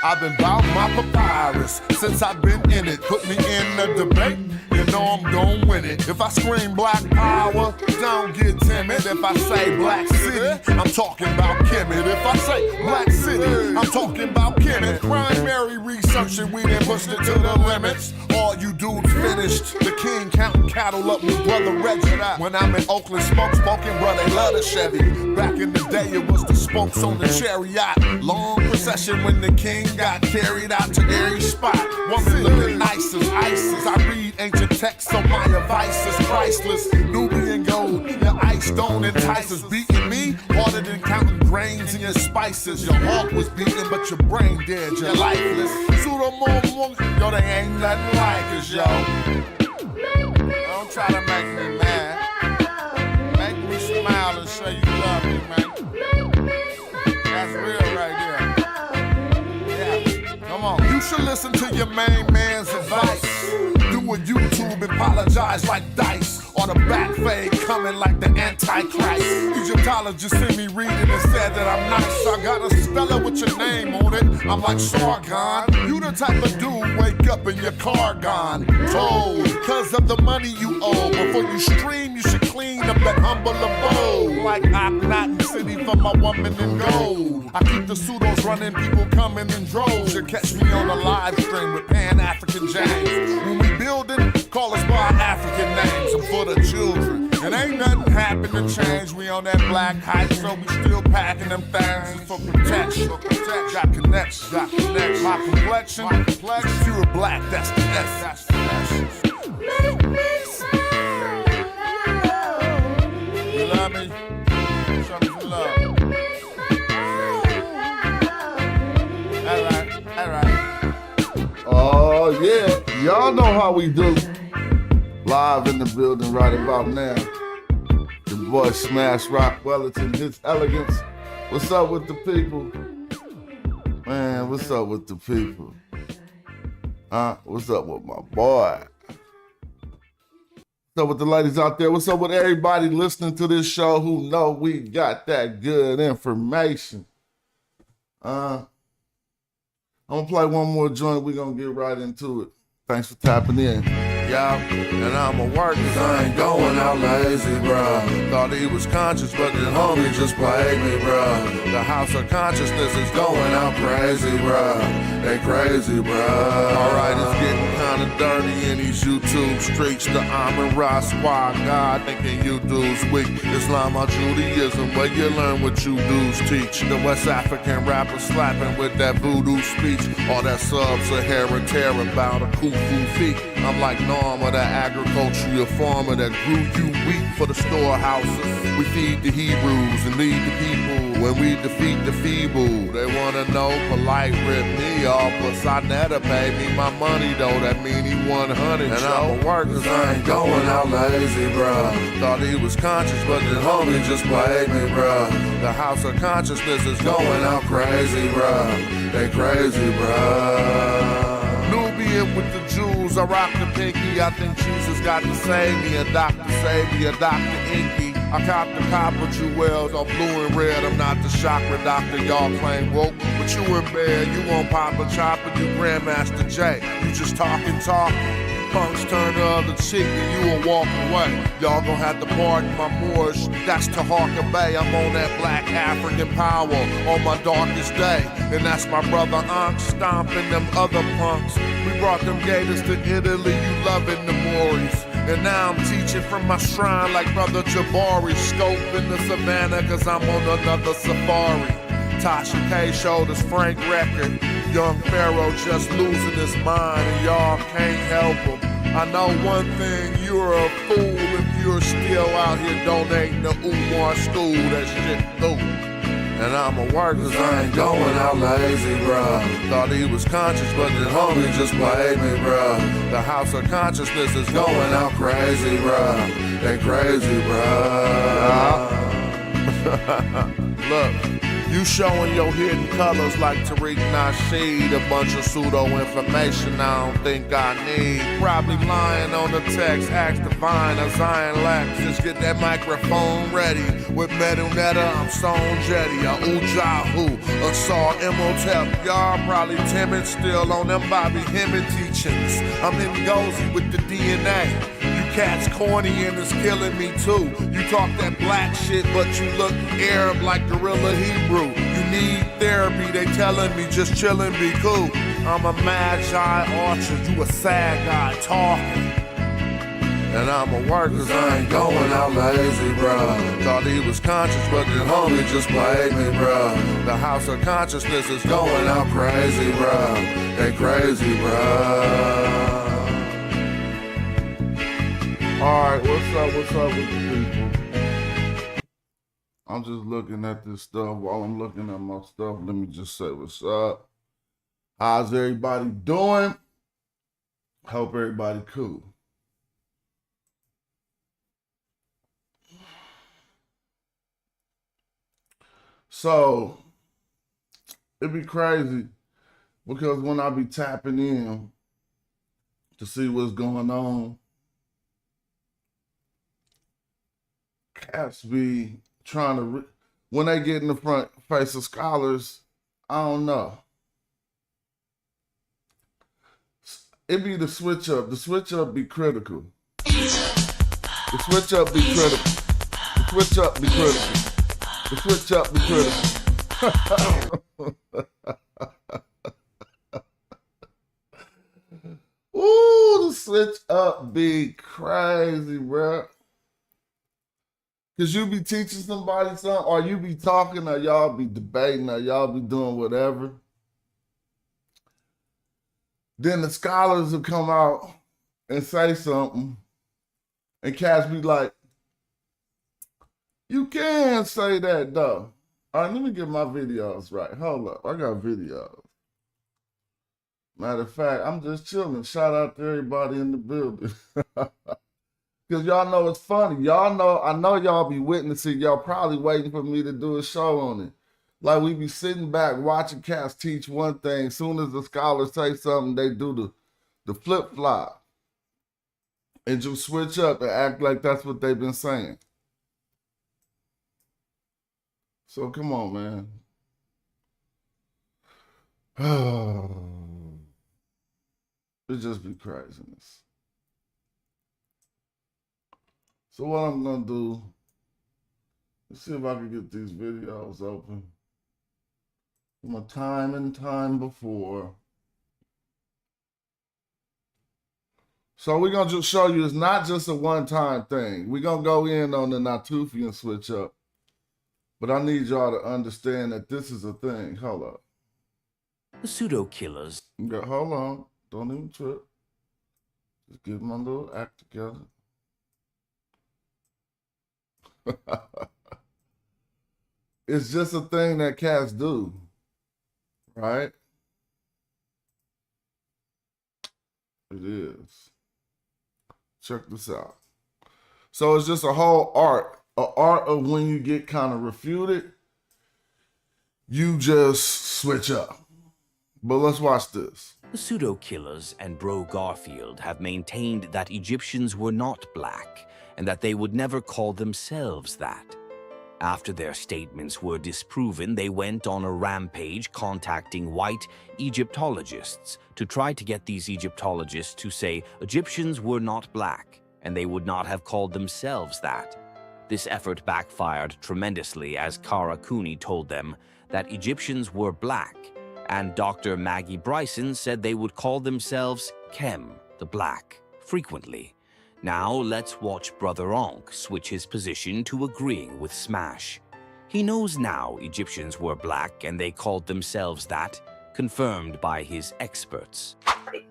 I've been bout my papyrus since I've been in it. Put me in a debate, you know I'm gon' win it. If I scream black power, don't get timid. If I say black city, I'm talking about Kemet. If I say black city, I'm talking about Kemet. Primary research and we done pushed it to the limits. All you dudes finished. The king counting cattle up with brother Reggie. When I'm in Oakland, smoking, bro, they love the Chevy. Back in the day, it was the spokes on the chariot. Long procession when the king got carried out to every spot. Woman looking nice as ISIS. I read ancient texts, so my advice is priceless. Nubian gold, your ice don't entice us. Beating me harder than counting grains in your spices. Your heart was beating, but your brain dead, you're lifeless. Yo, they ain't nothing like us, yo. Don't try to make me mad. Make me smile and say you love me, man. That's real right there. Yeah, come on. You should listen to your main man's advice. Do a YouTube and apologize like Dice. Or the back fade coming like the Antichrist. Egyptologists sent me reading and said that I'm nice. I got a speller with your name on it. I'm like Sargon. You the type of dude wake up in your car gone. Told, cause of the money you owe. Before you stream, you should clean up that humble abode. Like Akhenaten City for my woman in gold. I keep the pseudos running, people coming in droves. You catch me on a live stream with Pan-African James. When we building, call us by our African names. I'm for the children. And ain't nothing happen to change. We on that black hype, so we still packing them things for protection. Got connections, My complexion, pure black, that's the essence. Make me smile. You love me? Show me some love. All right. Oh yeah, y'all know how we do. Live in the building right about now. Your boy Smash Rockwell and his elegance. What's up with the people? Man, what's up with the people? What's up with my boy? What's up with the ladies out there? What's up with everybody listening to this show who know we got that good information? I'm gonna play one more joint. We're gonna get right into it. Thanks for tapping in. Yeah, and I'ma work cause I ain't going out lazy, bruh. Thought he was conscious, but the homie just played me, bruh. The house of consciousness is going out crazy, bruh. They crazy, bruh. Alright, it's getting kinda dirty in these YouTube streets. The Amin Ra squad, God thinking you dudes weak. Islam or Judaism, where you learn what you dudes teach. The West African rappers slapping with that voodoo speech. All that sub-Saharan terror about a kufu feet. I'm like Norma, the agricultural farmer that grew you wheat for the storehouses. We feed the Hebrews and lead the people when we defeat the feeble. They wanna know, polite rip me off, but Sonetta paid me my money though, that mean he 100. And I'ma work cause I ain't going out lazy, bruh. Thought he was conscious, but the homie just played me, bruh. The house of consciousness is going out crazy, bruh. They crazy, bruh. Nubian with the Jews, I rock the pinky. I think Jesus got to save me, a doctor save me, a Dr. Inky. I cop the copper jewels on blue and red. I'm not the chakra doctor y'all claim woke, but you in bed, you won't pop a chopper, you Grandmaster J. You just talking. Punks turn the other cheek and you will walk away. Y'all gon' have to pardon my Moorish. That's Taharka Bay. I'm on that black African power on my darkest day. And that's my brother Ankh stomping them other punks. We brought them gators to Italy, you loving the Moors. And now I'm teaching from my shrine like brother Jabari. Scoping the savannah cause I'm on another safari. Tasha K showed us Frank record. Young Pharaoh just losing his mind and y'all can't help him. I know one thing, you're a fool if you're still out here donating to Umar school. That shit through. And I'ma work cause I ain't going out lazy, bruh. Thought he was conscious, but the homie just played me, bruh. The house of consciousness is going out crazy, bruh. They crazy, bruh. Look. You showing your hidden colors like Tariq Nasheed. A bunch of pseudo information I don't think I need. Probably lying on the text, ask divine as Zion Lex. Just get that microphone ready. With Metal Netta, I'm Stone Jetty. A Ujahu, a Saw Imhotep. Y'all probably timid still on them Bobby Hemmett teachings. I'm in Gozy with the DNA. You cats corny and it's killing me too. You talk that black shit, but you look Arab like Gorilla Hebrew. You need therapy, they telling me just chillin', be cool. I'm a magi archer, you a sad guy talking. And I'ma work cause I ain't going out lazy, bruh. Thought he was conscious, but the homie just played me, bruh. The house of consciousness is going out crazy, bruh. They crazy, bruh. Alright, what's up with the people? I'm just looking at this stuff. While I'm looking at my stuff, let me just say what's up. How's everybody doing? Hope everybody cool. So, it'd be crazy because when I be tapping in to see what's going on, cats be trying to, when they get in the front face of scholars, I don't know. It be the switch up. The switch up be critical. The switch up be critical. The switch up be critical. The switch up be critical. Ooh, the switch up be crazy, bro. Cause you be teaching somebody something, or you be talking, or y'all be debating, or y'all be doing whatever. Then the scholars will come out and say something, and cats be like, you can't say that though. All right, let me get my videos right. Hold up, I got videos. Matter of fact, I'm just chilling. Shout out to everybody in the building. Because y'all know it's funny. Y'all know, I know y'all be witnessing. Y'all probably waiting for me to do a show on it. Like we be sitting back watching cats teach one thing. Soon as the scholars say something, they do the flip-flop. And just switch up and act like that's what they've been saying. So come on, man. It just be craziness. So what I'm gonna do, let's see if I can get these videos open from a time and time before. So we're gonna just show you it's not just a one-time thing. We're gonna go in on the Natufian switch up, but I need y'all to understand that this is a thing. Hold up. The pseudo-killers. Hold on, don't even trip. Just get my little act together. It's just a thing that cats do, right? It is. Check this out. So it's just a whole art, an art of when you get kind of refuted, you just switch up. But let's watch this. The pseudo-killers and Bro Garfield have maintained that Egyptians were not black and that they would never call themselves that. After their statements were disproven, they went on a rampage contacting white Egyptologists to try to get these Egyptologists to say Egyptians were not black and they would not have called themselves that. This effort backfired tremendously as Kara Cooney told them that Egyptians were black, and Dr. Maggie Bryson said they would call themselves Kem, the black, frequently. Now let's watch Brother Onk switch his position to agreeing with Smash. He knows now Egyptians were black and they called themselves that, confirmed by his experts.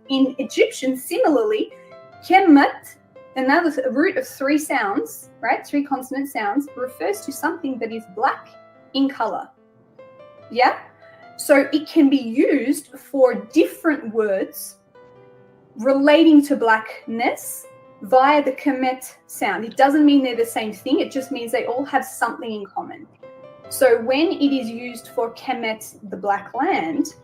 In Egyptian, similarly, Kemet, another root of three sounds, right, three consonant sounds, refers to something that is black in color. Yeah? So it can be used for different words relating to blackness via the Kemet sound. It doesn't mean they're the same thing. It just means they all have something in common. So when it is used for Kemet, the Black Land,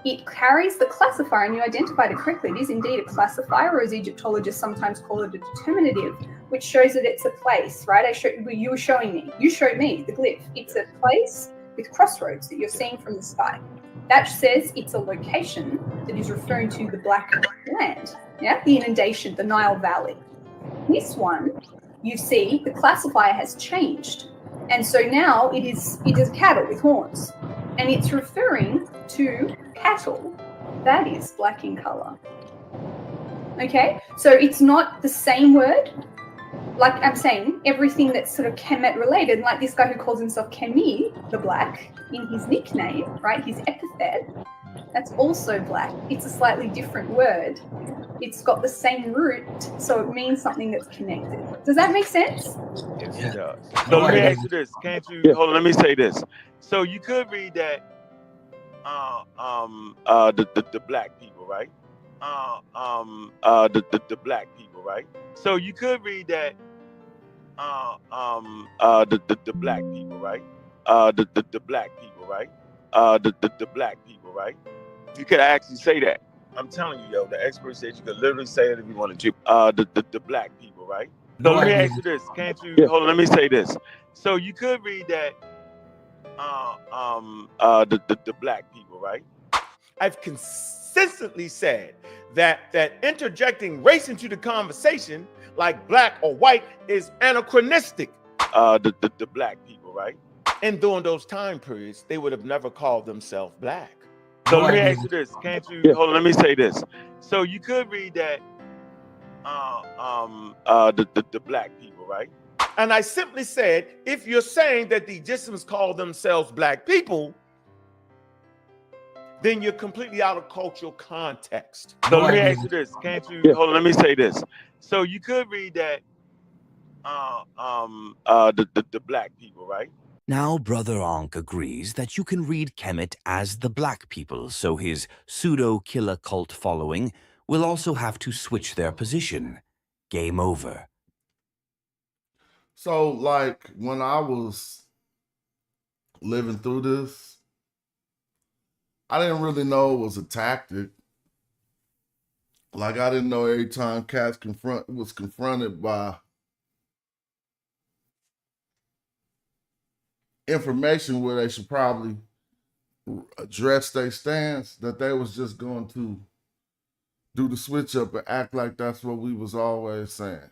it carries the classifier, and you identified it correctly. It is indeed a classifier, or as Egyptologists sometimes call it, a determinative, which shows that it's a place, right? You were showing me. You showed me the glyph. It's a place with crossroads that you're seeing from the sky. That says it's a location that is referring to the Black Land, yeah, the inundation, the Nile Valley. This one, you see, the classifier has changed, and so now it is cattle with horns, and it's referring to cattle that is black in color. Okay, so it's not the same word. Like I'm saying, everything that's sort of Kemet related, like this guy who calls himself Kemi, the Black, in his nickname, right, his epithet, that's also black. It's a slightly different word. It's got the same root, so it means something that's connected. Does that make sense? Yes, it does. So let me ask you this. Can't you, hold on, let me say this. So you could read that the black people, right? The black people, right? So you could read that the black people, right? The black people, right? The black people, right? You could actually say that. I'm telling you, yo, the expert said you could literally say it if you wanted to. The black people, right? So let me ask you this. Can't you, hold on, let me say this. So you could read that the black people, right? I've consistently said that interjecting race into the conversation, like black or white, is anachronistic. The black people, right? And during those time periods, they would have never called themselves black. So let me ask you this. Can't you, hold on, let me say this. So you could read that the black people, right? And I simply said, if you're saying that the Egyptians called themselves black people, then you're completely out of cultural context. So let me ask you this. Can't you, hold on, let me say this. So you could read that the black people, right? Now, Brother Ankh agrees that you can read Kemet as the black people, so his pseudo-killer cult following will also have to switch their position. Game over. So, like, when I was living through this, I didn't really know it was a tactic. Like, I didn't know every time cats was confronted by information where they should probably address their stance, that they was just going to do the switch up and act like that's what we was always saying.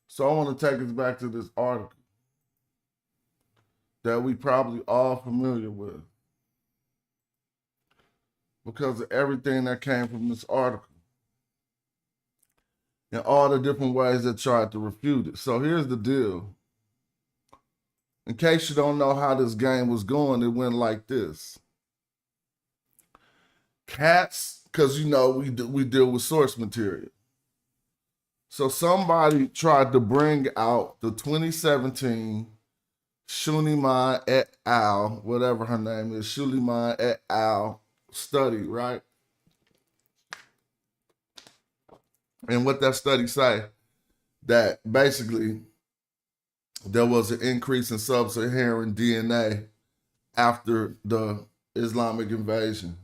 So I want to take us back to this article that we probably all familiar with because of everything that came from this article and all the different ways that tried to refute it. So here's the deal. In case you don't know how this game was going, it went like this. Cats, because you know we deal with source material. So somebody tried to bring out the 2017 Shuniman et al., whatever her name is, Shuniman et al. Study, right? And what that study say, that basically there was an increase in sub-Saharan DNA after the Islamic invasion.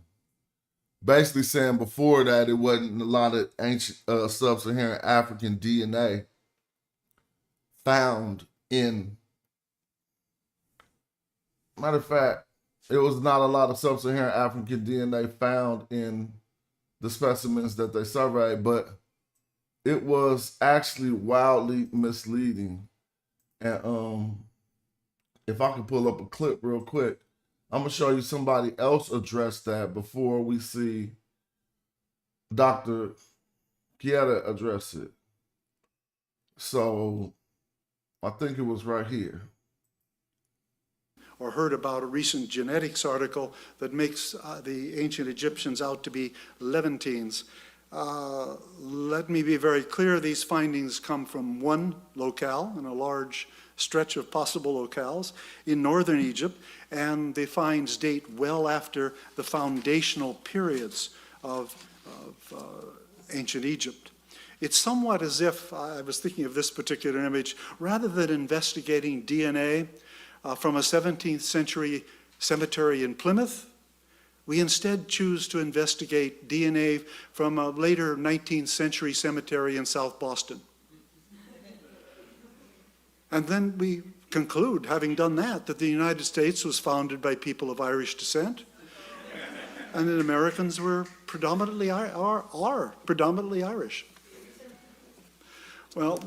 Basically saying before that, it wasn't a lot of ancient sub-Saharan African DNA found in, matter of fact, it was not a lot of sub-Saharan African DNA found in the specimens that they surveyed, but it was actually wildly misleading. And if I could pull up a clip real quick, I'm gonna show you somebody else address that before we see Dr. Kieta address it. So I think it was right here. Or heard about a recent genetics article that makes the ancient Egyptians out to be Levantines. Let me be very clear, these findings come from one locale in a large stretch of possible locales in northern Egypt, and the finds date well after the foundational periods of ancient Egypt. It's somewhat as if, I was thinking of this particular image, rather than investigating DNA, from a 17th century cemetery in Plymouth. We instead choose to investigate DNA from a later 19th century cemetery in South Boston. And then we conclude, having done that the United States was founded by people of Irish descent, and that Americans were predominantly are predominantly Irish. Well,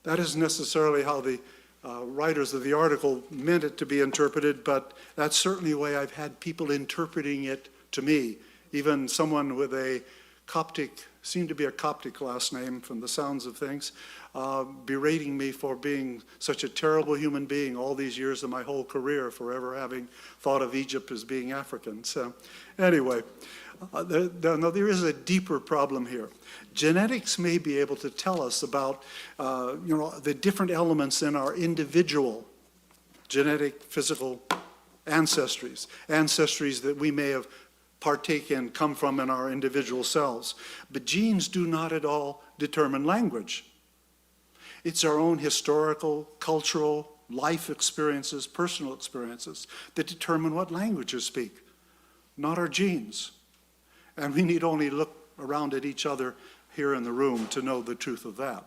that isn't necessarily how the writers of the article meant it to be interpreted, but that's certainly the way I've had people interpreting it to me. Even someone with a Coptic, seemed to be a Coptic last name from the sounds of things, berating me for being such a terrible human being all these years of my whole career for ever having thought of Egypt as being African. So anyway, there is a deeper problem here. Genetics may be able to tell us about the different elements in our individual genetic, physical ancestries that we may have partake in, come from in our individual selves. But genes do not at all determine language. It's our own historical, cultural, life experiences, personal experiences that determine what languages speak, not our genes. And we need only look around at each other here in the room to know the truth of that.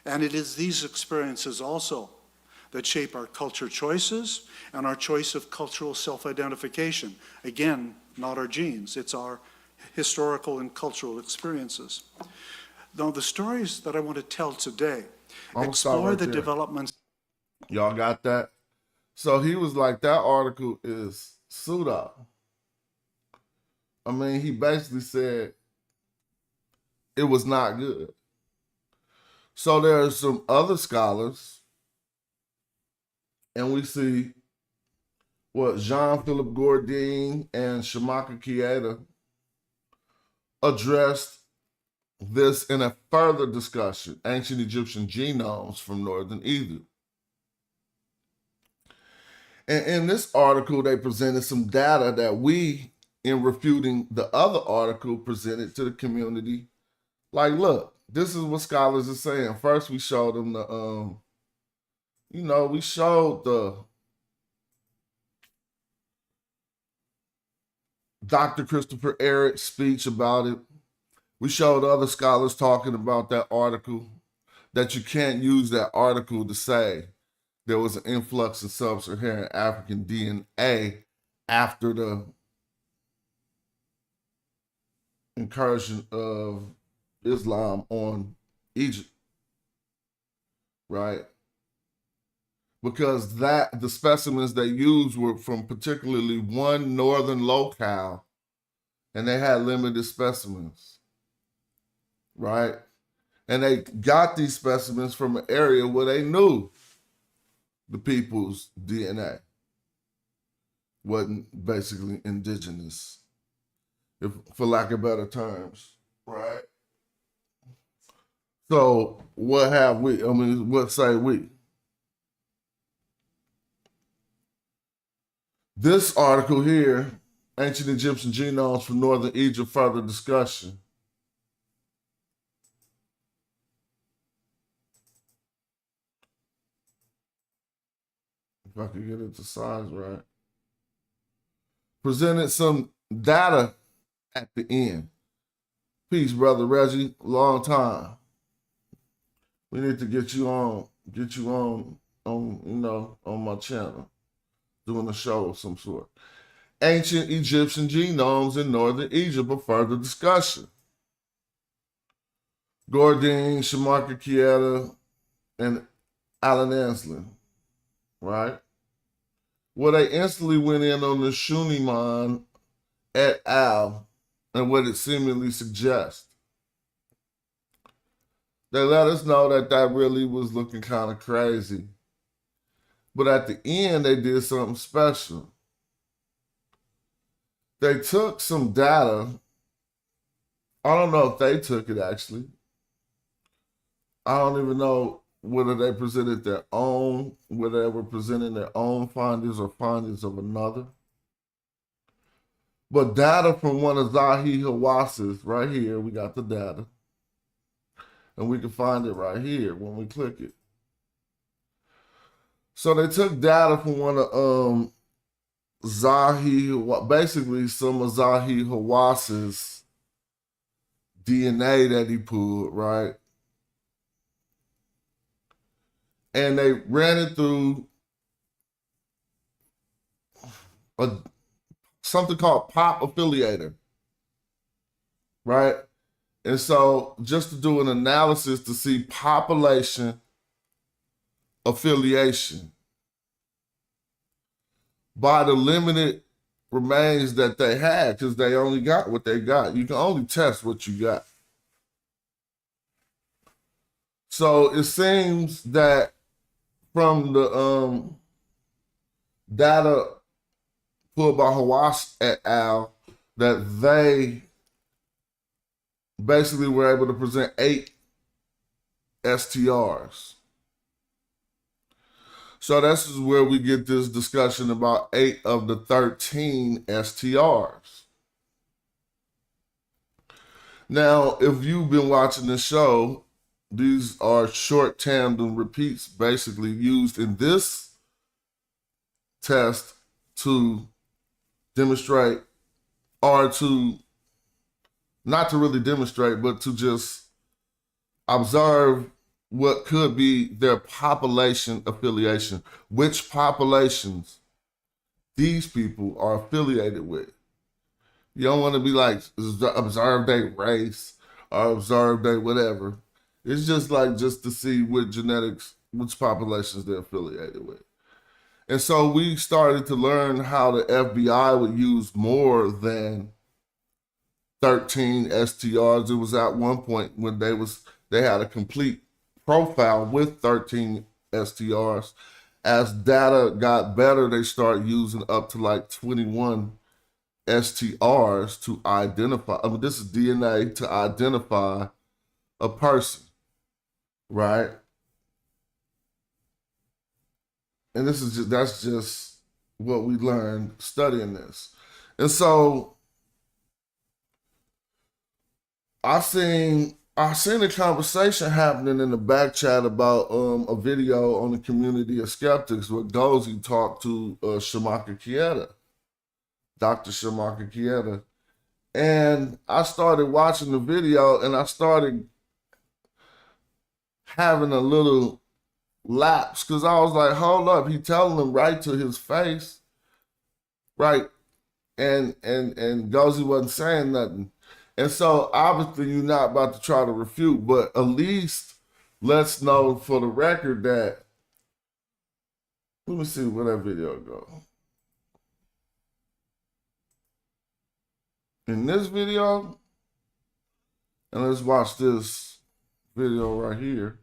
And it is these experiences also that shape our culture choices and our choice of cultural self-identification. Again, not our genes, it's our historical and cultural experiences. Now, the stories that I want to tell today explore the developments. Y'all got that? So he was like, that article is pseudo. I mean, he basically said it was not good. So there are some other scholars, and we see what Jean-Philippe Gourdin and Shamaka Kieda addressed this in a further discussion, ancient Egyptian genomes from Northern Egypt. And in this article, they presented some data that we, in refuting the other article, presented to the community. Like, look, this is what scholars are saying. First, we showed them the, we showed the Dr. Christopher Ehret's speech about it. We showed other scholars talking about that article, that you can't use that article to say there was an influx of sub-Saharan African DNA after the incursion of Islam on Egypt, right? Because the specimens they used were from particularly one northern locale, and they had limited specimens, right? And they got these specimens from an area where they knew the people's DNA wasn't basically indigenous, if for lack of better terms, right? So what have we? I mean, what say we? This article here, Ancient Egyptian Genomes from Northern Egypt, further discussion. If I could get it to size right. Presented some data at the end. Peace, brother Reggie. Long time. We need to get you on my channel, doing a show of some sort. Ancient Egyptian genomes in Northern Egypt, a further discussion. Gourdin, Shamaka Kieda, and Alan Anslin, right? Well, they instantly went in on the Shuniman et al. And what it seemingly suggests. They let us know that really was looking kind of crazy. But at the end, they did something special. They took some data. I don't know if they took it, actually. I don't even know whether they presented their own, whether they were presenting their own findings or findings of another. But data from one of Zahi Hawas's, right here, we got the data. And we can find it right here when we click it. So they took data from one of basically some of Zahi Hawas's DNA that he pulled, right? And they ran it through something called pop affiliator, right? And so just to do an analysis to see population affiliation by the limited remains that they had, because they only got what they got. You can only test what you got. So it seems that from the data pulled by Hawass et al., that they basically were able to present 8 STRs. So this is where we get this discussion about 8 of the 13 STRs. Now, if you've been watching the show, these are short tandem repeats basically used in this test to demonstrate, or to, not to really demonstrate, but to just observe what could be their population affiliation, which populations these people are affiliated with. You don't want to be like, observe their race or observe their whatever. It's just like, just to see what genetics, which populations they're affiliated with. And so we started to learn how the FBI would use more than 13 STRs. It was at one point when they had a complete profile with 13 STRs. As data got better, they started using up to like 21 STRs to identify. I mean, this is DNA to identify a person, right? And that's just what we learned studying this. And so I seen a conversation happening in the back chat about a video on the community of skeptics where Gozi talked to Shamaka Kieta, Dr. Shamaka Kieta. And I started watching the video and I started having a little lapse, because I was like, hold up, he telling him right to his face, right? And Gozi wasn't saying nothing. And so obviously you're not about to try to refute, but at least let's know for the record that, let me see where that video go. In this video, and let's watch this video right here.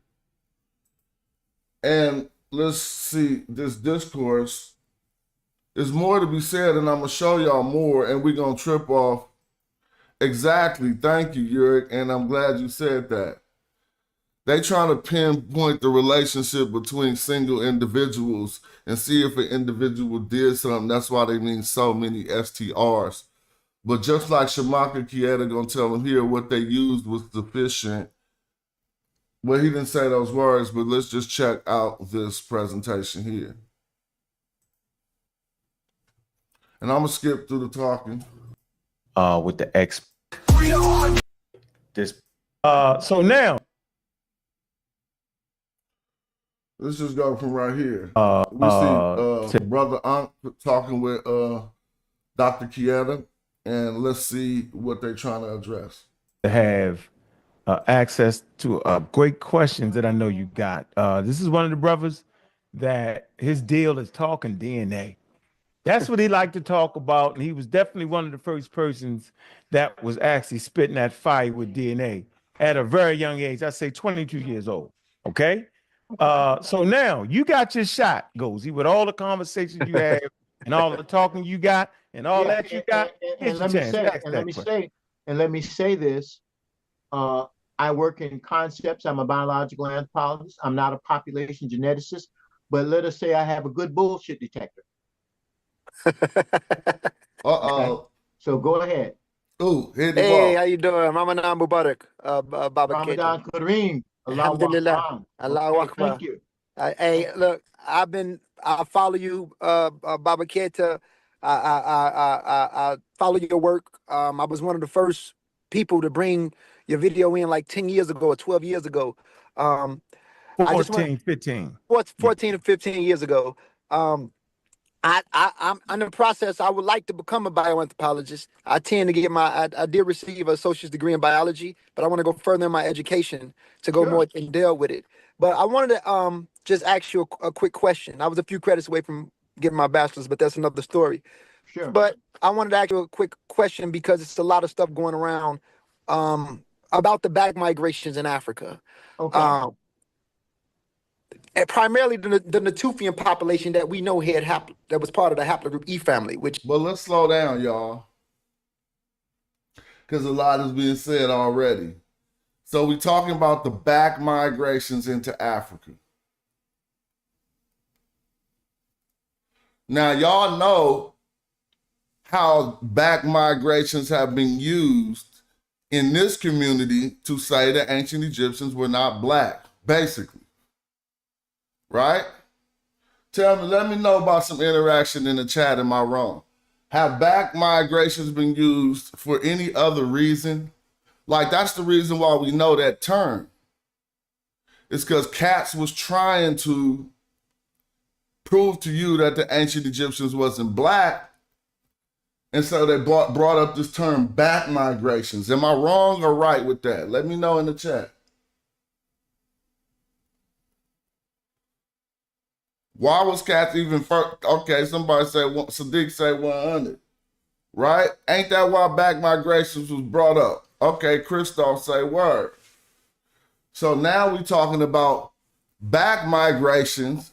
And let's see this discourse. There's more to be said, and I'm going to show y'all more, and we're going to trip off. Exactly. Thank you, Yurik, and I'm glad you said that. They trying to pinpoint the relationship between single individuals and see if an individual did something. That's why they mean so many STRs. But just like Shamaka Kieta going to tell them here, what they used was sufficient. Well, he didn't say those words, but let's just check out this presentation here. And I'm going to skip through the talking. With the X. So now. Let's just go from right here. We see Brother Ankh talking with Dr. Kieta, and let's see what they're trying to address. To have access to great questions that I know you got. This is one of the brothers that his deal is talking DNA. That's what he liked to talk about, and he was definitely one of the first persons that was actually spitting that fire with DNA at a very young age. I say 22 years old. Okay, so now you got your shot, Gozy, with all the conversations you have and all the talking you got and all that you got. And let me say this. I work in concepts. I'm a biological anthropologist. I'm not a population geneticist, but let us say I have a good bullshit detector. Okay. So go ahead. Oh, hey, how you doing? Ramadan Mubarak, Baba Ramadan Kareem. Alhamdulillah. Allahu Akbar. Thank you. Hey, look, I follow you, Baba Keta. I follow your work. I was one of the first people to bring your video in like 10 years ago or 12 years ago. I just want 14, 15. 14 or 15 years ago. I'm in the process. I would like to become a bioanthropologist. I tend to get I did receive a associate's degree in biology, but I want to go further in my education to go more in depth with it. But I wanted to just ask you a quick question. I was a few credits away from getting my bachelor's, but that's another story. Sure. But I wanted to ask you a quick question because it's a lot of stuff going around about the back migrations in Africa. Okay. And primarily the Natufian population that we know that was part of the haplogroup E family, which. But let's slow down, y'all, because a lot is being said already. So we're talking about the back migrations into Africa. Now, y'all know how back migrations have been used in this community to say that ancient Egyptians were not black, basically. Right? Let me know about some interaction in the chat. Am I wrong? Have back migrations been used for any other reason? Like, that's the reason why we know that term. It's because cats was trying to prove to you that the ancient Egyptians wasn't black. And so they brought up this term back migrations. Am I wrong or right with that? Let me know in the chat. Why was cats even first? Okay, somebody say, Sadiq say 100, right? Ain't that why back migrations was brought up? Okay, Christoph say word. So now we talking about back migrations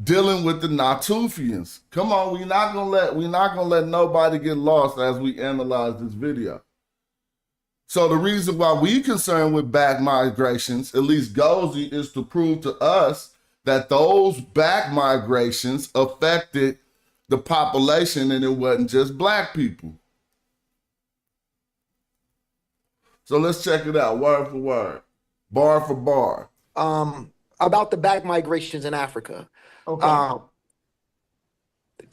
dealing with the Natufians. Come on, we're not gonna let nobody get lost as we analyze this video. So the reason why we concerned with back migrations, at least Gozi, is to prove to us that those back migrations affected the population and it wasn't just black people. So let's check it out, word for word, bar for bar. About the back migrations in Africa. Okay.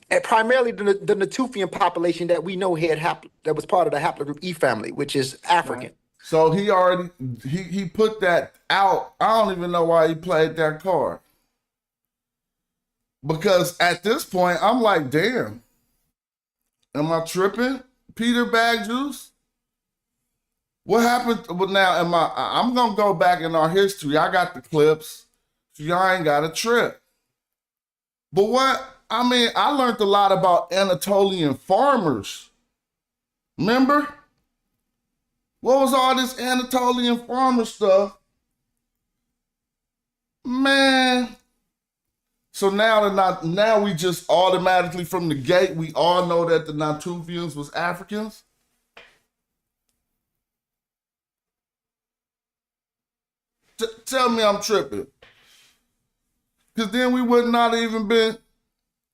And primarily the Natufian population that we know that was part of the haplogroup E family, which is African. Right. So he put that out. I don't even know why he played that card. Because at this point, I'm like, damn, am I tripping? Peter Bag Juice? What happened? Well, now, I'm going to go back in our history. I got the clips, so y'all ain't got a trip. But I learned a lot about Anatolian farmers. Remember? What was all this Anatolian farmer stuff? Man. So now we just automatically from the gate, we all know that the Natufians was Africans. Tell me I'm tripping. Because then we would not even been,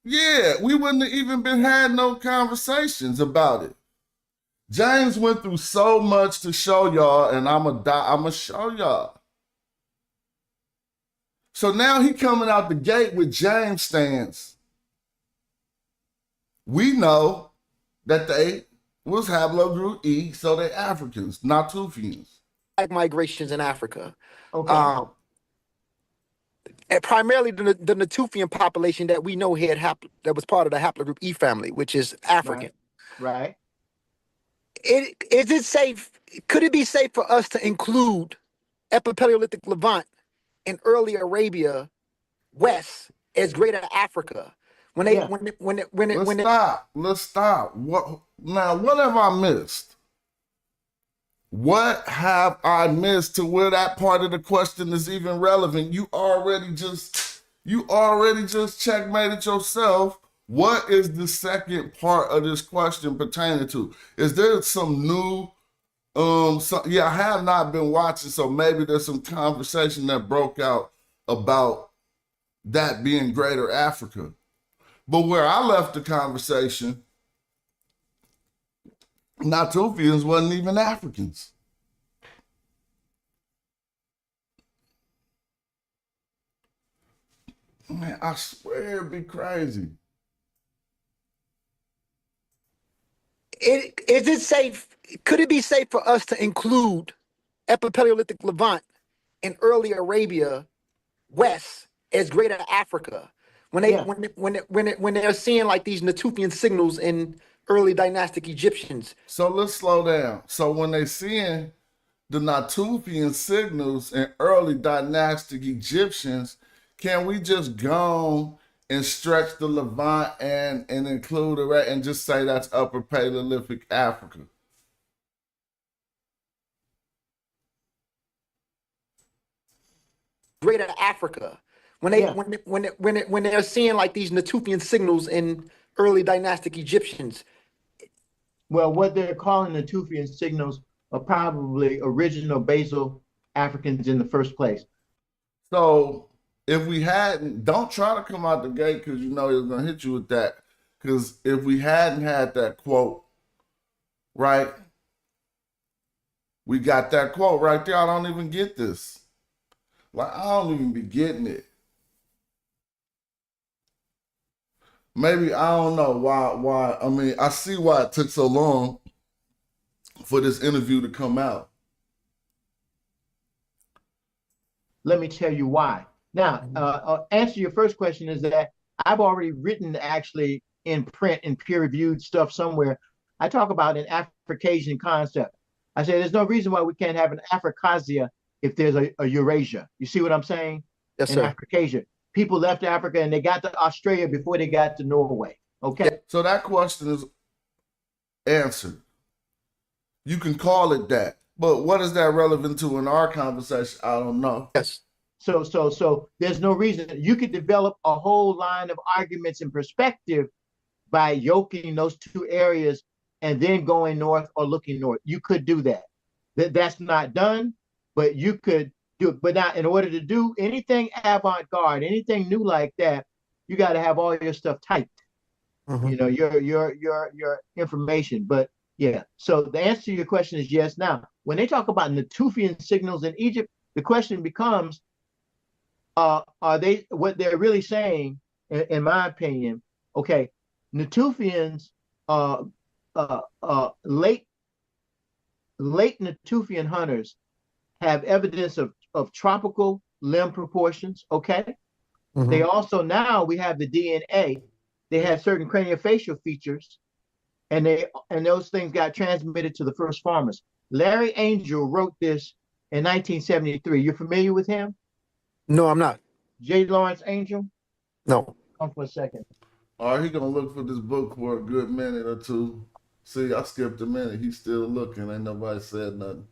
we wouldn't have even been had no conversations about it. James went through so much to show y'all, and I'ma show y'all. So now he coming out the gate with James stance. We know that they was haplogroup E, so they Africans, Natufians. Back migrations in Africa. Okay. And primarily the Natufian population that we know that was part of the haplogroup E family, which is African. Right. Is it safe? Could it be safe for us to include Epipaleolithic Levant in early Arabia West as Greater Africa? Let's stop. What have I missed? What have I missed to where that part of the question is even relevant? You already just checkmated yourself. What is the second part of this question pertaining to? Is there some new I have not been watching, so maybe there's some conversation that broke out about that being Greater Africa. But where I left the conversation, Natufians wasn't even Africans. Man, I swear it'd be crazy. Is it safe? Could it be safe for us to include Epipaleolithic Levant and early Arabia West as Greater Africa when they when they're seeing like these Natufian signals in early dynastic Egyptians? So let's slow down. So when they seeing the Natufian signals in early dynastic Egyptians, can we just go and stretch the Levant and include it and just say that's Upper Paleolithic Africa? Greater Africa when they when they're seeing like these Natufian signals in early dynastic Egyptians. Well, what they're calling the Natufian signals are probably original basal Africans in the first place. So if we hadn't, don't try to come out the gate because you know it's gonna hit you with that. Because if we hadn't had that quote, right? We got that quote right there. I don't even get this. Like, I don't even be getting it. Maybe, I don't know why. I mean, I see why it took so long for this interview to come out. Let me tell you why. Now, answer your first question is that I've already written actually in print and peer-reviewed stuff somewhere. I talk about an Africasian concept. I say there's no reason why we can't have an Africasia if there's a Eurasia. You see what I'm saying? Yes, sir. In Africasia. People left Africa and they got to Australia before they got to Norway. Okay. So that question is answered. You can call it that. But what is that relevant to in our conversation? I don't know. Yes. So there's no reason. You could develop a whole line of arguments and perspective by yoking those two areas and then going north or looking north. You could do that. That's not done, but you could do it. But now, in order to do anything avant-garde, anything new like that, you got to have all your stuff typed. Mm-hmm. You know, your information. But yeah, so the answer to your question is yes. Now, when they talk about Natufian signals in Egypt, the question becomes, are they, what they're really saying, in my opinion, okay, Natufians, late Natufian hunters have evidence of tropical limb proportions, okay? Mm-hmm. They also, now we have the DNA, they had certain craniofacial features, and those things got transmitted to the first farmers. Larry Angel wrote this in 1973. You familiar with him? No, I'm not. J. Lawrence Angel? No. Come for a second. All right, he gonna look for this book for a good minute or two. See, I skipped a minute. He's still looking. Ain't nobody said nothing.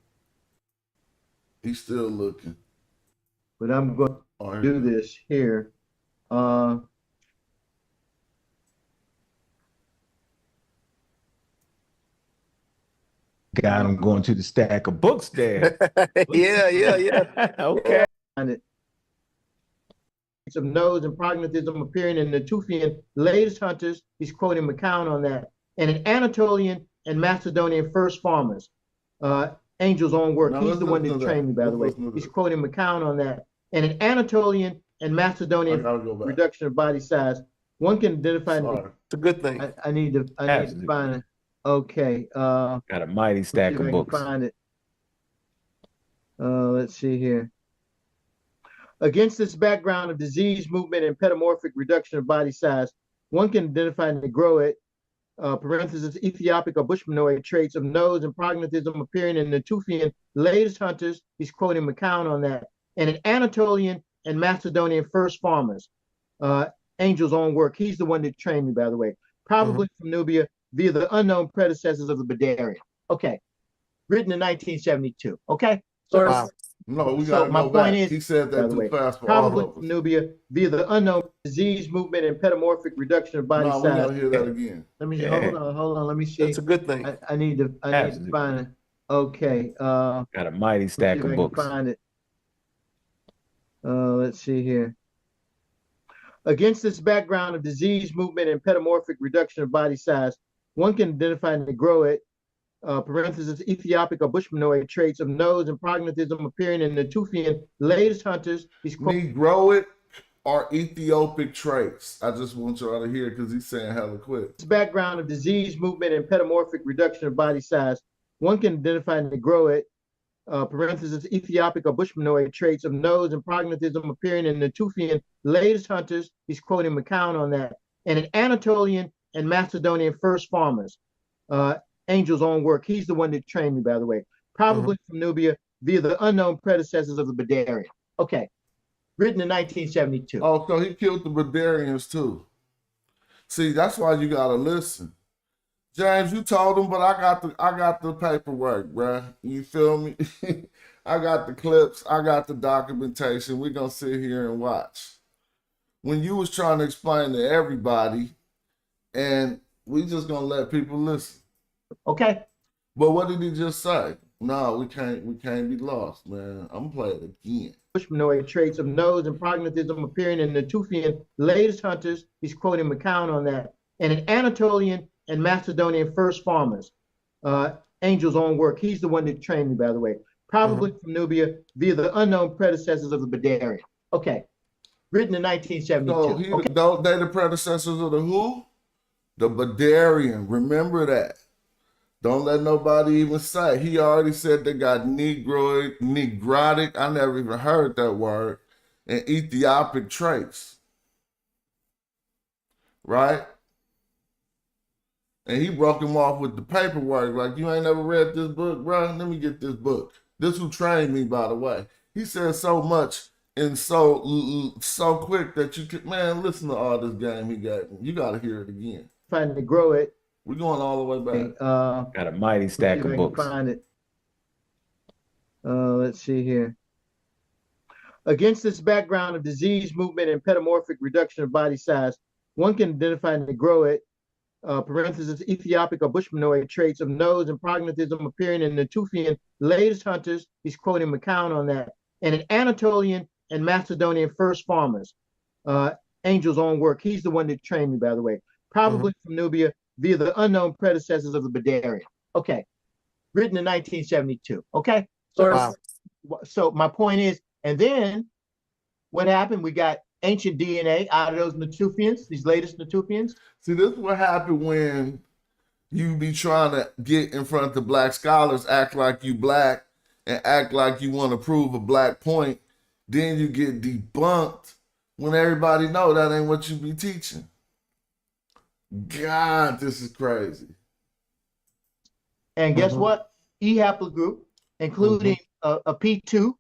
He's still looking. But I'm going to do this here. Got him going to the stack of books there. Yeah. Okay. Some nodes and prognatism appearing in the Natufian latest hunters. He's quoting McCown on that. And in Anatolian and Macedonian first farmers. Angel's own work. He's the one that trained me, by the way. He's quoting McCown on that. And in Anatolian and Macedonian reduction of body size, one can identify. It's a good thing. I need to find it. Okay. Got a mighty stack of books. Find it. Let's see here. Against this background of disease, movement, and pedomorphic reduction of body size, one can identify Negroid, parenthesis, Ethiopic or Bushmanoid traits of nose and prognatism appearing in the Natufian latest hunters. He's quoting McCown on that. And in Anatolian and Macedonian first farmers. Angel's own work. He's the one that trained me, by the way. Probably from Nubia via the unknown predecessors of the Badarian. Okay. Written in 1972. Okay. So, wow. No, we got to go back. He said that too fast for all of us. Probably from Nubia via the unknown disease, movement, and pedomorphic reduction of body size. We got to hear that again. Let me hold on. Let me see. That's a good thing. I need to find it. Okay. Got a mighty stack of books. Find it. Let's see here. Against this background of disease, movement, and pedomorphic reduction of body size, one can identify Negroid, parenthesis, Ethiopic or Bushmanoid traits of nose and prognatism appearing in the Natufian latest hunters. Negroid, are Ethiopic traits? I just want y'all to hear because he's saying hella quick. This background of disease, movement, and pedomorphic reduction of body size, one can identify and grow it, parenthesis, Ethiopic or Bushmanoid traits of nose and prognatism appearing in the Natufian latest hunters. He's quoting McCown on that. And in Anatolian and Macedonian first farmers. Angel's own work. He's the one that trained me, by the way. Probably from Nubia via the unknown predecessors of the Badarian. Okay. Written in 1972. Oh, so he killed the Badarians too. See, that's why you gotta listen. James, you told him, but I got the paperwork, bruh. You feel me? I got the clips, I got the documentation. We're gonna sit here and watch. When you was trying to explain to everybody, and we just gonna let people listen. Okay. But what did he just say? No, we can't be lost, man. I'm gonna play it again. Bushmanoid traits of nose and prognatism appearing in the Natufian latest hunters. He's quoting McCown on that. And in Anatolian and Macedonian first farmers. Angel's own work. He's the one that trained me, by the way. Probably from Nubia via the unknown predecessors of the Badarian. Okay. Written in 1972. So they the predecessors of the who? The Badarian. Remember that. Don't let nobody even say. He already said they got Negrotic, I never even heard that word, and Ethiopic traits. Right? And he broke him off with the paperwork. Like, you ain't never read this book, bro? Let me get this book. This who trained me, by the way. He said so much and so quick that you could, man, listen to all this game he got me. You got to hear it again. Trying to grow it. We're going all the way back. Got a mighty stack of books. Find it. Let's see here. Against this background of disease, movement, and pedomorphic reduction of body size, one can identify and grow it, parenthesis, Ethiopic or Bushmanoid traits of nose and prognatism appearing in the Natufian latest hunters. He's quoting McCown on that. And in Anatolian and Macedonian first farmers. Angel's own work. He's the one that trained me, by the way. Probably from Nubia via the unknown predecessors of the Badarian. Okay. Written in 1972. Okay. So my point is, and then what happened? We got ancient DNA out of those Natufians, these latest Natufians. See, this is what happened when you be trying to get in front of the black scholars, act like you black, and act like you want to prove a black point. Then you get debunked when everybody know that ain't what you be teaching. God, this is crazy. And guess what? E haplogroup, including a P2,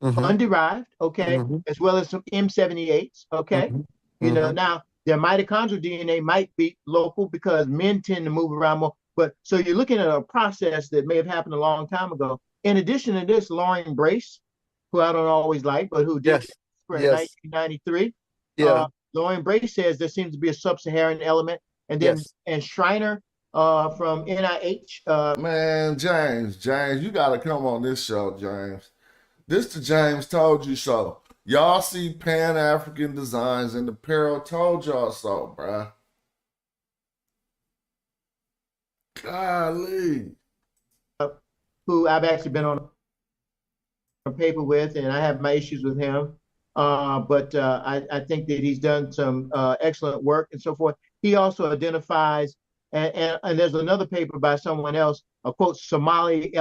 underived, okay, as well as some M78s, okay. You know, now their mitochondrial DNA might be local because men tend to move around more. But so you're looking at a process that may have happened a long time ago. In addition to this, Lauren Brace, who I don't always like, but who did in 1993. Lauren Brace says there seems to be a sub-Saharan element. And then and Schreiner from NIH. Man, James, you got to come on this show, James. This the James Told You Show. Y'all see Pan-African designs and the Apparel Told Y'all So, bruh. Golly. Who I've actually been on a paper with, and I have my issues with him. But I think that he's done some excellent work and so forth. He also identifies, and there's another paper by someone else, a quote, Somali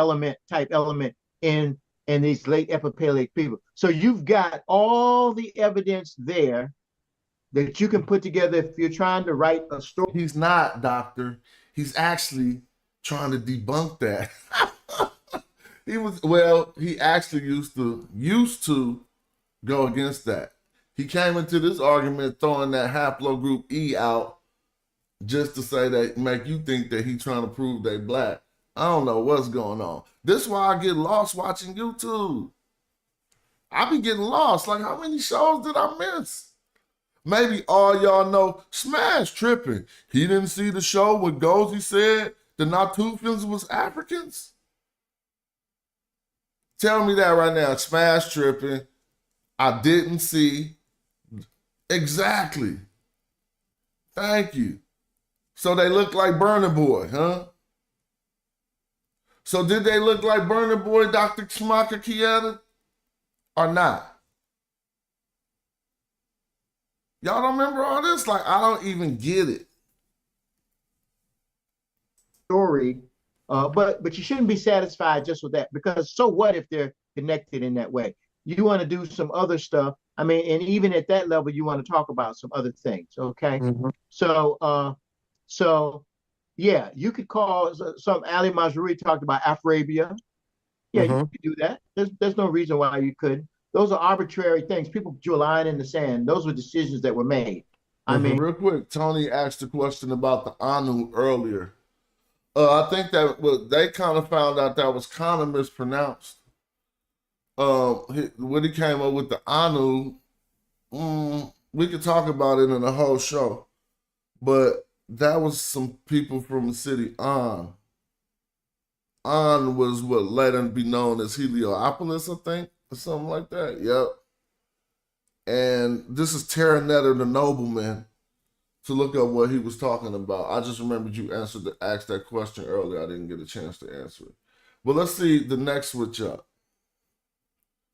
type element in these late Epipaleolithic people. So you've got all the evidence there that you can put together if you're trying to write a story. He's not, doctor. He's actually trying to debunk that. He actually used to go against that. He came into this argument throwing that haplogroup E out just to say that, make you think that he's trying to prove they black. I don't know what's going on. This is why I get lost watching YouTube. I be getting lost. Like, how many shows did I miss? Maybe all y'all know Smash tripping. He didn't see the show where Gozy said the Natufians was Africans? Tell me that right now. Smash tripping. I didn't see. Exactly. Thank you. So they look like Burna Boy, huh? So did they look like Burna Boy, Dr. Smaka Kieta, or not? Y'all don't remember all this? Like, I don't even get it. Story, but you shouldn't be satisfied just with that, because so what if they're connected in that way? You want to do some other stuff. I mean, and even at that level, you want to talk about some other things. Okay, so yeah, you could call some. Ali Mazrui talked about Afrabia. Yeah, you could do that. There's no reason why you couldn't. Those are arbitrary things. People drew a line in the sand. Those were decisions that were made. I mean, real quick, Tony asked a question about the Anu earlier. I think that they kind of found out that was kind of mispronounced. When he came up with the Anu, we could talk about it in the whole show, but that was some people from the city An. An was what later be known as Heliopolis, I think, or something like that. Yep. And this is Terranetter the Nobleman, to look up what he was talking about. I just remembered you asked that question earlier. I didn't get a chance to answer it. But let's see the next switch up.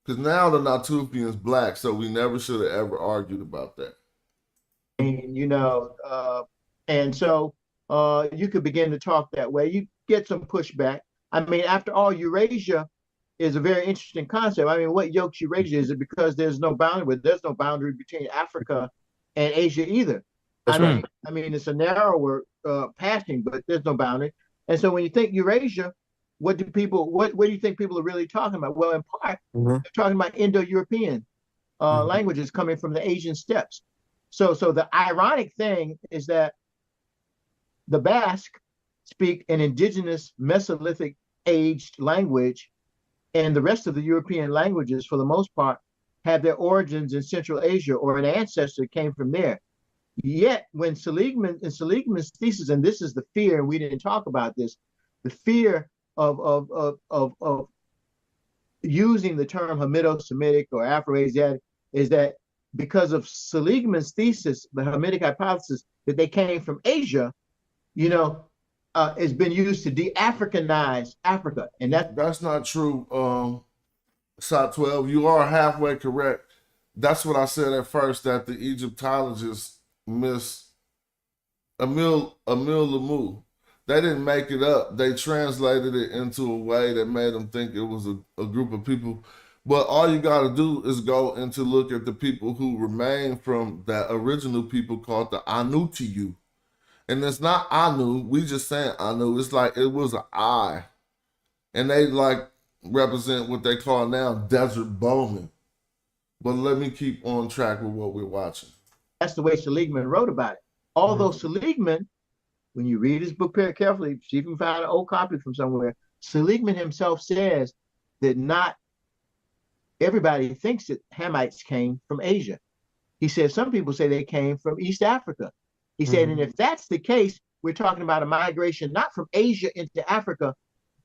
Because now the Natufians black, so we never should have ever argued about that. And, and so you could begin to talk that way. You get some pushback. I mean, after all, Eurasia is a very interesting concept. I mean, what yokes Eurasia? Is it because there's no boundary? But there's no boundary between Africa and Asia either. I mean, it's a narrower passing, but there's no boundary. And so when you think Eurasia, what do you think people are really talking about? Well, in part, they're talking about Indo-European languages coming from the Asian steppes. So the ironic thing is that the Basque speak an indigenous Mesolithic aged language, and the rest of the European languages, for the most part, have their origins in Central Asia, or an ancestor came from there. Yet, when Seligman's thesis, and this is the fear, and we didn't talk about this, the fear of using the term Hamido-Semitic or Afro-Asiatic is that because of Seligman's thesis, the Hamitic hypothesis, that they came from Asia, has been used to de-Africanize Africa, and that's not true. Sot 12, you are halfway correct. That's what I said at first, that the Egyptologists Miss Emil Lamu. They didn't make it up. They translated it into a way that made them think it was a group of people. But all you got to do is go and to look at the people who remain from that original people called the Anutiu. And it's not Anu. We just saying Anu. It's like it was an I. And they represent what they call now desert bowmen. But let me keep on track with what we're watching. That's the way Seligman wrote about it. Although Seligman, when you read his book very carefully, see if you can find an old copy from somewhere, Seligman himself says that not everybody thinks that Hamites came from Asia. He says some people say they came from East Africa. He said, and if that's the case, we're talking about a migration not from Asia into Africa,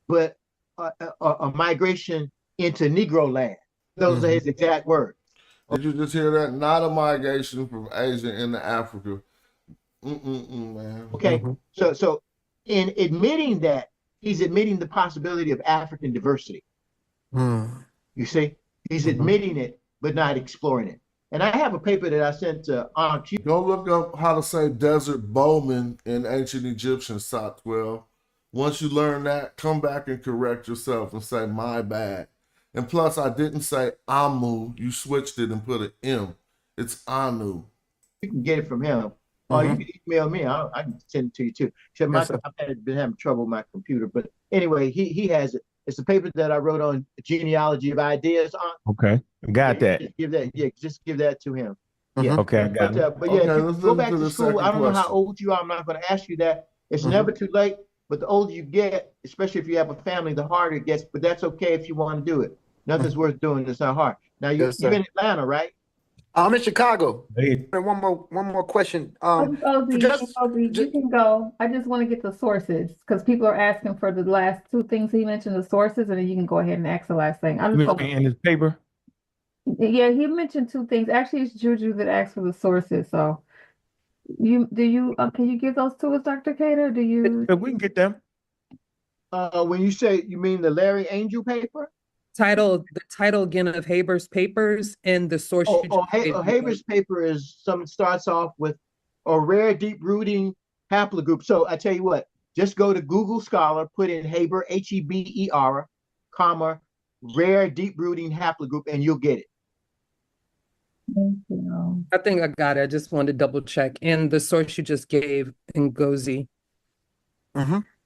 but a migration into Negro land. Those are his exact words. Did you just hear that? Not a migration from Asia into Africa. Man. Okay, so in admitting that, he's admitting the possibility of African diversity. You see, he's admitting it, but not exploring it. And I have a paper that I sent to Go look up how to say desert bowman in ancient Egyptian, Sot 12. Once you learn that, come back and correct yourself and say, my bad. And plus, I didn't say Amu. You switched it and put an M. It's Anu. You can get it from him. Or you can email me. I can send it to you too. I've been having trouble with my computer. But anyway, he has it. It's a paper that I wrote on genealogy of ideas. Okay, got that. Just give that to him. Yeah. Okay, I got it. But yeah, if you go back to school. I don't know how old you are. I'm not going to ask you that. It's never too late. But the older you get, especially if you have a family, the harder it gets. But that's okay if you want to do it. Nothing's worth doing. It's not hard. Now you're in Atlanta, right? I'm in Chicago. Hey. One more question. You can go. I just want to get the sources because people are asking for the last two things he mentioned, the sources, and then you can go ahead and ask the last thing. In his paper? Yeah, he mentioned two things. Actually, it's Juju that asked for the sources. So, can you give those to us, Dr. Cater? Do you? We can get them. When you say, you mean the Larry Angel paper? the title again of Haber's papers and the source you just gave me. Haber's paper is starts off with a rare deep rooting haplogroup. So I tell you what, just go to Google Scholar, put in Haber, Heber, comma, rare deep rooting haplogroup, and you'll get it. Thank you. I think I got it. I just wanted to double check. And the source you just gave in Ngozi.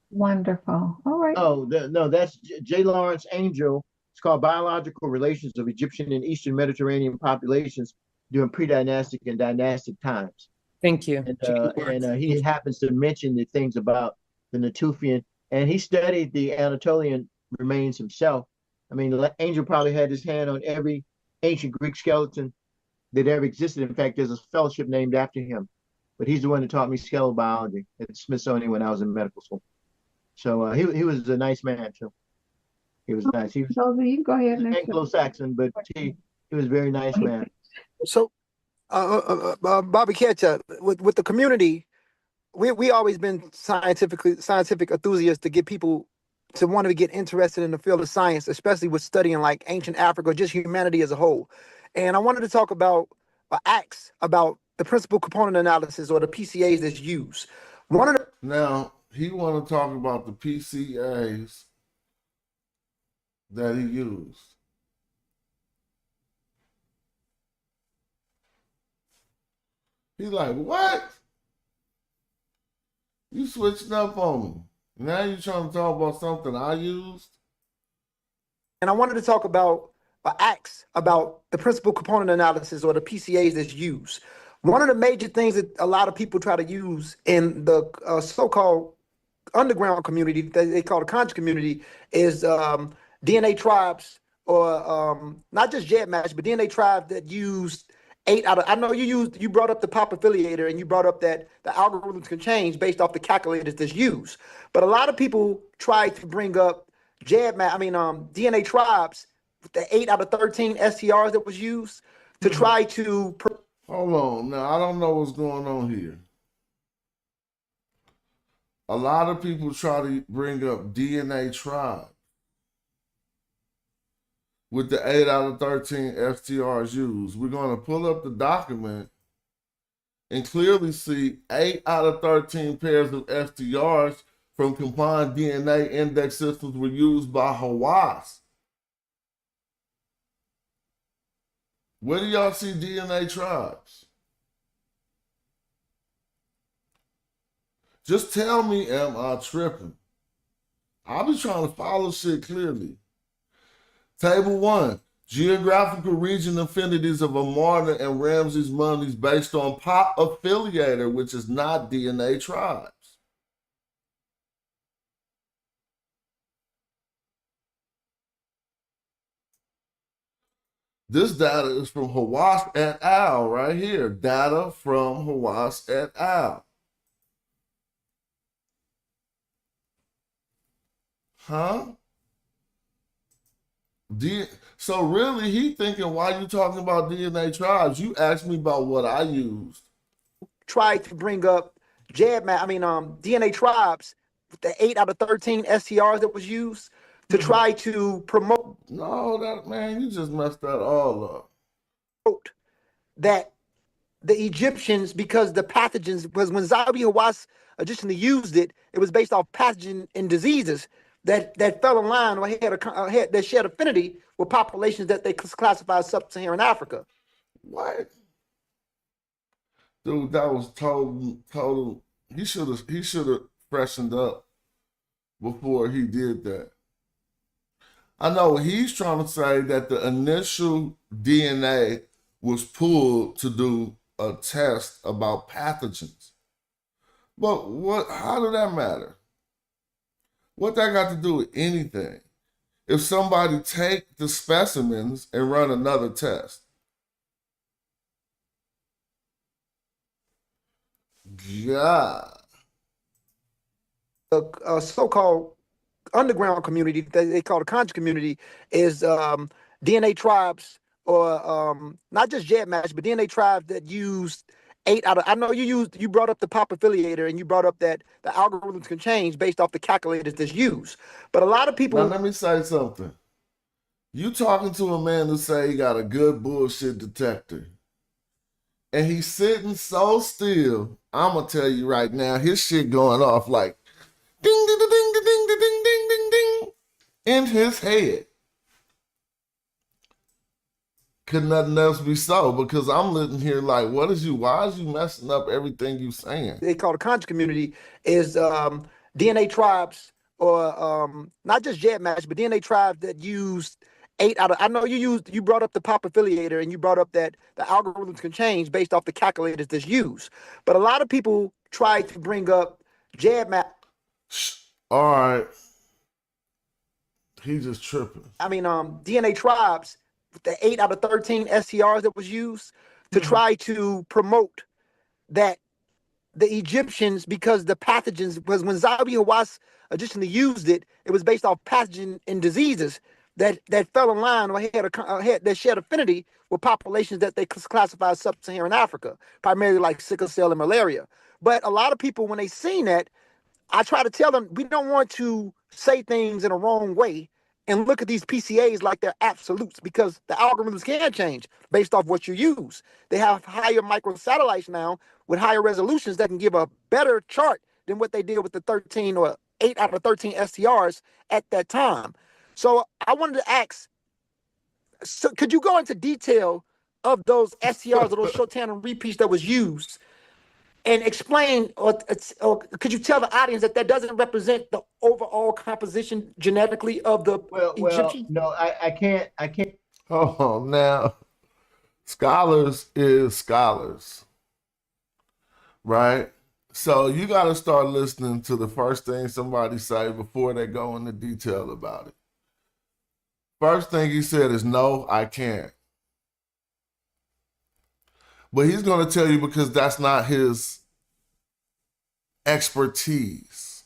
Wonderful. All right. Oh, no, that's J. Lawrence Angel. It's called Biological Relations of Egyptian and Eastern Mediterranean Populations during pre-dynastic and dynastic times. Thank you. And he happens to mention the things about the Natufian, and he studied the Anatolian remains himself. I mean, Angel probably had his hand on every ancient Greek skeleton that ever existed. In fact, there's a fellowship named after him, but he's the one that taught me skeletal biology at the Smithsonian when I was in medical school. So he was a nice man too. He was nice. He was You can go ahead and Anglo-Saxon, but he was a very nice man. So, Bobby Ketcha, with the community, we always been scientific enthusiasts to get people to want to get interested in the field of science, especially with studying like ancient Africa, just humanity as a whole. And I wanted to talk about acts about the principal component analysis, or the PCAs that's used. Now, he want to talk about the PCAs that he used. He's like, what? You switching up on me. Now you trying to talk about something I used? And I wanted to talk about acts about the principal component analysis, or the PCAs that's used. One of the major things that a lot of people try to use in the so-called underground community, that they call the conscious community, is DNA tribes, or not just GEDmatch, but DNA tribes that use 8 out of, I know you brought up the pop affiliator, and you brought up that the algorithms can change based off the calculators that's used. But a lot of people try to bring up DNA tribes, the 8 out of 13 STRs that was used to try to. Hold on. Now, I don't know what's going on here. A lot of people try to bring up DNA tribe with the 8 out of 13 STRs used. We're going to pull up the document and clearly see 8 out of 13 pairs of STRs from combined DNA index systems were used by Hawass. Where do y'all see DNA tribes? Just tell me, am I tripping? I'll be trying to follow shit clearly. Table 1, geographical region affinities of Amarna and Ramses mummies based on pop affiliator, which is not DNA tribes. This data is from Hawass et al. Right here. Data from Hawass et al. Huh? So really, he thinking, why you talking about DNA tribes? You asked me about what I used. Try to bring up DNA tribes, the 8 out of 13 STRs that was used to try to promote. No, that man, you just messed that all up. That the Egyptians, because the pathogens was when Zawi Hawass additionally used it, it was based off pathogen and diseases that fell in line or that shared affinity with populations that they classify as sub-Saharan Africa. What? Dude, that was total. He should have freshened up before he did that. I know he's trying to say that the initial DNA was pulled to do a test about pathogens. But how did that matter? What that got to do with anything? If somebody take the specimens and run another test. God. The so-called underground community that they call the conscious community is DNA tribes, or not just GEDmatch, but DNA tribes that use 8 out of, I know you brought up the pop affiliator, and you brought up that the algorithms can change based off the calculators that's used. But a lot of people. Now let me say something. You talking to a man who say he got a good bullshit detector, and he's sitting so still. I'm gonna tell you right now, his shit going off like ding ding ding ding ding ding ding ding ding ding in his head. Could nothing else be so? Because I'm living here like, why is you messing up everything you saying? They call the conscious community is DNA tribes, or not just jet match, but DNA tribes that use 8 out of. I know you brought up the pop affiliator, and you brought up that the algorithms can change based off the calculators that's used. But a lot of people try to bring up jet match. All right, he just tripping. I mean, DNA tribes, the 8 out of 13 STRs that was used to try to promote that the Egyptians, because the pathogens, because when Zawi Hawass additionally used it, it was based off pathogen and diseases that fell in line or that shared affinity with populations that they classify as sub-Saharan Africa, primarily like sickle cell and malaria. But a lot of people, when they seen that, I try to tell them we don't want to say things in a wrong way and look at these PCAs like they're absolutes, because the algorithms can change based off what you use. They have higher microsatellites now with higher resolutions that can give a better chart than what they did with the 13 or 8 out of 13 STRs at that time. So I wanted to ask, so could you go into detail of those STRs or those short tandem repeats that was used, and explain, or could you tell the audience that doesn't represent the overall composition genetically of the Egyptian? No, I can't. Oh, now, scholars is scholars, right? So you got to start listening to the first thing somebody say before they go into detail about it. First thing he said is, no, I can't. But he's going to tell you because that's not his expertise.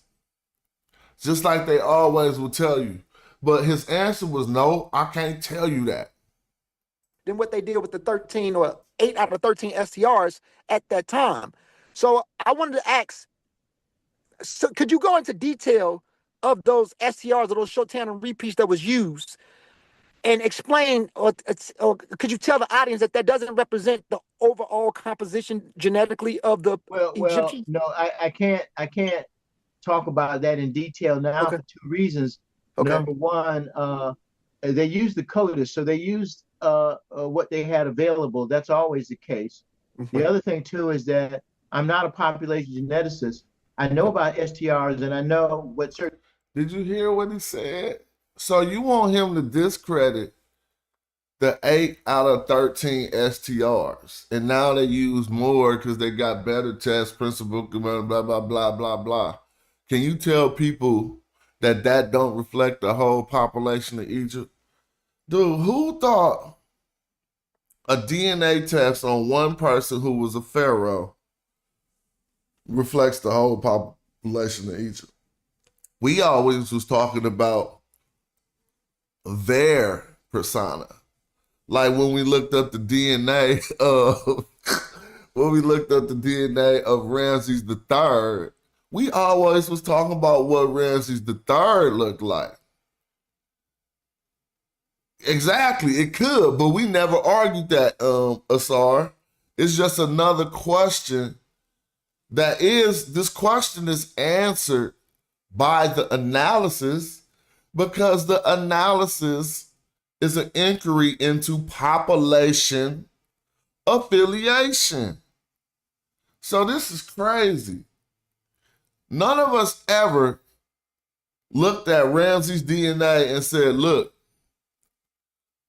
Just like they always will tell you. But his answer was, no, I can't tell you that. Than what they did with the 13 or 8 out of 13 STRs at that time. So I wanted to ask, so could you go into detail of those STRs or those short tandem repeats that was used, and explain, or could you tell the audience that doesn't represent the overall composition genetically of the Egyptian? No, I can't talk about that in detail now for two reasons. Okay. Number one, they used the coders, so they used what they had available. That's always the case. Mm-hmm. The other thing too is that I'm not a population geneticist. I know about STRs and I know what certain. Did you hear what he said? So you want him to discredit the 8 out of 13 STRs, and now they use more because they got better test principle, blah, blah, blah, blah, blah, blah. Can you tell people that don't reflect the whole population of Egypt? Dude, who thought a DNA test on one person who was a pharaoh reflects the whole population of Egypt? We always was talking about their persona. Like when we looked up the DNA of Ramses III, we always was talking about what Ramses III looked like. Exactly, it could, but we never argued that, Asar. It's just another question this question is answered by the analysis, because the analysis is an inquiry into population affiliation. So this is crazy. None of us ever looked at Ramses' DNA and said, look,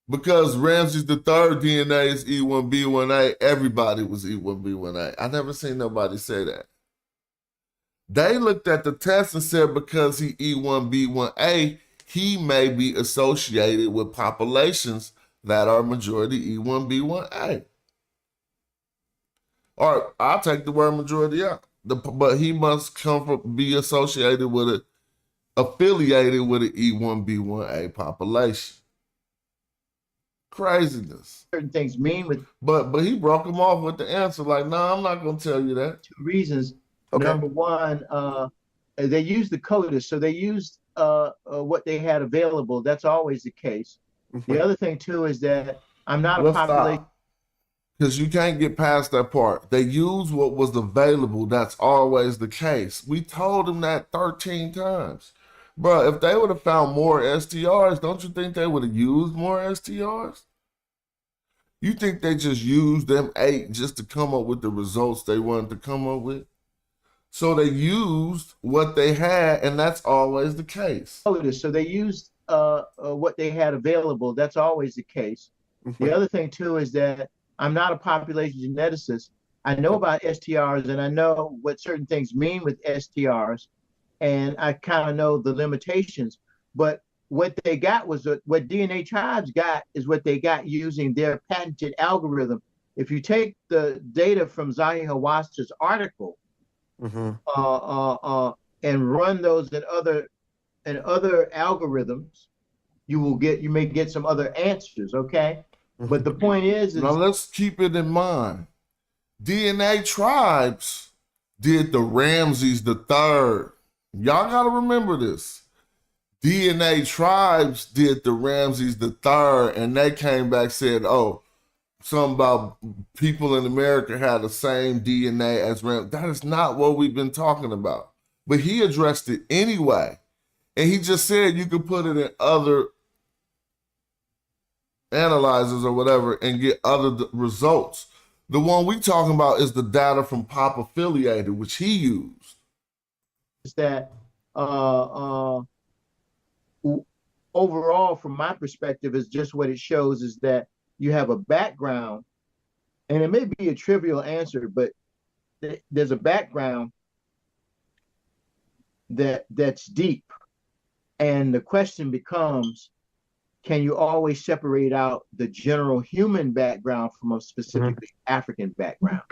because Ramses the third DNA is E1B1A, everybody was E1B1A. I never seen nobody say that. They looked at the test and said because he E1B1A, he may be associated with populations that are majority E1B1A. Or I'll take the word majority out. But he must be associated with affiliated with an E1B1A population. Craziness. Certain things mean with. But he broke him off with the answer like, no, I'm not going to tell you that. Two reasons. Okay. Number one, they used the coders, so they used what they had available. That's always the case. The other thing too is that I'm not a Let's population. stop. Because you can't get past that part. They use what was available. That's always the case. We told them that 13 times. Bro, if they would have found more STRs, don't you think they would have used more STRs? You think they just used them 8 just to come up with the results they wanted to come up with? So they used what they had, and that's always the case. So they used what they had available. That's always the case. The other thing too is that I'm not a population geneticist. I know about STRs and I know what certain things mean with STRs, and I kind of know the limitations. But what they got was what DNA Tribes got is what they got using their patented algorithm. If you take the data from Zahi Hawas's article and run those in other algorithms, you may get some other answers. Okay. But the point is now let's keep it in mind. DNA Tribes did the Ramses the Third. Y'all gotta remember this. DNA Tribes did the Ramses the Third, and they came back said, "Oh, something about people in America had the same DNA as Ramses." That is not what we've been talking about. But he addressed it anyway, and he just said you could put it in other analyzers or whatever and get other results. The one we talking about is the data from Pop Affiliated, which he used. Is that overall, from my perspective, is just what it shows is that you have a background, and it may be a trivial answer, but there's a background that's deep, and the question becomes, can you always separate out the general human background from a specifically African background?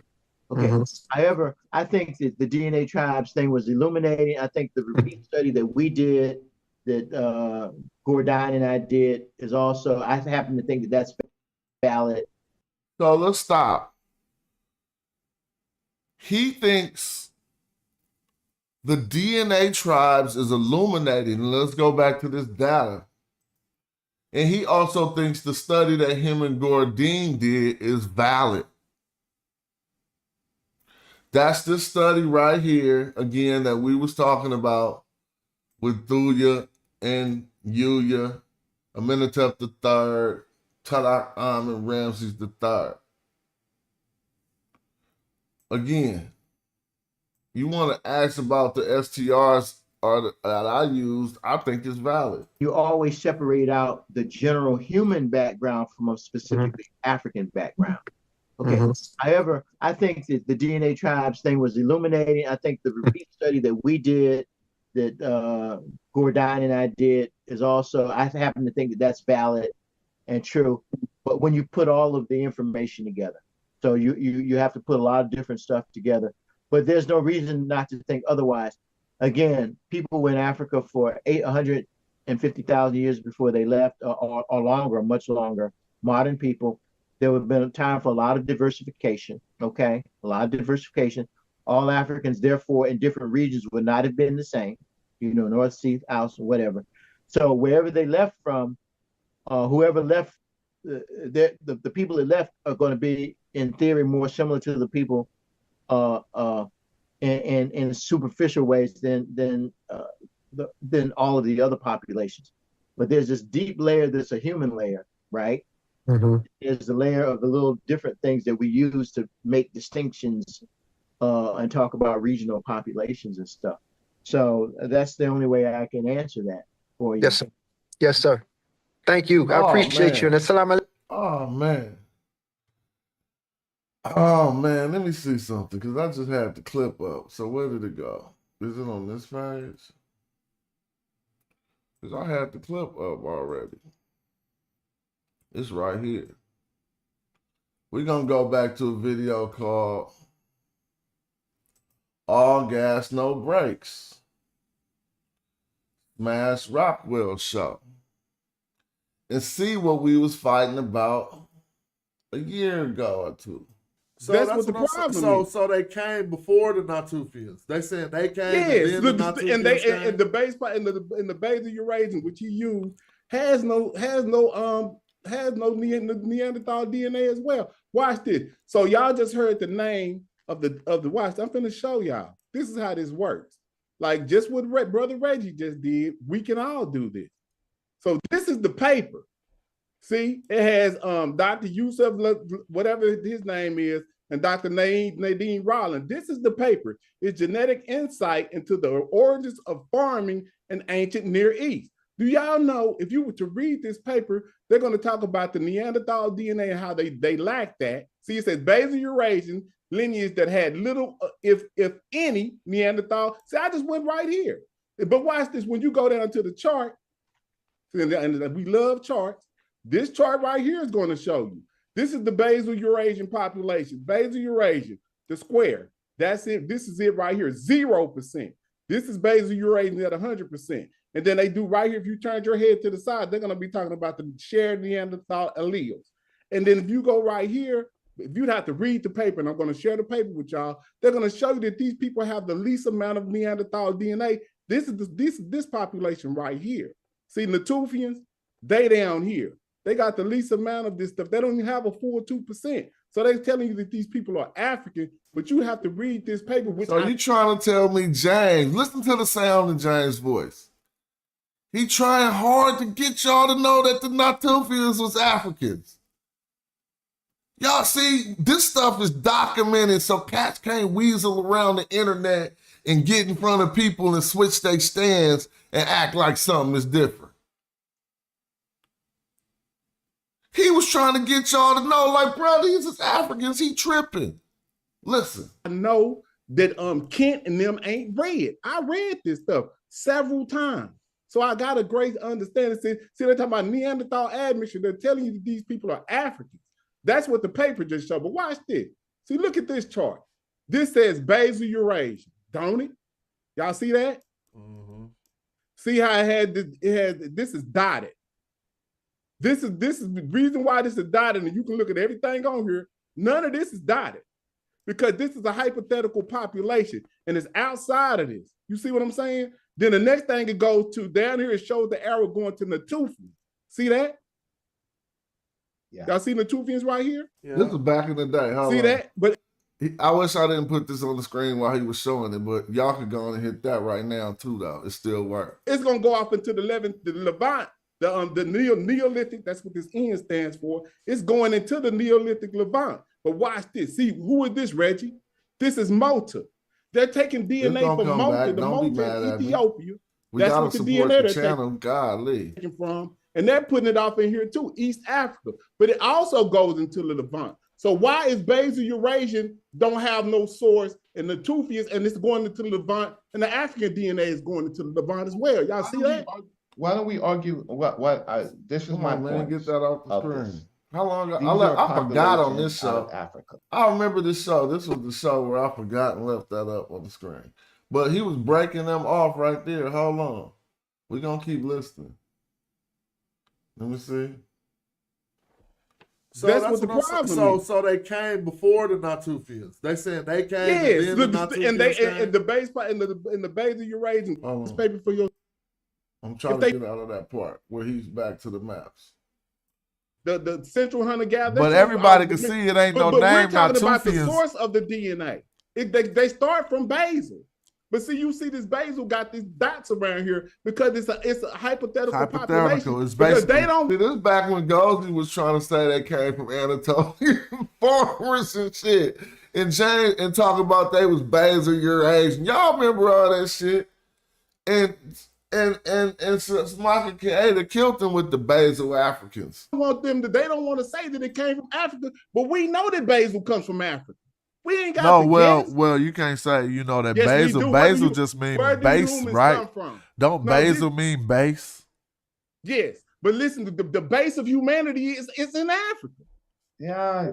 Okay. However, I think that the DNA Tribes thing was illuminating. I think the repeat study that we did, that Gordine and I did, is also, I happen to think that that's valid. So let's stop. He thinks the DNA Tribes is illuminating. Let's go back to this data. And he also thinks the study that him and Gordine did is valid. That's this study right here, again, that we was talking about with Thuya and Yuya, Amenhotep III, Tadak and Ramses III. Again, you want to ask about the STRs that I used, I think it's valid. You always separate out the general human background from a specifically African background. Okay. However, I think that the DNA Tribes thing was illuminating. I think the repeat study that we did, that Gordine and I did, is also, I happen to think that that's valid and true. But when you put all of the information together, so you have to put a lot of different stuff together. But there's no reason not to think otherwise. Again, people were in Africa for 850,000 years before they left, or longer, much longer. Modern people, there would have been a time for a lot of diversification, okay? A lot of diversification. All Africans, therefore, in different regions would not have been the same, north, south, south, whatever. So wherever they left from, whoever left, the people that left are going to be, in theory, more similar to the people in superficial ways than all of the other populations. But there's this deep layer that's a human layer, right? There's the layer of the little different things that we use to make distinctions and talk about regional populations and stuff. So that's the only way I can answer that for you. Yes, sir. Yes, sir. Thank you. I appreciate you. And assalamu alaikum. Oh, man. Oh, man. Let me see something, because I just had the clip up. So where did it go? Is it on this page? Because I had the clip up already. It's right here. We're going to go back to a video called All Gas, No Brakes. Smash Rockwell show. And see what we was fighting about a year ago or two. So that's what the problem is. So they came before the Natufians. They said they came. Yes, and the base in the base of Eurasian, which you use, has no Neanderthal DNA as well. Watch this. So y'all just heard the name of the watch. I'm finna show y'all. This is how this works. Like just what Brother Reggie just did, we can all do this. So this is the paper. See, it has Dr. Yusuf, whatever his name is, and Dr. Nadine Rollins. This is the paper. It's genetic insight into the origins of farming in ancient Near East. Do y'all know if you were to read this paper, they're going to talk about the Neanderthal DNA and how they lack that. See, it says basal Eurasian lineage that had little, if any, Neanderthal. See, I just went right here. But watch this. When you go down to the chart, and we love charts, this chart right here is going to show you. This is the basal Eurasian population. Basal Eurasian, the square. That's it. This is it right here, 0%. This is basal Eurasian at 100%. And then they do right here, if you turn your head to the side, they're going to be talking about the shared Neanderthal alleles. And then if you go right here, if you'd have to read the paper, and I'm going to share the paper with y'all, they're going to show you that these people have the least amount of Neanderthal DNA. This is this population right here. See, Natufians, they down here. They got the least amount of this stuff. They don't even have a full 2%. So they're telling you that these people are African, but you have to read this paper. So you trying to tell me James, listen to the sound in James' voice. He trying hard to get y'all to know that the Natufians was Africans. Y'all see, this stuff is documented so cats can't weasel around the internet and get in front of people and switch their stands and act like something is different. He was trying to get y'all to know, like, bro, these is Africans, he tripping. Listen. I know that Kent and them ain't read. I read this stuff several times. So I got a great understanding. See, they're talking about Neanderthal admixture. They're telling you that these people are Africans. That's what the paper just showed. But watch this. See, look at this chart. This says basal Eurasian, don't it? Y'all see that? Mm-hmm. See how this is dotted. This is the reason why this is dotted, and you can look at everything on here. None of this is dotted because this is a hypothetical population and it's outside of this. You see what I'm saying? Then the next thing it goes to down here, it shows the arrow going to Natufian. See that? Yeah. Y'all see Natufians right here? Yeah. This is back in the day. See that? But I wish I didn't put this on the screen while he was showing it, but y'all can go on and hit that right now too, though. It still works. It's gonna go off into the Levant. The Neolithic, that's what this N stands for. It's going into the Neolithic Levant. But watch this. See, who is this, Reggie? This is Mota. They're taking DNA from Mota, the Mota in Ethiopia. That's what the DNA they're taking from. And they're putting it off in here too, East Africa. But it also goes into the Levant. So why is basal Eurasian don't have no source in the Natufians and it's going into the Levant and the African DNA is going into the Levant as well? Y'all see that? Why don't we argue? This is my point. Get that off the screen. How long ago? I forgot on this show. Africa. I remember this show. This was the show where I forgot and left that up on the screen. But he was breaking them off right there. Hold on. We're going to keep listening. Let me see. So that's what the problem is. So they came before the Natufians. They said they came. Yes, and the base in the basal Eurasian paper for your. I'm trying to get out of that part where he's back to the maps. The central hunter gatherer. But everybody can see it ain't no name. We're talking about the source of the DNA. They start from basal. But see, you see this basal got these dots around here because it's a hypothetical population. It's basically, they don't. See, this is back when Goldie was trying to say they came from Anatolian farmers and shit. And James and talk about they was basal Eurasian. Y'all remember all that shit? And Smaka Kaeda killed them with the basal Africans. They don't want to say that it came from Africa, but we know that basal comes from Africa. We ain't got well, you can't say that basal. Basal just mean base, right? Don't basal mean base? Yes, but listen, the base of humanity is in Africa. Yeah.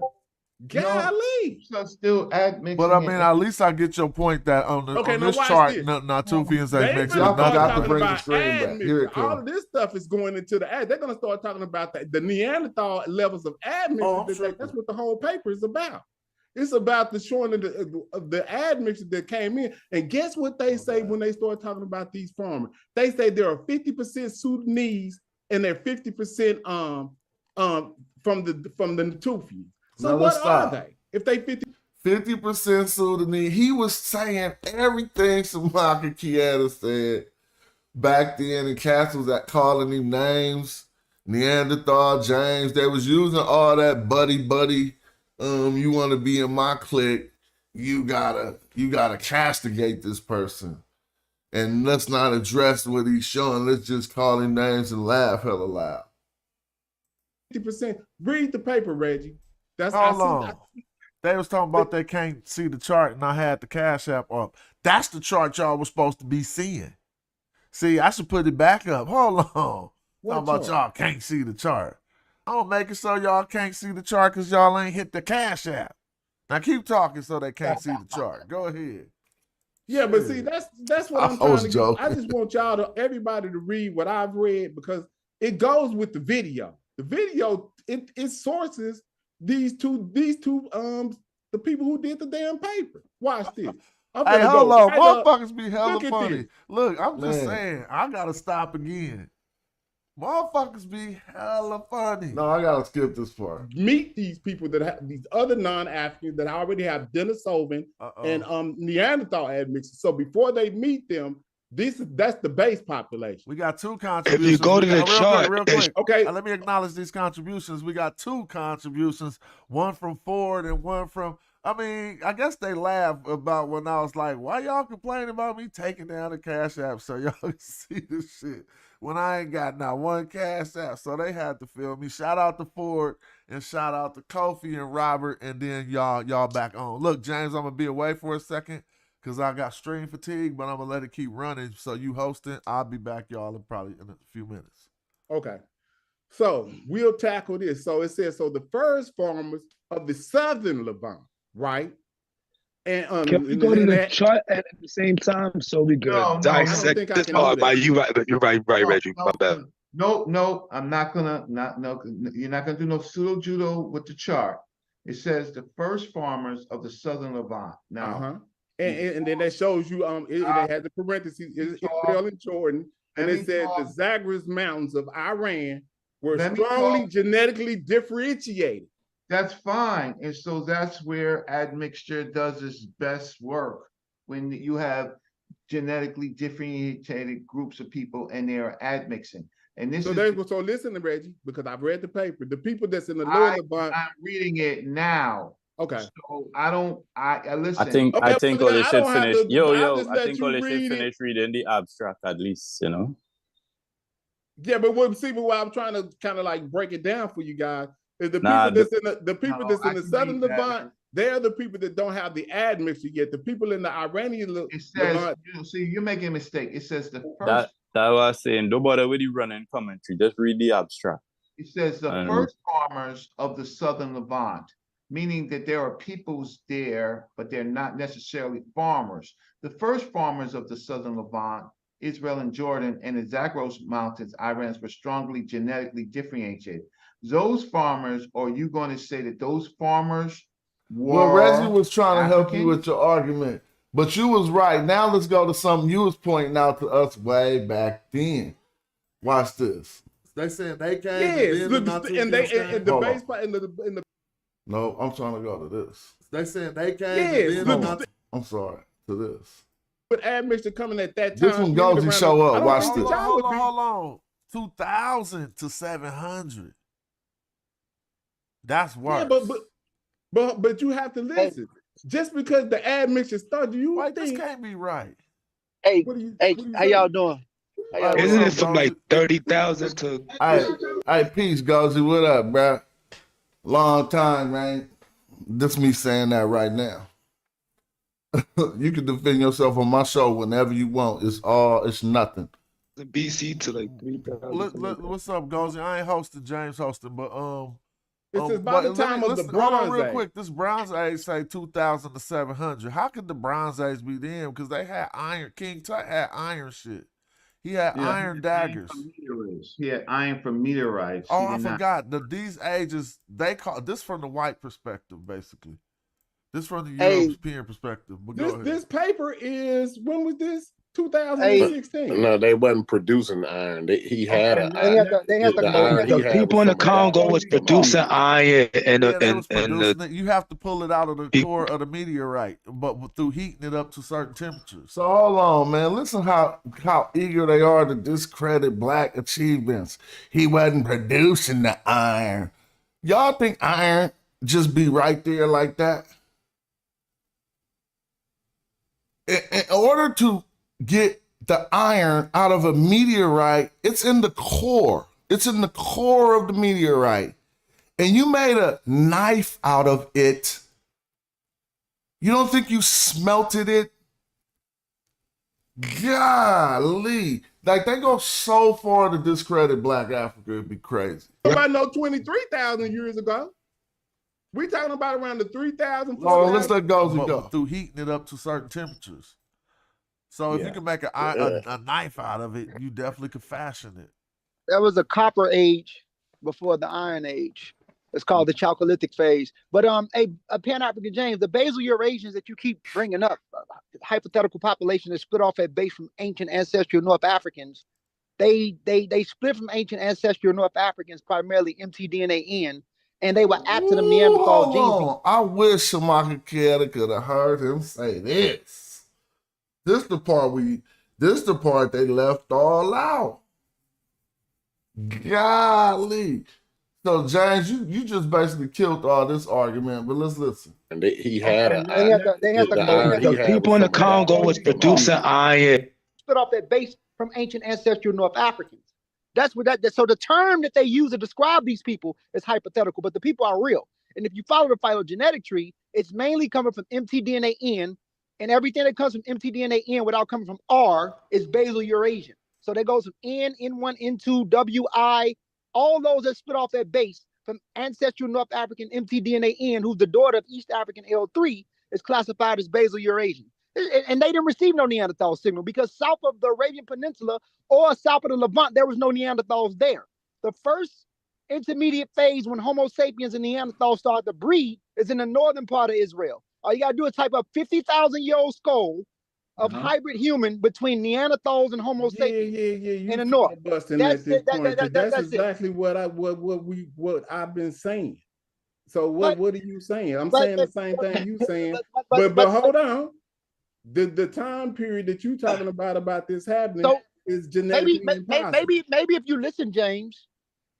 Golly. So still but I mean, at least I get your point that on this chart, Natufians ain't mixing nothing. All of this stuff is going into the ad. They're going to start talking about the Neanderthal levels of admixture. That's what the whole paper is about. It's about the showing of the admixture that came in. And guess what they say when they start talking about these farmers? They say there are 50% Sudanese and they're 50% from the Natufians. So Now, what let's are stop. they? If they 50% Sudanese, he was saying everything Samaka Kieta said back then, and castles that calling him names, Neanderthal, James. They was using all that buddy. You want to be in my clique, you gotta castigate this person. And let's not address what he's showing. Let's just call him names and laugh hella loud. 50%, read the paper, Reggie. That's Hold on. They was talking about they can't see the chart, and I had the Cash App up. That's the chart y'all was supposed to be seeing. See, I should put it back up. Hold on. Talking about y'all can't see the chart. I'm make it so y'all can't see the chart because y'all ain't hit the Cash App. Now keep talking so they can't see the chart. Go ahead. Yeah, but see, that's what I'm trying to get. I just want everybody to read what I've read because it goes with the video. The video, it sources these two, the people who did the damn paper. Watch this. Hey, hold on. Motherfuckers be hella funny. Look, I'm just saying, I gotta stop again. Motherfuckers be hella funny. No, I gotta skip this part. Meet these people that have these other non-Africans that already have Denisovan and Neanderthal admixtures. So before they meet them, that's the base population. We got two contributions. If you go to the chart, real quick. Okay. Let me acknowledge these contributions. We got two contributions, one from Ford and one from, I guess they laugh about when I was like, why y'all complaining about me taking down the Cash App so y'all can see this shit when I ain't got not one Cash App. So they had to feel me. Shout out to Ford and shout out to Kofi and Robert, and then y'all back on. Look, James, I'm gonna be away for a second because I got stream fatigue, but I'm gonna let it keep running. So you hosting, I'll be back, y'all, in probably in a few minutes. Okay. So we'll tackle this. So it says, so the first farmers of the southern Levant, right? And can we go to the chart at the same time so we can dissect this? You're right, Reggie. My bad. No, I'm not gonna you're not gonna do no pseudo judo with the chart. It says the first farmers of the southern Levant. Now, and then that shows you it has the parentheses Israel and Jordan, and it said the Zagros Mountains of Iran were strongly genetically differentiated. That's fine. And so that's where admixture does its best work, when you have genetically differentiated groups of people and they are admixing. And this so listen to Reggie, because I've read the paper. The people that's in the lower Levant. I'm reading it now. Okay. So I listen. I think Oli should finish. I think Oli should finish reading the abstract at least, you know. Yeah, but what I'm trying to kind of like break it down for you guys is the people that's in the southern Levant, they're the people that don't have the admixture yet. The people in the Iranian Levant. See, you're making a mistake. It says the first. That was saying, don't bother with the running commentary. Just read the abstract. It says the first farmers of the southern Levant, meaning that there are peoples there, but they're not necessarily farmers. The first farmers of the southern Levant, Israel and Jordan, and the Zagros Mountains, Iran, were strongly genetically differentiated. Those farmers, or are you going to say that those farmers were Well, Reggie was trying to help you with your argument, but you was right. Now let's go to something you was pointing out to us way back then. Watch this. They said they came. Yes, No, I'm trying to go to this. They said they came. Yes, I'm sorry, to this. With admixture coming at that time. This one goes to show up. Watch this. Hold on. 2,000 to 700. That's worse. Yeah, but you have to listen. Just because the admixture started, this can't be right. Hey, how y'all doing? Isn't it from like 30,000 to? Hey, peace, Gozy. What up, bro? Long time, man. This me saying that right now. You can defend yourself on my show whenever you want. It's nothing. The BC to like 3,000. What's up, Gozy? I ain't hosting, James hosting, but this is by the time of the Bronze Age. Real quick, this Bronze Age say 2,000 to 700. How could the Bronze Age be them? Because they had iron. King Tut had iron shit. He had iron daggers. He had iron from meteorites. Oh, I forgot. These ages, they call this from the white perspective, basically. This from the European perspective. But this paper is, when was this? 2016. No, they wasn't producing iron. He had an They iron. had the iron he The had people was in the some Congo was producing iron and Yeah, they was and producing it. You have to pull it out of the core of the meteorite, but through heating it up to certain temperatures. So hold on, man. Listen how eager they are to discredit black achievements. He wasn't producing the iron. Y'all think iron just be right there like that? In order to get the iron out of a meteorite, it's in the core. It's in the core of the meteorite. And you made a knife out of it. You don't think you smelted it? Golly. Like, they go so far to discredit Black Africa, it'd be crazy. Nobody know 23,000 years ago. We talking about around the 3,000. Oh, let's let go. Through heating it up to certain temperatures. So if you can make a knife out of it, you definitely could fashion it. There was a copper age before the iron age. It's called the Chalcolithic phase. But Pan-African James, the basal Eurasians that you keep bringing up, hypothetical population that split off at base from ancient ancestral North Africans, they split from ancient ancestral North Africans, primarily mtDNA-N, and they were after the Neanderthal genes. I wish Shamaka Keda could have heard him say this. This the part they left all out. Golly. So James, you just basically killed all this argument, but let's listen. And he had the people in the Congo was producing iron. Split off that base from ancient ancestral North Africans. That's what so the term that they use to describe these people is hypothetical, but the people are real. And if you follow the phylogenetic tree, it's mainly coming from mtDNA-N, and everything that comes from mtDNA-N without coming from R is basal Eurasian. So that goes from N, N1, N2, WI, all those that split off that base from ancestral North African mtDNA-N, who's the daughter of East African L3, is classified as basal Eurasian. And they didn't receive no Neanderthal signal because south of the Arabian Peninsula or south of the Levant, there was no Neanderthals there. The first intermediate phase when Homo sapiens and Neanderthals started to breed is in the northern part of Israel. All you gotta do is type up 50,000-year-old skull of hybrid human between Neanderthals and Homo sapiens in the north. That's exactly what I've been saying. So what are you saying? I'm saying the same thing you saying. But hold on. The time period that you're talking about this happening is genetically impossible. Maybe if you listen, James,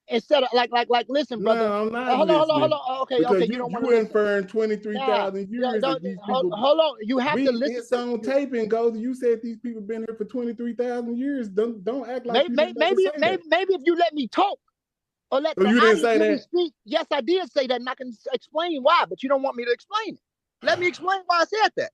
instead of like listen, brother. No, I'm not hold on. Okay, you don't want to inferring 23,000 years that these people. Hold on, you have to listen. It's on tape and goes. You said these people been here for 23,000 years. Don't act like maybe if you let me talk or let you didn't say that. Speak. Yes, I did say that, and I can explain why. But you don't want me to explain it. Let me explain why I said that.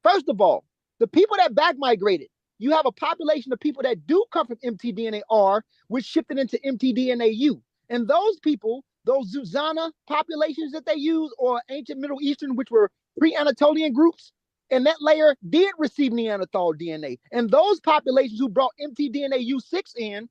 First of all, the people that back migrated, you have a population of people that do come from mtDNA-R, which shifted into mtDNA-U. And those people, those Zuzana populations that they use, or ancient Middle Eastern, which were pre-Anatolian groups, and that layer did receive Neanderthal DNA. And those populations who brought mtDNA-U6 in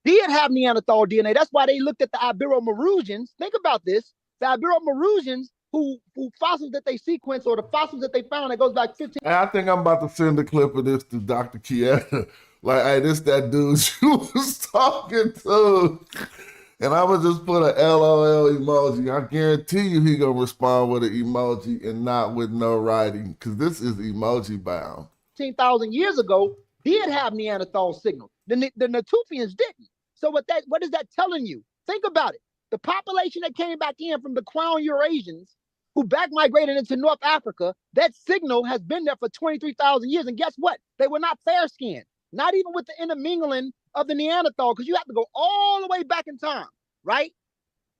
did have Neanderthal DNA. That's why they looked at the Ibero-Maurutians. Think about this. The Ibero-Maurutians, who fossils that they sequence or the fossils that they found that goes back 15. Hey, I think I'm about to send a clip of this to Dr. Kieta. Like, hey, this that dude you was talking to. And I would just put a LOL emoji. I guarantee you he gonna respond with an emoji and not with no writing, because this is emoji bound. 15,000 years ago did have Neanderthal signal. The Natufians didn't. So what is that telling you? Think about it. The population that came back in from the Crown Eurasians who back migrated into North Africa, that signal has been there for 23,000 years. And guess what? They were not fair-skinned, not even with the intermingling of the Neanderthal, because you have to go all the way back in time, right?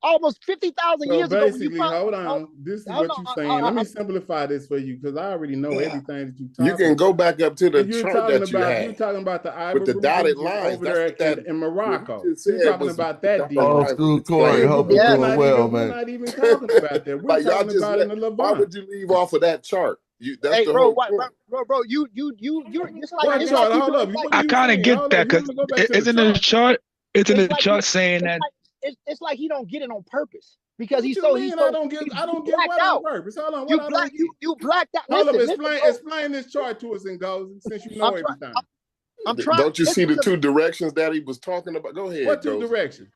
Almost 50,000 years ago. Basically, hold on. This is what you're saying. Let me simplify this for you, because I already know everything that you're talking about. You can go back up to the chart that you had. You're talking about the with the dotted lines over there in Morocco. You're talking about that deal. Oh, school Corey, hope you're doing well, man. We're not even talking about that. We're talking about in the Levant. Why would you leave off of that chart? Hey, bro, you it's like, it's like hold up. I kind of get that, because isn't the chart saying that? It's like he don't get it on purpose. because he's you so mean he's I so don't get he- I don't you get blacked what out. on purpose. Hold on, You what I black don't get. you blacked out. Hold up, Listen, bro. explain this chart to us, Ngozi, since you know everything. I'm trying. Don't you see the listen to me. two directions that he was talking about? Go ahead. What two Ngozi. directions?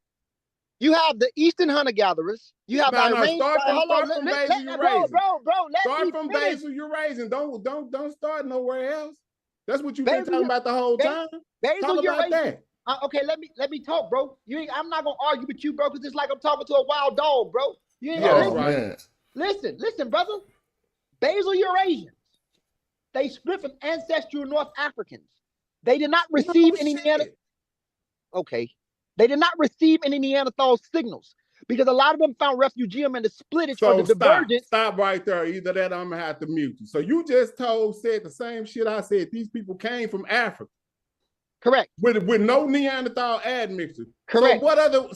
You have the Eastern hunter-gatherers. You have No, the Iranian. start from Hold on, Basil bro, Eurasian. let Start me from finish. Basil Eurasian. Don't start nowhere else. That's what you've been Basil- talking about the whole time. Basil Talk about Eurasian. that. Okay, let me talk, bro. I'm not gonna argue with you, bro, because it's like I'm talking to a wild dog, bro. You ain't Yeah, gonna that's listen. Listen, brother. Basil Eurasians. They split from ancestral North Africans. They did not receive any Neanderthal. Okay. They did not receive any Neanderthal signals because a lot of them found refugium in the splittage or So the divergence. stop right there. Either that, I'm gonna have to mute you. So you just said the same shit I said. These people came from Africa. Correct. With no Neanderthal admixture. Correct. So what other?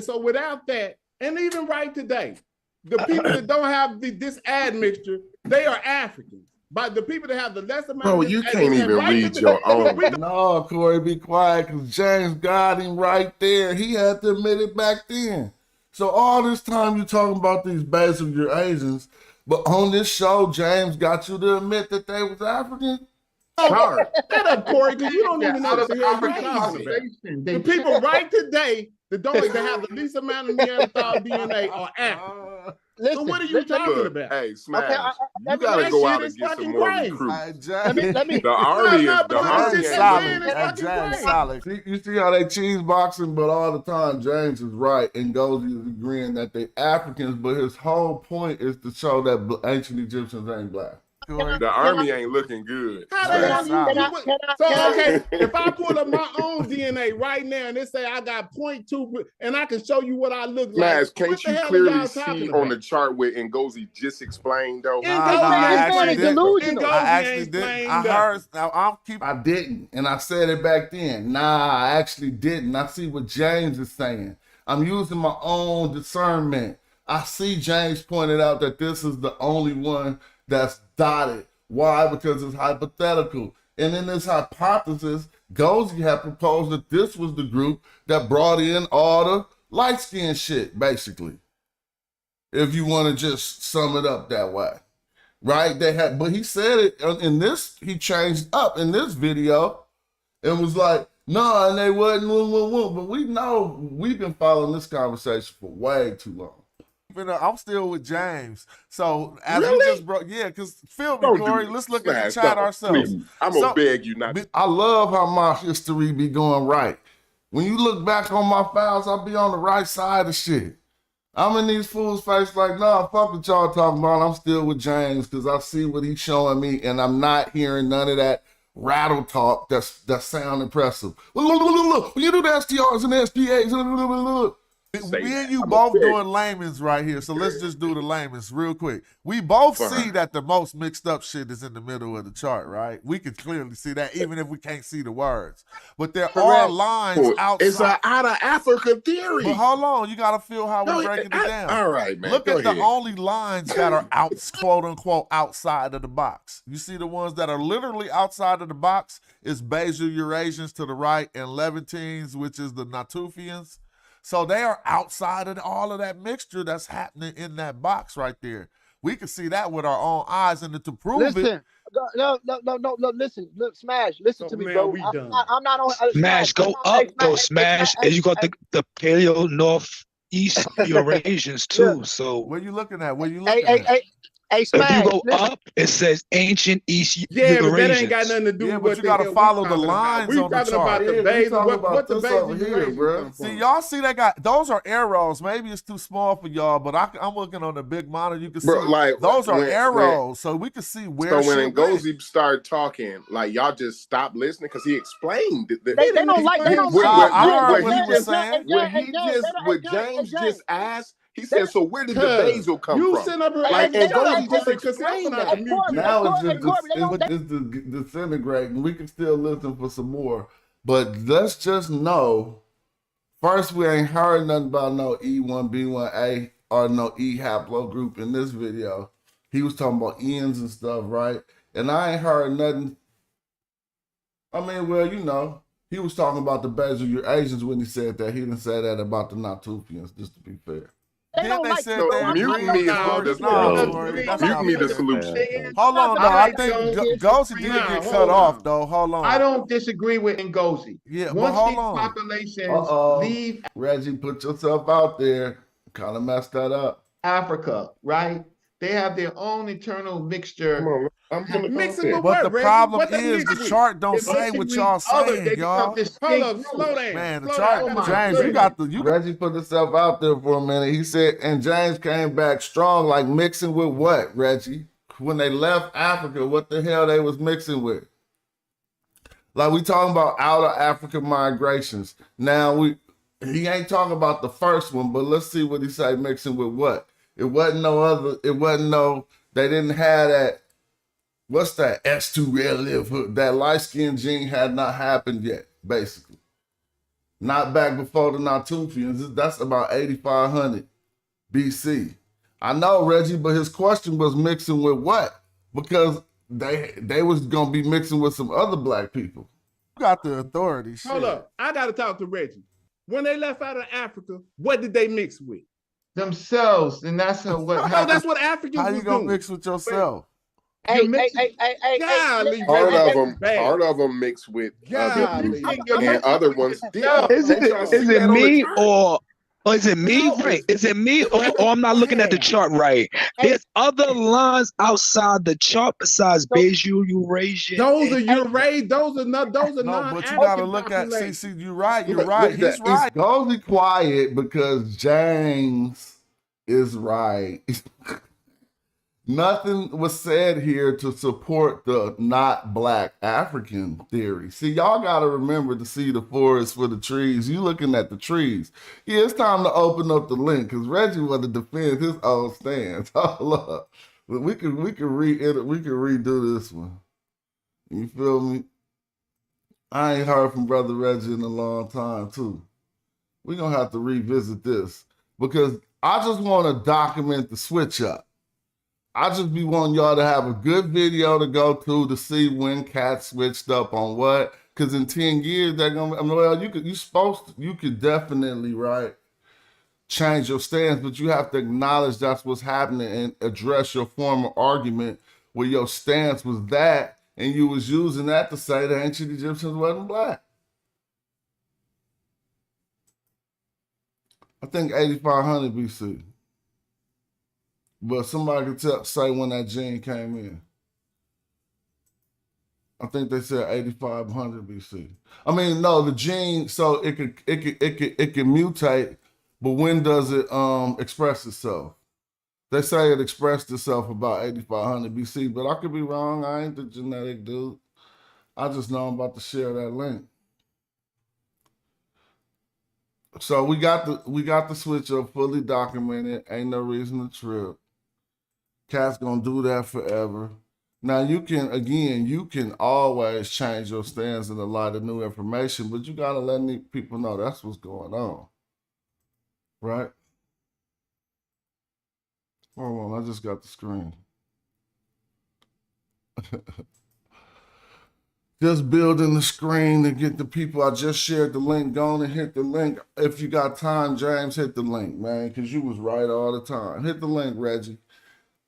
So without that, and even right today, the people that don't have this admixture, they are Africans. But the people that have the less amount, Bro, of you can't even read your own. No, Corey, be quiet, because James got him right there. He had to admit it back then. So all this time you talking about these Basil Eurasians, but on this show, James got you to admit that they was African? Shut up, Corey, because you don't even know what the hell you're talking about. Population. The people right today that have the least amount of Neanderthal DNA are African. So what are you talking about? Hey, Smash, Okay, you gotta go out and get some more recruits. Let me. The army is solid. You see how they cheese boxing, but all the time James is right and Ngozi is agreeing that they Africans, but his whole point is to show that ancient Egyptians ain't black. The army ain't looking good. Okay, if I pull up my own DNA right now and they say I got 0.2, and I can show you what I look like. Smash, can't you clearly see on the chart where Ngozi just explained though? I actually didn't. I heard. I didn't, and I said it back then. I actually didn't. I see what James is saying. I'm using my own discernment. I see James pointed out that this is the only one that's dotted. Why? Because it's hypothetical. And in this hypothesis, Ngozi had proposed that this was the group that brought in all the light-skinned shit, basically. If you want to just sum it up that way. Right? But he said it in this, he changed up in this video and was like, no, and they wasn't, but we know we've been following this conversation for way too long. I'm still with James. So as we just broke, because feel me, Corey, let's look at the chat ourselves. I'm gonna beg you not. I love how my history be going right. When you look back on my files, I'll be on the right side of shit. I'm in these fools' face like, nah, fuck what y'all talking about. I'm still with James because I see what he's showing me, and I'm not hearing none of that rattle talk that sound impressive. Look, you do the STRs and the SPAs. Me and you both doing layman's right here, so let's just do the layman's real quick. We both see that the most mixed up shit is in the middle of the chart, right? We can clearly see that, even if we can't see the words. But there are lines outside. It's an out of Africa theory. But hold on, you gotta feel how we're breaking it down. All right, man. Look at the only lines that are quote unquote outside of the box. You see the ones that are literally outside of the box is Basil Eurasians to the right and Levantines, which is the Natufians. So they are outside of all of that mixture that's happening in that box right there. We can see that with our own eyes, and to prove it. No, listen, look, Smash, listen to me, bro. I'm not on. Smash, go up, though, Smash, and you got the Paleo Northeast Eurasians too. So where you looking at? Where you looking at? Hey, Smash, if you go up, it says ancient East Eurasians. But that ain't got nothing to do with what you got to follow the lines on the chart. We talking about the base. What the base here, bro? See, y'all see that guy? Those are arrows. Maybe it's too small for y'all, but I'm looking on the big monitor. You can see those are arrows, so we can see where. So when Ngozi started talking, like y'all just stopped listening because he explained. They don't like. They don't I heard what he was saying. What James just asked. He said, so where did the basil come from? You sitting up here like, and Ngozi just explained that. Now it's just disintegrating. We can still listen for some more. But let's just know, first, we ain't heard nothing about no E1B1A or no E haplogroup in this video. He was talking about Ians and stuff, right? And I ain't heard nothing. I mean, well, you know, he was talking about the Basil Eurasians when he said that. He didn't say that about the Natufians, just to be fair. They don't like No, bro, I'm mute me is more That's the not solution. That's Mute not me the fair. solution. Hold on, though. I think Ghosty did Nah, get hold cut off, on. though. Hold on. I don't disagree with Ngozi. Yeah, but Once hold these on. populations leave Reggie, put yourself out there. Kind of messed that up. Africa, right? They have their own internal mixture. Come on, I'm gonna Mixing with But what, the Reggie? problem What that is mix the with? chart don't They say what mix y'all with other, saying, they become y'all. distinct Hold up, groups. slow down. Man, the Slow chart, down. Oh my James, goodness. Reggie put himself out there for a minute. He said, and James came back strong, like mixing with what, Reggie? When they left Africa, what the hell they was mixing with? Like we talking about out of Africa migrations. Now he ain't talking about the first one, but let's see what he say mixing with what. It wasn't no, they didn't have that, what's that, S2 relative, that light-skinned gene had not happened yet, basically. Not back before the Natufians. That's about 8,500 BC. I know, Reggie, but his question was mixing with what? Because they was gonna be mixing with some other black people. You got the authority. Hold up. I got to talk to Reggie. When they left out of Africa, what did they mix with? Themselves, and that's what No, happened. that's what Africans How was you gonna doing. mix with yourself? Hey, Golly, Part Reggie, of that's them, bad. part of them mixed with Golly. and other ones didn't. Is Don't y'all see it that on the me chart? or is it me? Right? Is it me or I'm not looking at the chart right? There's other lines outside the chart besides Beiju, Eurasian. Those are Eurasian. Those are No, but you gotta look at, see, you're right. Look He's at right. Go be quiet because James is right. Nothing was said here to support the not black African theory. See, y'all got to remember to see the forest for the trees. You looking at the trees. Yeah, it's time to open up the link because Reggie want to defend his own stance. Hold up. We can redo this one. You feel me? I ain't heard from Brother Reggie in a long time, too. We're going to have to revisit this because I just want to document the switch up. I just be wanting y'all to have a good video to go to see when cats switched up on what. Because in 10 years, they're going to, well, you could definitely, right, change your stance, but you have to acknowledge that's what's happening and address your former argument where your stance was that, and you was using that to say the ancient Egyptians wasn't black. I think 8,500 BC. But somebody could say when that gene came in. I think they said 8,500 BC. I mean, no, the gene, so it could mutate, but when does it express itself? They say it expressed itself about 8,500 BC, but I could be wrong. I ain't the genetic dude. I just know I'm about to share that link. So we got the switch up fully documented. Ain't no reason to trip. Cat's gonna do that forever. Now you can always change your stance in a lot of new information, but you gotta let people know that's what's going on, right? Hold on, I just got the screen. Just building the screen to get the people. I just shared the link. Go on and hit the link. If you got time, James, hit the link, man, because you was right all the time. Hit the link, Reggie.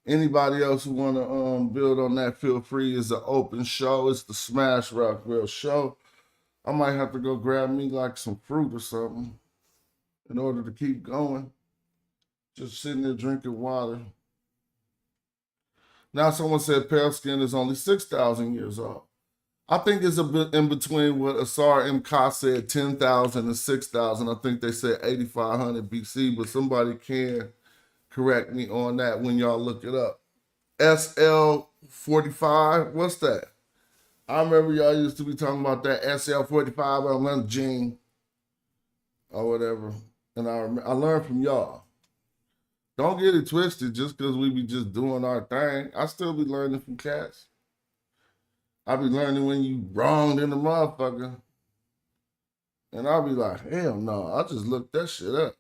Anybody else who want to build on that, feel free. It's an open show. It's the Smash Rockwell show. I might have to go grab me like some fruit or something in order to keep going. Just sitting there drinking water. Now someone said pale skin is only 6,000 years old. I think it's a bit in between what Asar M. Ka said, 10,000 and 6,000. I think they said 8,500 BC, but somebody can correct me on that when y'all look it up. SL45, what's that? I remember y'all used to be talking about that SL45 on one gene or whatever. And I learned from y'all. Don't get it twisted just because we be just doing our thing. I still be learning from cats. I be learning when you wronged in the motherfucker. And I'll be like, hell no, I just looked that shit up.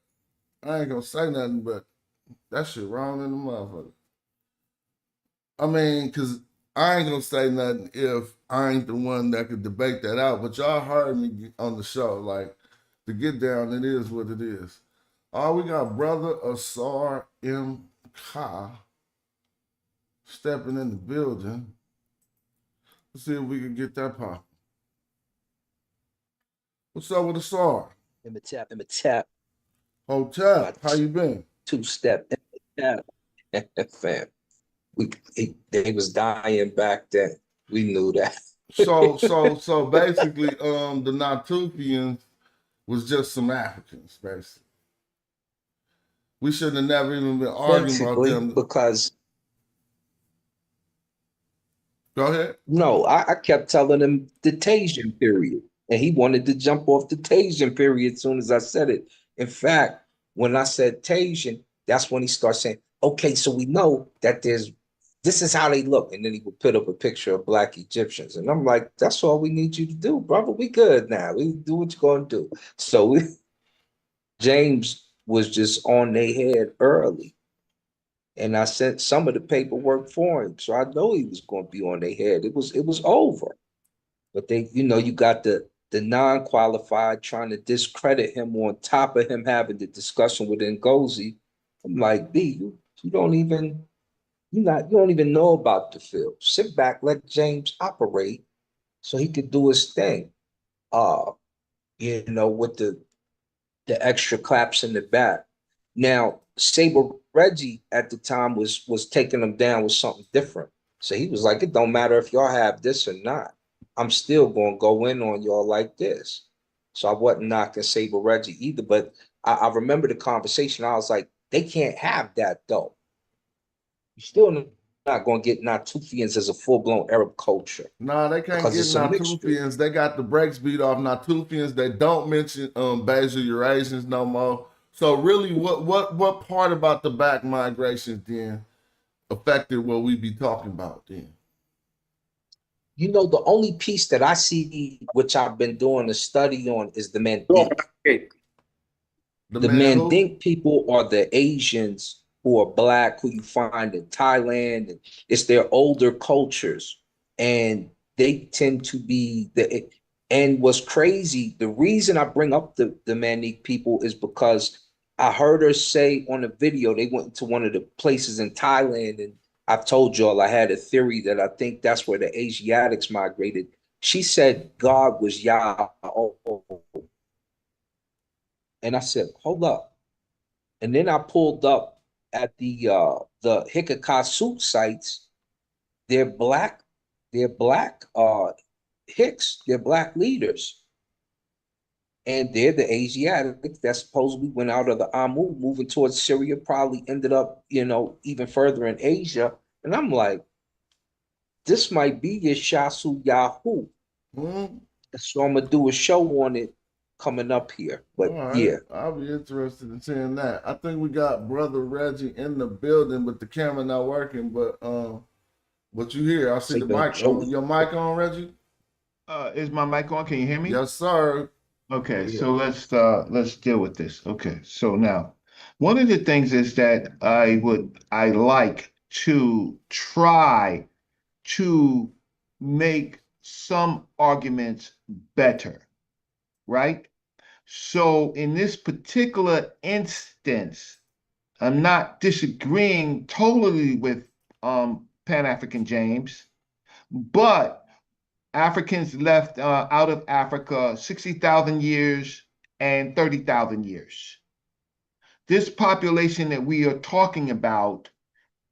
I ain't gonna say nothing, but that shit wrong in the motherfucker. I mean, because I ain't gonna say nothing if I ain't the one that could debate that out. But y'all heard me on the show. Like, to get down, it is what it is. We got brother Asar M. Ka stepping in the building. Let's see if we can get that pop. What's up with Asar? In the tap. Hotel, how you been? Two-step in the tap. Fam. They was dying back then. We knew that. So basically, the Natufians was just some Africans, basically. We should have never even been arguing about them. Because go ahead. No, I kept telling him the Tasian period, and he wanted to jump off the Tasian period as soon as I said it. In fact, when I said Tasian, that's when he starts saying, okay, so we know that this is how they look. And then he would put up a picture of Black Egyptians. And I'm like, that's all we need you to do, brother. We good now. We do what you're going to do. So James was just on their head early. And I sent some of the paperwork for him. So I know he was going to be on their head. It was over. But they, you got the non-qualified trying to discredit him on top of him having the discussion with Ngozi. I'm like, B, you don't even know about the field. Sit back, let James operate so he could do his thing. With the extra claps in the back. Now, Saber Reggie at the time was taking him down with something different. So he was like, it don't matter if y'all have this or not. I'm still going to go in on y'all like this. So I wasn't knocking Saber Reggie either, but I remember the conversation. I was like, they can't have that though. You're still not going to get Natufians as a full-blown Arab culture. Nah, they can't get Natufians. They got the brakes beat off Natufians. They don't mention Basal Eurasians no more. So really, what part about the back migrations then affected what we be talking about then? The only piece that I see, which I've been doing a study on, is the Mandinka. The Mandinka people are the Asians who are Black, who you find in Thailand. And it's their older cultures. And they tend to be and what's crazy, the reason I bring up the Mandinka people is because I heard her say on a video, they went to one of the places in Thailand, and I've told y'all I had a theory that I think that's where the Asiatics migrated. She said God was Yah. And I said, hold up. And then I pulled up at the Hikakasu sites. They're black Hicks, they're Black leaders. And they're the Asiatics that supposedly went out of the Amu, moving towards Syria, probably ended up, even further in Asia. And I'm like, this might be your Shasu Yahoo. So I'm going to do a show on it coming up here. But yeah. I'll be interested in seeing that. I think we got Brother Reggie in the building, but the camera not working. But what you hear, I see the mic on. Your mic on, Reggie? Is my mic on? Can you hear me? Yes, sir. Okay, so let's deal with this. Okay, so now one of the things is that I like to try to make some arguments better, right? So in this particular instance, I'm not disagreeing totally with Pan-African James, but Africans left out of Africa 60,000 years and 30,000 years. This population that we are talking about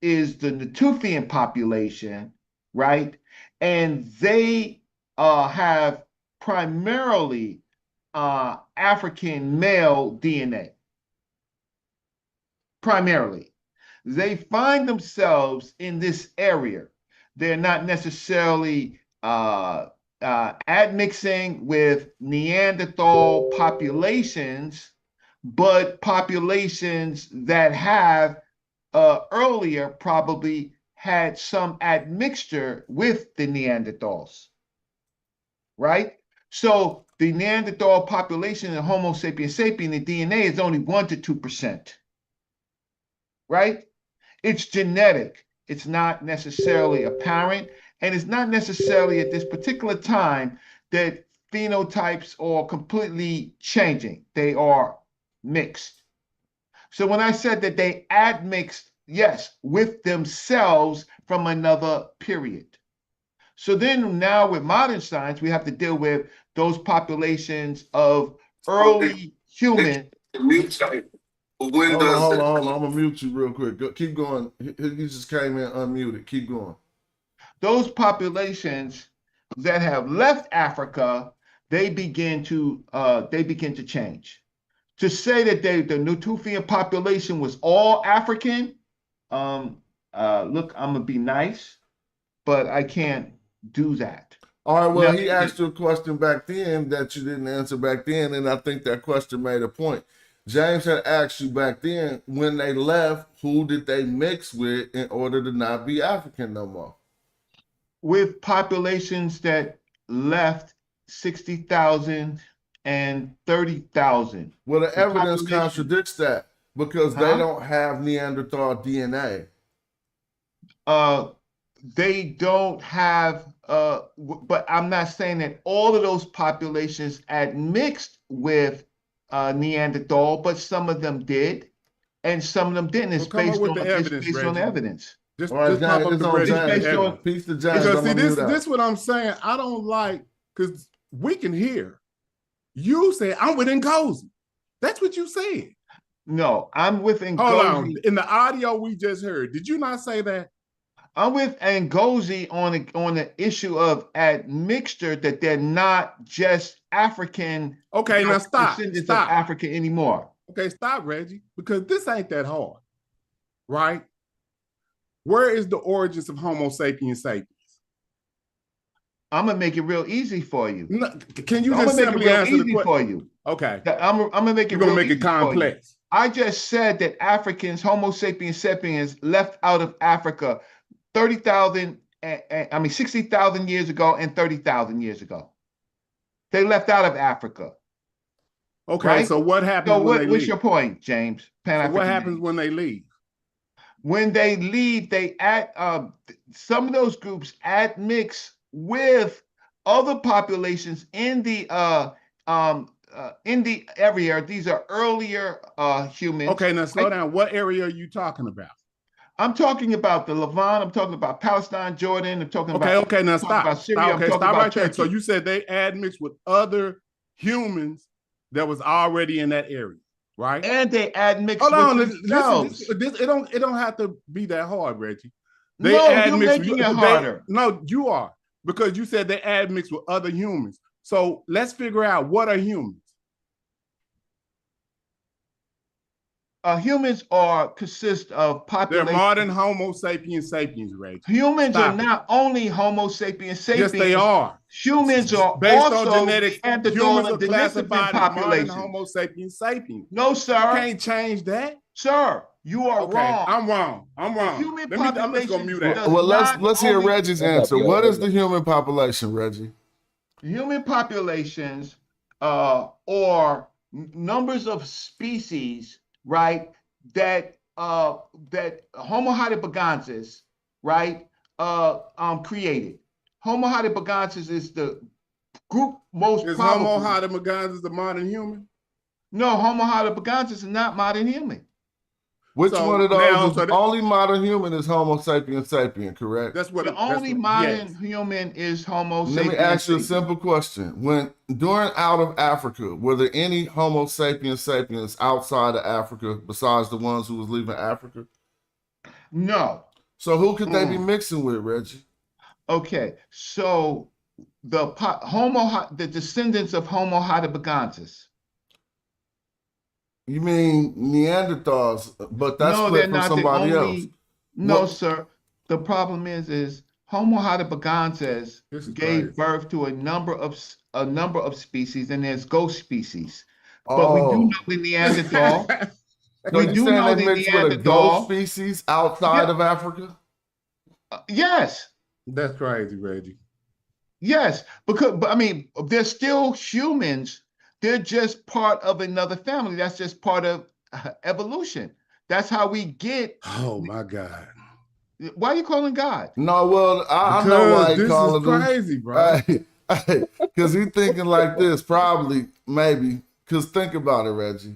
is the Natufian population, right? And they have primarily African male DNA. Primarily. They find themselves in this area. They're not necessarily admixing with Neanderthal populations, but populations that have earlier probably had some admixture with the Neanderthals, right? So the Neanderthal population and Homo sapiens sapien, the DNA is only 1 to 2%, right? It's genetic. It's not necessarily apparent. And it's not necessarily at this particular time that phenotypes are completely changing. They are mixed, So when I said that they admixed, yes, with themselves from another period. So then now with modern science, we have to deal with those populations of early human. Hold on. I'm gonna mute you real quick. Keep going. He just came in unmuted. Keep going. Those populations that have left Africa, they begin to change. To say that the Natufian population was all African, look, I'm gonna be nice, but I can't do that. All right, well, he asked you a question back then that you didn't answer back then, and I think that question made a point. James had asked you back then, when they left, who did they mix with in order to not be African no more? With populations that left 60,000 and 30,000. Well, the evidence contradicts that because they don't have Neanderthal DNA. They don't have, but I'm not saying that all of those populations admixed with Neanderthal, but some of them did, and some of them didn't. It's based on evidence. Just pop up the piece to James. Because see, this what I'm saying. I don't like, because we can hear you say I'm with Ngozi. That's what you said. No, I'm with Ngozi. Hold on. In the audio we just heard, did you not say that? I'm with Ngozi on the issue of admixture, that they're not just African. Okay, now stop. Descendants of Africa anymore. Okay, stop, Reggie, because this ain't that hard, right? Where is the origins of Homo sapiens sapiens? I'm gonna make it real easy for you. No, can you just simply answer the question for you? Okay, I'm gonna make it. You're gonna make it complex. I just said that Africans, Homo sapiens sapiens, left out of Africa 60,000 years ago and 30,000 years ago. They left out of Africa. Okay, right? So what happens when they leave? What's your point, James? So what happens when they leave? When they leave, they some of those groups admix with other populations in the area. These are earlier humans. Okay, now slow down. What area are you talking about? I'm talking about the Levant. I'm talking about Palestine, Jordan. I'm talking about. Okay, now stop. About Syria. Okay, stop right there. So you said they admixed with other humans that was already in that area, right? And they admixed. Hold on, themselves. It don't have to be that hard, Reggie. You're making it harder. No, you are, because you said they admixed with other humans. So let's figure out, what are humans. Humans consist of population. They're modern Homo sapiens sapiens, Reggie. Humans are not only Homo sapiens sapiens. Yes, they are. Humans are based also on genetics. Humans are the classified as modern population. Homo sapiens sapiens. No, sir. You can't change that, sir. You are wrong. I'm wrong. I'm just gonna mute that. Well, let's hear Reggie's answer. What is the human population, Reggie? Human populations or numbers of species, right? That Homo heidelbergensis, right? Created. Homo heidelbergensis is the group most. Is Homo heidelbergensis the modern human? No, Homo heidelbergensis is not modern human. Which one of those? The only modern human is Homo sapiens sapien, correct? That's what the only modern human is Homo sapiens. Let me ask you a simple question. During out of Africa, were there any Homo sapiens sapiens outside of Africa besides the ones who was leaving Africa? No. So who could they be mixing with, Reggie? Okay, so the descendants of Homo heidelbergensis. You mean Neanderthals, but that's split from somebody else. No, sir. The problem is Homo heidelbergensis gave birth to a number of species, and there's ghost species. But we do know the Neanderthal. So we do know the Neanderthal. With a ghost species outside of Africa? Yes. That's crazy, Reggie. Yes, but I mean, they're still humans. They're just part of another family. That's just part of evolution. That's how we get. Oh my God! Why are you calling God? No, well, I know why he calling this is crazy, bro. Because he's thinking like this, probably, maybe. Because think about it, Reggie.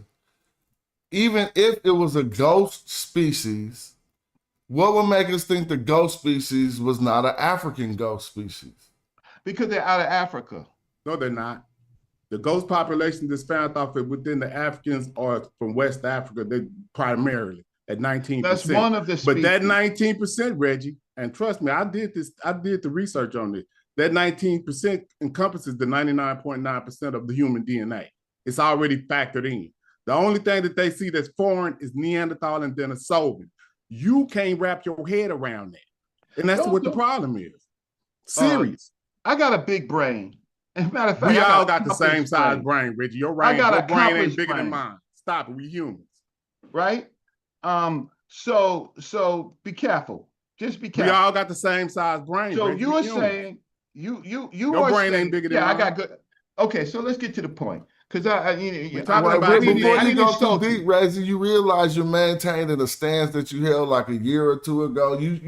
even if it was a ghost species, what would make us think the ghost species was not an African ghost species? Because they're out of Africa. No, they're not. The ghost population that's found off it within the Africans or from West Africa, they primarily at 19%. That's one of the species. But that 19%, Reggie, and trust me, I did the research on this. That 19% encompasses the 99.9% of the human DNA. It's already factored in. The only thing that they see that's foreign is Neanderthal and Denisovan. You can't wrap your head around that. And that's what the problem is. Serious. I got a big brain. As a matter of fact, we all got the same size brain, Reggie. Your brain ain't bigger than mine. Stop it. We humans. Right? So be careful. Just be careful. We all got the same size brain. So Reggie. you are saying your brain ain't bigger than mine. I got good. Okay, so let's get to the point. Because before you go too deep, Reggie, you realize you're maintaining a stance that you held like a year or two ago. You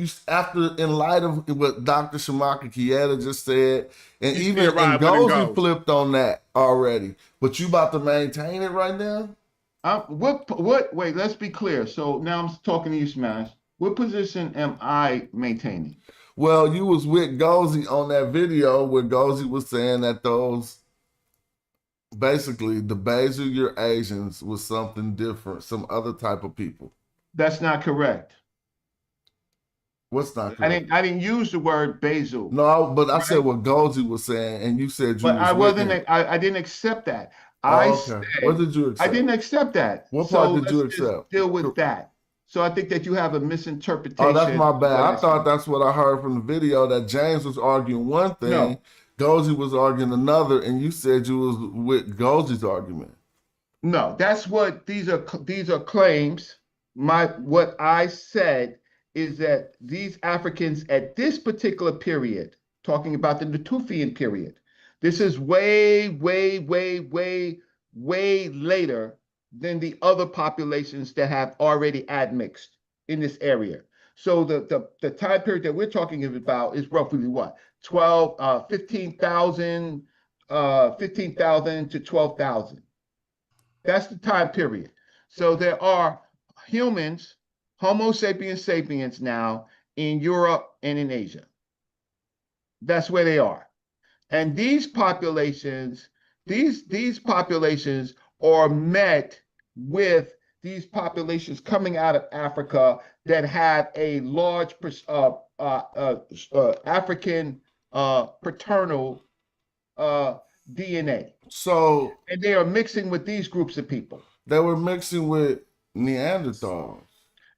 in light of what Dr. Shamaka Kieta just said, and even Ngozi flipped on that already. But you about to maintain it right now? Wait, let's be clear. So now I'm talking to you, Smash. What position am I maintaining? Well, you was with Ngozi on that video where Ngozi was saying that those basically the Basel Asians was something different, some other type of people. That's not correct. What's not correct? I didn't use the word Basel. No, but I said what Ngozi was saying, and you said you. But I didn't accept that. Okay. What did you accept? I didn't accept that. What part did you accept? Deal with that. So I think that you have a misinterpretation. Oh, that's my bad. I thought that's what I heard from the video, that James was arguing one thing. No. Ngozi was arguing another, and you said you was with Ngozi's argument. No, that's what these are claims. What I said is that these Africans at this particular period, talking about the Natufian period, this is way, way, way, way, way later than the other populations that have already admixed in this area. So the time period that we're talking about is roughly what? 15,000 to 12,000. That's the time period. So there are humans, Homo sapiens sapiens now in Europe and in Asia. That's where they are. And these populations, these populations are met with these populations coming out of Africa that have a large African paternal DNA. So, and they are mixing with these groups of people. They were mixing with Neanderthals.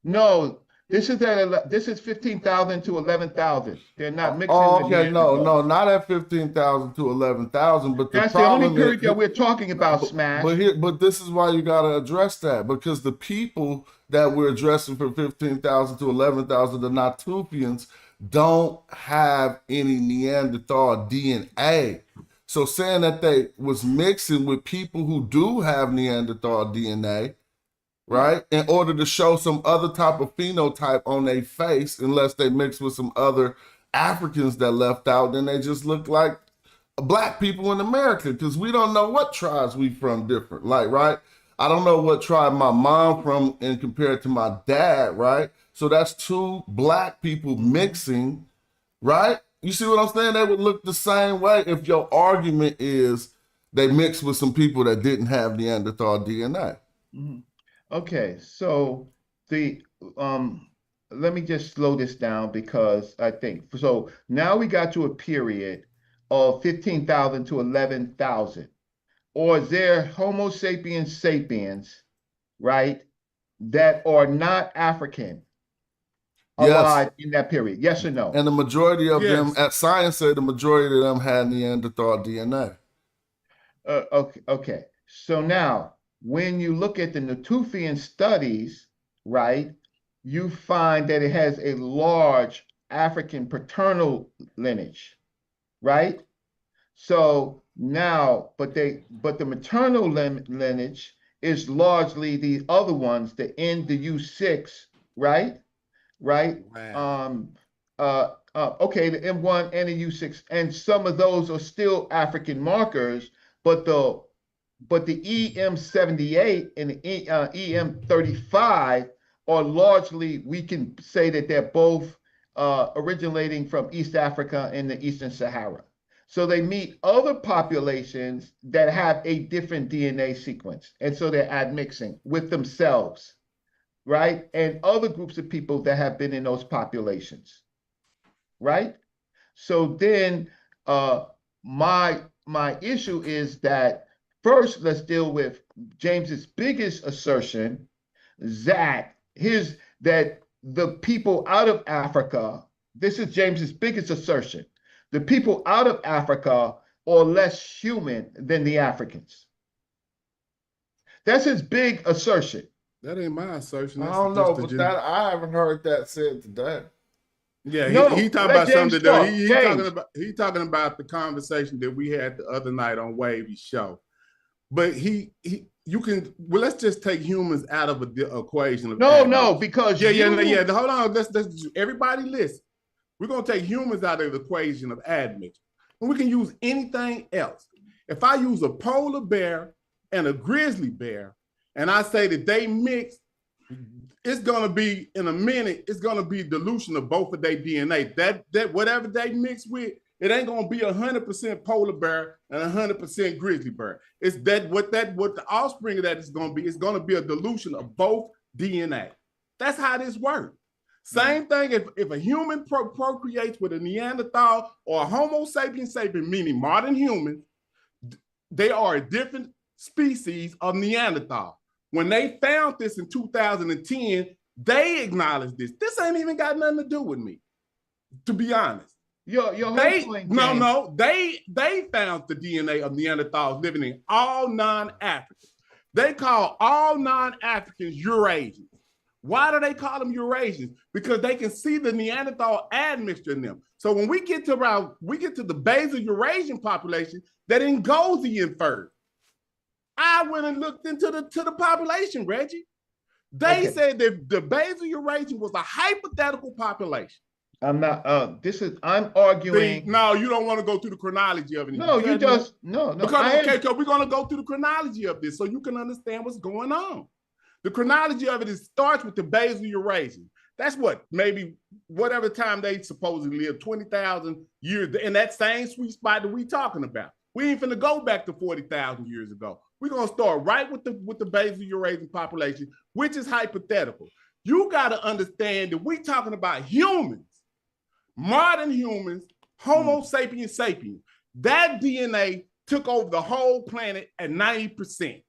No, this is 15,000 to 11,000. They're not mixing. Oh, okay, no, not at 15,000 to 11,000. But that's the only period that we're talking about, Smash. But this is why you got to address that, because the people that we're addressing from 15,000 to 11,000, the Natufians, don't have any Neanderthal DNA. So saying that they was mixing with people who do have Neanderthal DNA, right, in order to show some other type of phenotype on their face, unless they mix with some other Africans that left out, then they just look like black people in America, because we don't know what tribes we from different. Like, right, I don't know what tribe my mom from and compared to my dad, right? So that's two black people mixing, right? You see what I'm saying? They would look the same way if your argument is they mixed with some people that didn't have Neanderthal DNA. Mm-hmm. Okay, so let me just slow this down, because I think so. Now we got to a period of 15,000 to 11,000, or is there Homo sapiens sapiens, right, that are not African alive in that period? Yes or no? And the majority of them, at science say the majority of them had Neanderthal DNA. Okay. So now, when you look at the Natufian studies, right, you find that it has a large African paternal lineage, right? So now, but the maternal lineage is largely the other ones, the N, the U6, right? Right? Wow. Okay, the M1 and the U6, and some of those are still African markers, but the but the EM78 and the EM35 are largely, we can say that they're both originating from East Africa and the Eastern Sahara. So they meet other populations that have a different DNA sequence. And so they're admixing with themselves, right? And other groups of people that have been in those populations, right? So then my issue is that first, let's deal with James's biggest assertion that the people out of Africa, this is James's biggest assertion, the people out of Africa are less human than the Africans. That's his big assertion. That ain't my assertion. I don't know, but I haven't heard that said today. Yeah, No, he talking about James something talk. that he talking about the conversation that we had the other night on Wavy's show. But let's just take humans out of the equation. Because hold on. Let's everybody listen. We're gonna take humans out of the equation of admixture, and we can use anything else. If I use a polar bear and a grizzly bear, and I say that they mix, it's gonna be in a minute. It's gonna be dilution of both of their DNA. That whatever they mix with, it ain't gonna be 100% polar bear and 100% grizzly bear. It's what the offspring of that is gonna be. It's gonna be a dilution of both DNA. That's how this works. Same thing if a human procreates with a Neanderthal or a Homo sapiens sapien, meaning modern humans, they are a different species of Neanderthal. When they found this in 2010, they acknowledged this. This ain't even got nothing to do with me, to be honest. They found the DNA of Neanderthals living in all non-Africans. They call all non-Africans Eurasians. Why do they call them Eurasians? Because they can see the Neanderthal admixture in them. So when we get to the basal Eurasian population, that Ngozien fur. I went and looked into the population, Reggie. They said that the basal Eurasian was a hypothetical population. I'm arguing. No, you don't want to go through the chronology of it. No, because we're going to go through the chronology of this so you can understand what's going on. The chronology of it starts with the basal Eurasian. That's maybe whatever time they supposedly lived, 20,000 years in that same sweet spot that we talking about. We ain't finna go back to 40,000 years ago. We're gonna start right with the basal Eurasian population, which is hypothetical. You gotta understand that we talking about humans, modern humans, Homo sapiens sapiens. That DNA took over the whole planet at 90%.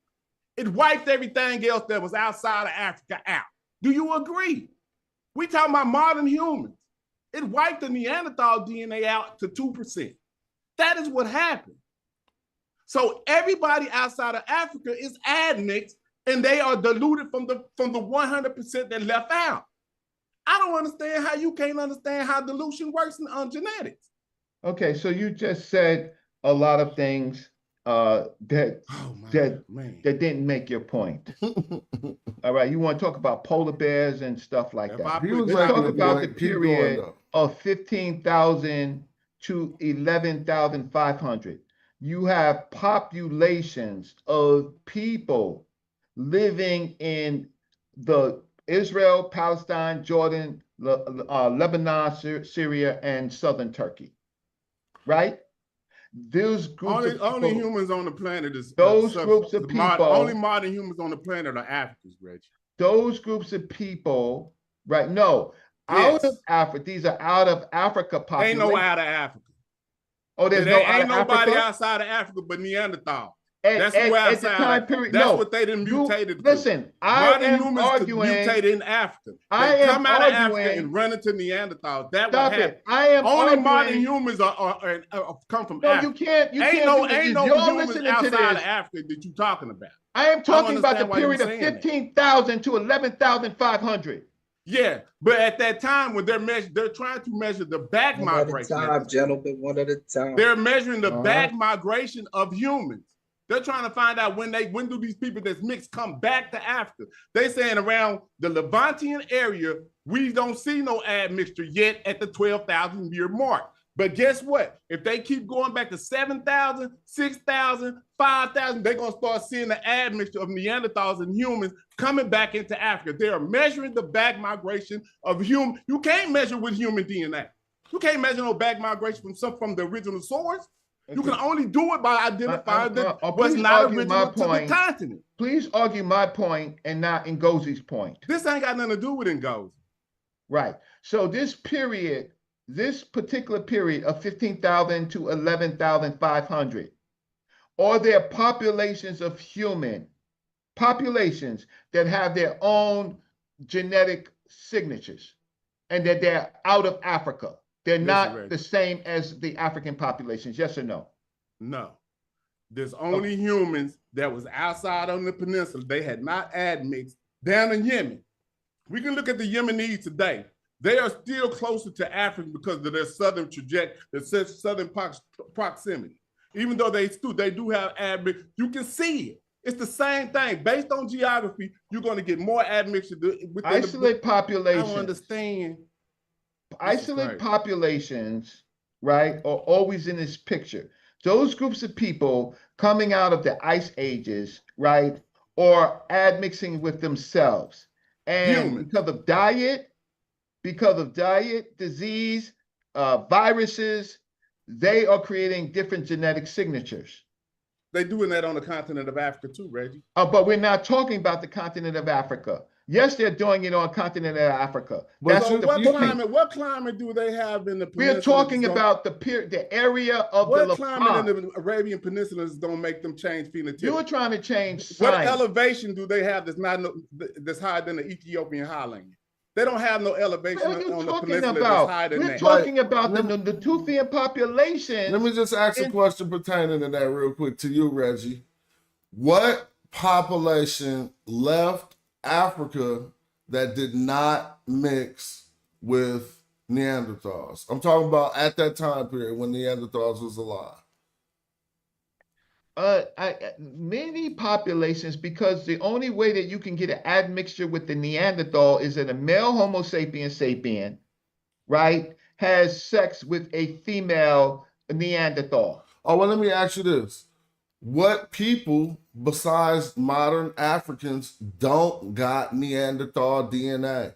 It wiped everything else that was outside of Africa out. Do you agree? We talking about modern humans. It wiped the Neanderthal DNA out to 2%. That is what happened. So everybody outside of Africa is admixed, and they are diluted from the 100% that left out. I don't understand how you can't understand how dilution works in genetics. Okay, so you just said a lot of things that didn't make your point. All right, you want to talk about polar bears and stuff like that. Let's talk about the period of 15,000 to 11,500. You have populations of people living in the Israel, Palestine, Jordan, Lebanon, Syria, and southern Turkey, right? Those groups only humans on the planet is groups of people. Only modern humans on the planet are Africans, Reggie. Those groups of people, right? No, out of Africa. These are out of Africa populations. Ain't no out of Africa. Oh, there's ain't nobody outside of Africa but Neanderthal. That's who outside. That's what they done mutated. Listen, I am arguing. Mutated in Africa. They come out of Africa and run into Neanderthal. That what happened. I am only modern humans are come from Africa. You can't. Ain't no humans outside of Africa that you talking about. I am talking about the period of 15,000 to 11,500. Yeah, but at that time when they're trying to measure the back migration. One at a time, gentlemen, one at a time. They're measuring the back migration of humans. They're trying to find out when do these people that's mixed come back to Africa. They saying around the Levantian area, we don't see no admixture yet at the 12,000 year mark. But guess what? If they keep going back to 7,000, 6,000, 5,000, they're going to start seeing the admixture of Neanderthals and humans coming back into Africa. They are measuring the back migration of human. You can't measure with human DNA. You can't measure no back migration from the original source. You can only do it by identifying what's not original to the continent. Please argue my point and not Ngozi's point. This ain't got nothing to do with Ngozi. Right. So this particular period of 15,000 to 11,500, are there populations of populations that have their own genetic signatures and that they're out of Africa? They're not the same as the African populations, yes or no? No. There's only humans that was outside on the peninsula. They had not admixed down in Yemen. We can look at the Yemenis today. They are still closer to Africa because of their southern trajectory, their southern proximity. Even though they do have admixture, you can see it. It's the same thing. Based on geography, you're going to get more admixture. Isolate populations. I don't understand. Isolate populations, right, are always in this picture. Those groups of people coming out of the ice ages, right, or admixing with themselves. And because of diet, disease, viruses, they are creating different genetic signatures. They're doing that on the continent of Africa too, Reggie. But we're not talking about the continent of Africa. Yes, they're doing it on the continent of Africa. What climate do they have in the peninsula? We're talking about the area of the What climate in the Arabian Peninsula is going to make them change phenotype? You're trying to change science. What elevation do they have that's higher than the Ethiopian highland? They don't have no elevation on the peninsula that's higher than that. We're talking about the Natufian population. Let me just ask a question pertaining to that real quick to you, Reggie. What population left Africa that did not mix with Neanderthals? I'm talking about at that time period when Neanderthals was alive. Many populations, because the only way that you can get an admixture with the Neanderthal is that a male Homo sapiens sapien, right, has sex with a female Neanderthal. Oh, well, let me ask you this. What people besides modern Africans don't got Neanderthal DNA?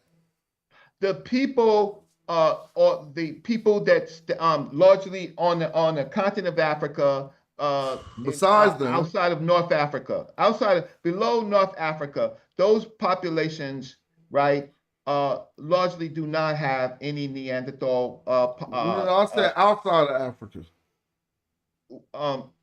The people or the people that's largely on the continent of Africa, besides them, outside of North Africa, below North Africa, those populations, right, largely do not have any Neanderthal. I'll say outside of Africa.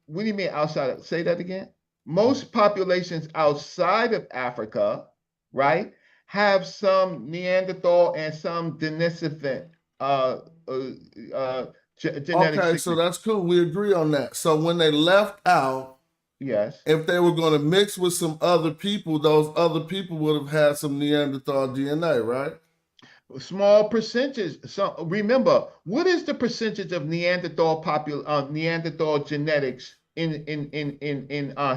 What do you mean outside? Say that again. Most populations outside of Africa, right, have some Neanderthal and some Denisovan genetic. Okay, so that's cool. We agree on that. So when they left out, yes, if they were going to mix with some other people, those other people would have had some Neanderthal DNA, right? Small percentage. So remember, what is the percentage of Neanderthal Neanderthal genetics in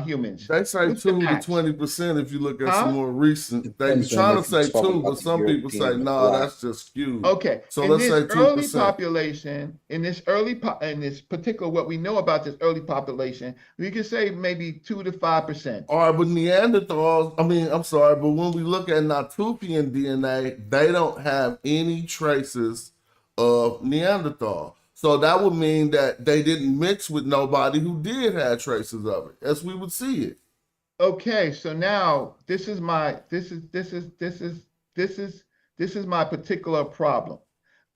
humans? They say 2 to 20% if you look at some more recent. They're trying to say 2, but some people say no, that's just skewed. Okay, so let's say 2%. Early population, in this particular, what we know about this early population, we can say maybe 2 to 5%. All right, but Neanderthals, but when we look at Natufian DNA, they don't have any traces of Neanderthal. So that would mean that they didn't mix with nobody who did have traces of it, as we would see it. Okay, so now this is my particular problem.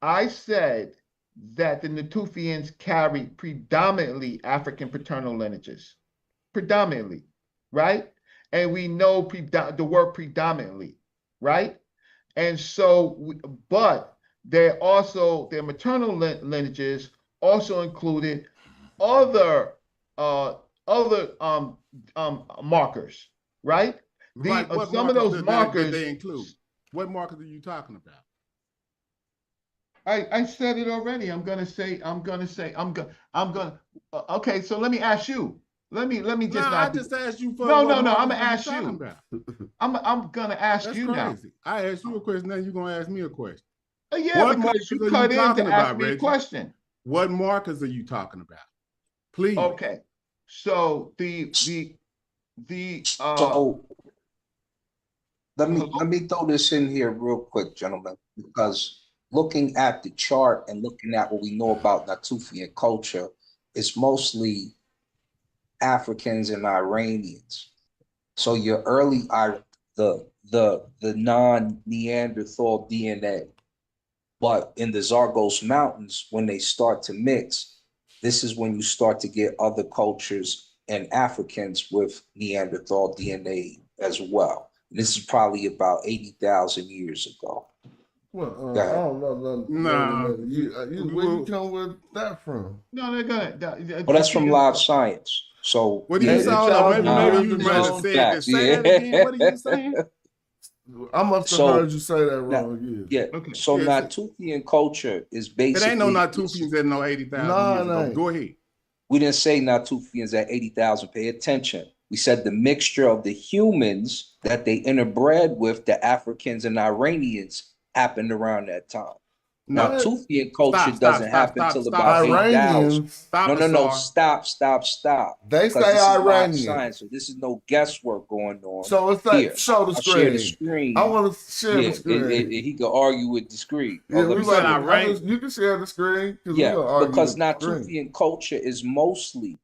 I said that the Natufians carry predominantly African paternal lineages, predominantly, right? And we know the word predominantly, right? And so, but their maternal lineages also included other markers, right? Some of those markers they include. What markers are you talking about? I said it already. Okay, so let me ask you. Let me just. I just asked you for. No. I'm gonna ask you. I'm gonna ask you now. I asked you a question. Now you're gonna ask me a question. Yeah, because you cut in to ask me a question. What markers are you talking about? Please. Okay. So so let me throw this in here real quick, gentlemen, because looking at the chart and looking at what we know about Natufian culture, it's mostly Africans and Iranians. So your early the non-Neanderthal DNA. But in the Zagros Mountains, when they start to mix, this is when you start to get other cultures and Africans with Neanderthal DNA as well. This is probably about 80,000 years ago. Well, I don't know. Nah. Where you come with that from? No, they're gonna. Well, that's from Live Science. So what do you say? Maybe you might have said this. Say that again. What are you saying? I must have heard you say that wrong. Yeah. Okay. So Natufian culture is basically. It ain't no Natufians at no 80,000 years ago. Go ahead. We didn't say Natufians at 80,000. Pay attention. We said the mixture of the humans that they interbred with, the Africans and Iranians, happened around that time. Now, Natufian culture doesn't happen until about 8,000. No. Stop. They say Iranian. Science, so this is no guesswork going on. So it's like, show the screen. Share the screen. I want to share the screen. He could argue with the screen. Yeah, you can share the screen. Yeah, because Natufian culture is mostly,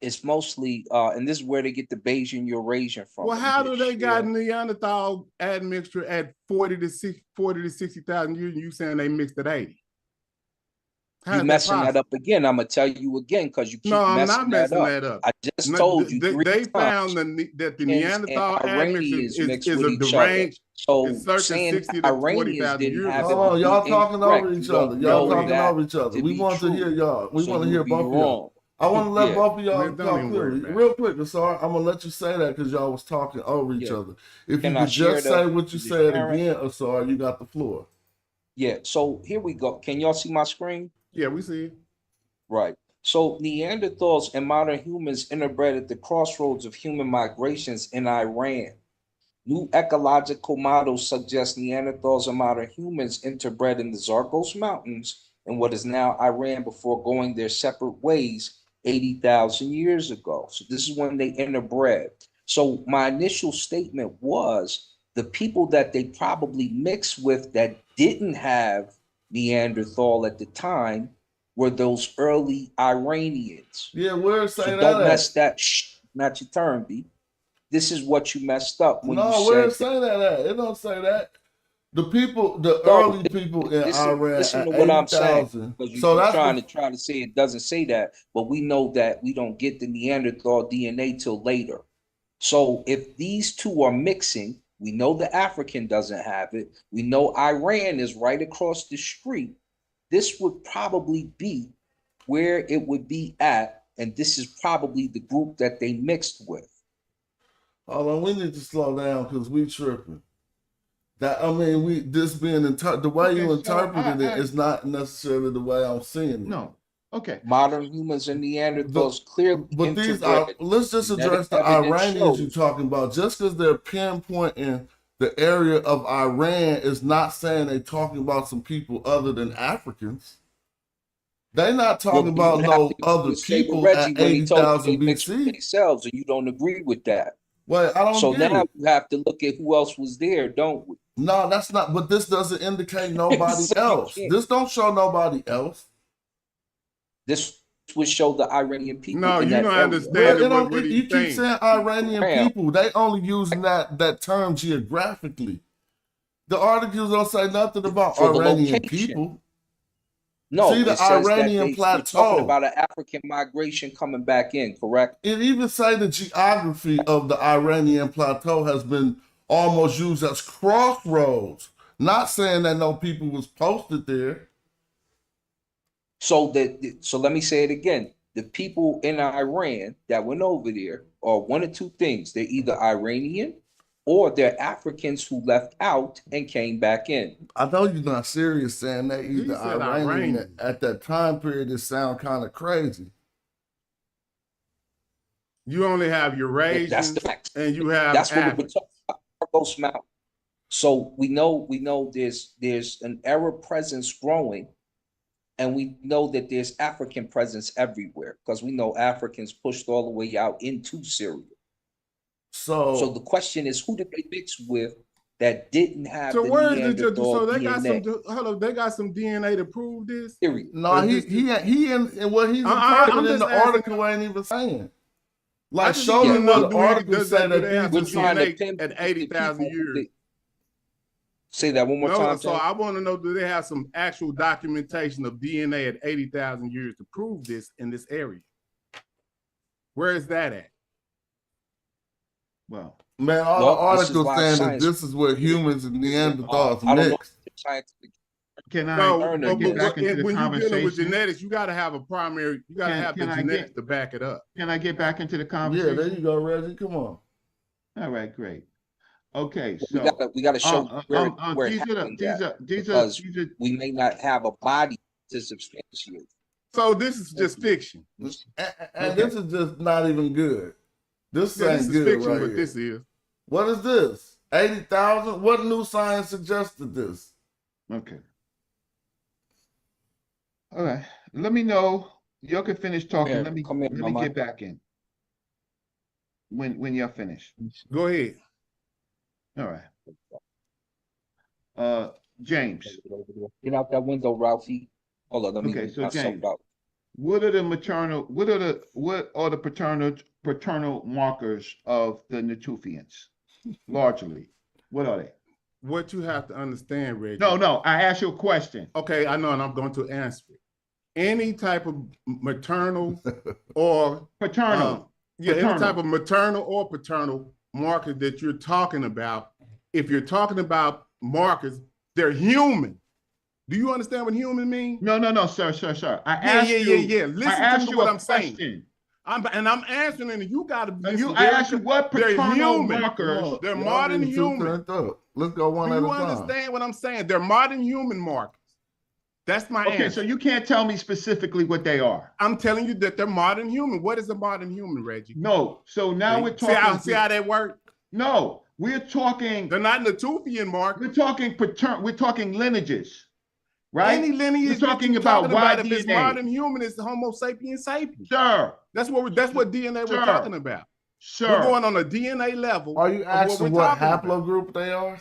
and this is where they get the Bayesian Eurasian from. Well, how do they got Neanderthal admixture at 40 to 60,000 years, and you saying they mixed at 80? You messing that up again. I'm gonna tell you again because you keep messing that up. I just told you they found that the Neanderthal admixture is a deranged. So circa 60 to 40,000 years ago. Oh, y'all talking over each other. Y'all talking over each other. We want to hear y'all. We want to hear both of y'all. I want to let both of y'all talk clearly. Real quick, sorry, I'm going to let you say that because y'all was talking over each other. If you could just say what you said again, Asar, you got the floor. Yeah, so here we go. Can y'all see my screen? Yeah, we see it. Right. So Neanderthals and modern humans interbred at the crossroads of human migrations in Iran. New ecological models suggest Neanderthals and modern humans interbred in the Zagros Mountains in what is now Iran before going their separate ways 80,000 years ago. So this is when they interbred. So my initial statement was the people that they probably mixed with that didn't have Neanderthal at the time were those early Iranians. Yeah, where's saying so don't mess that. Not your turn, B. This is what you messed up when you said. No, where's saying that at? It don't say that. The people, the early people in Iran, listen to what I'm saying. So that's trying to say it doesn't say that, but we know that we don't get the Neanderthal DNA till later. So if these two are mixing, we know the African doesn't have it. We know Iran is right across the street. This would probably be where it would be at, and this is probably the group that they mixed with. Hold on, we need to slow down because we tripping. That this being the way you interpreted it is not necessarily the way I'm seeing it. No. Okay. Modern humans and Neanderthals clearly. But these let's just address the Iranians you're talking about. Just because they're pinpointing the area of Iran is not saying they're talking about some people other than Africans. They're not talking about no other people at 80,000 BC. Themselves, and you don't agree with that. Well, I don't. So now you have to look at who else was there, don't we? No, that's not. But this doesn't indicate nobody else. This don't show nobody else. This would show the Iranian people. No, you don't understand. You keep saying Iranian people. They only using that term geographically. The articles don't say nothing about Iranian people. No, see the Iranian plateau. Talking about an African migration coming back in, correct? It even say the geography of the Iranian plateau has been almost used as crossroads. Not saying that no people was posted there. So let me say it again. The people in Iran that went over there are one of two things. They're either Iranian or they're Africans who left out and came back in. I know you're not serious saying that either Iranian. At that time period, it sounds kind of crazy. You only have Eurasians that's the fact. And you have that's what we're talking about. So we know there's an Arab presence growing And we know that there's African presence everywhere because we know Africans pushed all the way out into Syria. So the question is, who did they mix with that didn't have the Neanderthal they DNA? they got some DNA to prove this? No, he and what he's interpreting in the article ain't even saying. Like, show me what the article said that they have these some DNA at 80,000 years. Say that one more time. So I want to know, do they have some actual documentation of DNA at 80,000 years to prove this in this area? Where is that at? Well, man, all the articles saying that this is where humans and Neanderthals mixed. Can I get back into the when you're dealing with conversation? genetics, you got to have a primary. You got to have the genetics to back it up. Can I get back into the conversation? Yeah, there you go, Reggie. Come on. All right, great. Okay, so we got to show where it happened because we may not have a body to substantiate. So this is just fiction, and this is just not even good. This ain't is good fiction, right but here. this is. What is this? 80,000? What new science suggested this? Okay. All right. Let me know. Y'all can finish talking. Yeah, let me Mama. get back in. When y'all finish. Go ahead. All right. James. Get out that window, Ralphie. Hold on, let me Okay, so James, what are the paternal markers of the Natufians? Largely. What are they? What you have to understand, Reggie. No, I asked you a question. Okay, I know, and I'm going to answer it. Any type of maternal or paternal. Any type of maternal or paternal marker that you're talking about, if you're talking about markers, they're human. Do you understand what human means? No, sir. I asked you. Listen to what I'm saying. I'm answering, and you got to. I asked you what paternal markers. They're modern human. Let's go one at a time. Do you understand what I'm saying? They're modern human markers. That's my answer. Okay, so you can't tell me specifically what they are. I'm telling you that they're modern human. What is a modern human, Reggie? No. So now we're talking. See how that works? No, we're talking. They're not Natufian markers. We're talking lineages. Right? Any lineage we're talking about if it's modern human, it's Homo sapiens sapiens. Sure. That's what DNA we're talking about. Sure. We're going on a DNA level. Are you asking what haplogroup they are?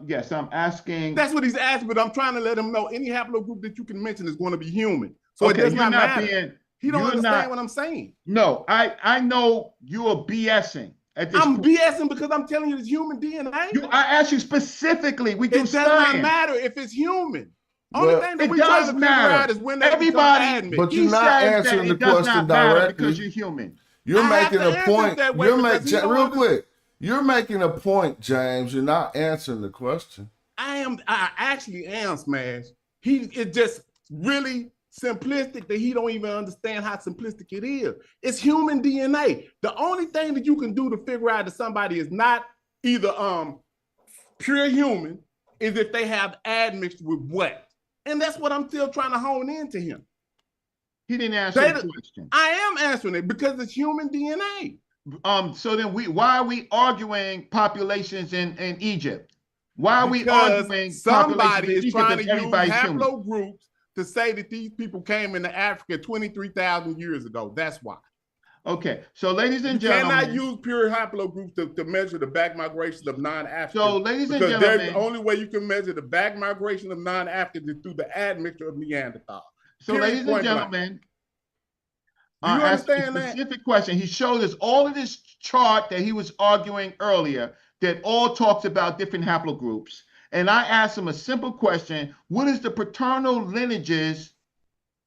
Yes, I'm asking. That's what he's asking, but I'm trying to let him know any haplogroup that you can mention is going to be human. So it does not matter. He don't understand what I'm saying. No, I know you are BSing. I'm BSing because I'm telling you it's human DNA. I asked you specifically. We do It does not matter if it's human. Only thing that it we try does to matter. figure out is when they everybody. But you're not answering the question directly because you're human. You're making a point. Real quick. You're making a point, James. You're not answering the question. I actually am, Smash. It's just really simplistic that he don't even understand how simplistic it is. It's human DNA. The only thing that you can do to figure out that somebody is not either pure human is if they have admixture with what. And that's what I'm still trying to hone into him. He didn't answer the question. I am answering it because it's human DNA. So then why are we arguing populations in Egypt? Why are we arguing somebody is trying to use haplogroups to say that these people came into Africa 23,000 years ago? That's why. Okay, so ladies and gentlemen, you cannot use pure haplogroups to measure the back migration of non-Africans. So, ladies and gentlemen, the only way you can measure the back migration of non-Africans is through the admixture of Neanderthal. So, ladies and gentlemen, do you understand that? Specific question. He showed us all of this chart that he was arguing earlier that all talks about different haplogroups. And I asked him a simple question: what is the paternal lineages?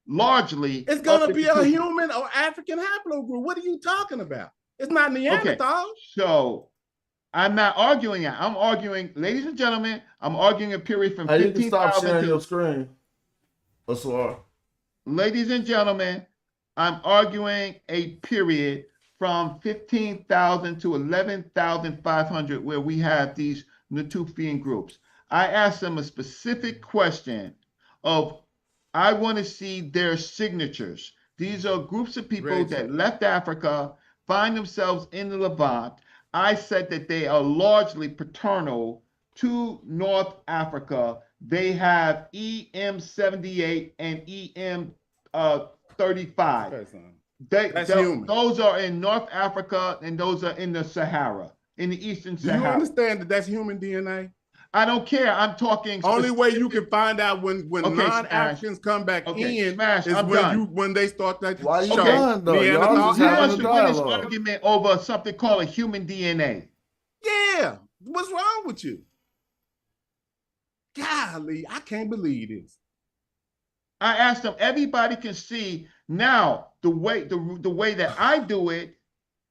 Largely, it's going to be a human or African haplogroup. What are you talking about? It's not Neanderthal. Okay. So I'm not arguing that. I'm arguing, ladies and gentlemen, I'm arguing a period from 15,000 You can stop sharing your screen. That's all. Ladies and gentlemen, I'm arguing a period from 15,000 to 11,500 where we have these Natufian groups. I asked them a specific question of I want to see their signatures. These are groups of people that left Africa, find themselves in the Levant. I said that they are largely paternal to North Africa they have EM78 and EM35. Okay, son. That's human. Those are in North Africa, and those are in the Sahara, in the Eastern Sahara. Do you understand that that's human DNA? I don't care. I'm talking. Only way you can find out when non-Africans come back in is when they start that show. Neanderthal. Who wants to win this argument over something called a human DNA? Yeah. What's wrong with you? Golly, I can't believe this. I asked them. Everybody can see now the way that I do it,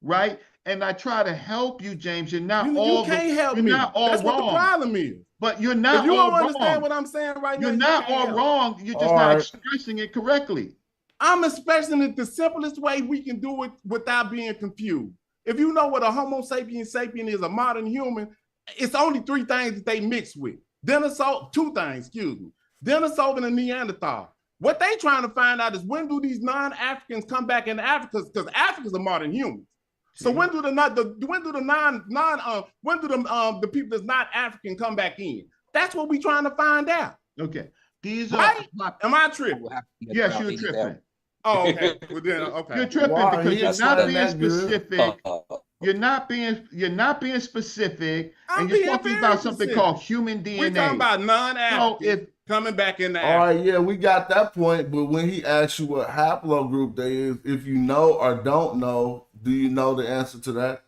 right? And I try to help you, James. You're not all. You can't help me. You're not all That's wrong. what the problem is. But you're not. If you all don't understand wrong. what I'm saying right now, you're not all wrong. You're just not expressing it correctly. I'm expressing it the simplest way we can do it without being confused. If you know what a Homo sapiens sapien is, a modern human, it's only three things that they mix with. Two things, excuse me. Denisovan and Neanderthal. What they trying to find out is when do these non-Africans come back into Africa? Because Africa's a modern humans. So when do the people that's not African come back in? That's what we trying to find out. Okay. These are right? Am I tripping? Yes, you're tripping. Oh, okay. Well, then, okay. You're tripping because you're not being specific. You're not being specific, and you're talking about something called human DNA. We're talking about non-Africans coming back in the Africa. All right, yeah, we got that point. But when he asks you what haplogroup they is, if you know or don't know, do you know the answer to that?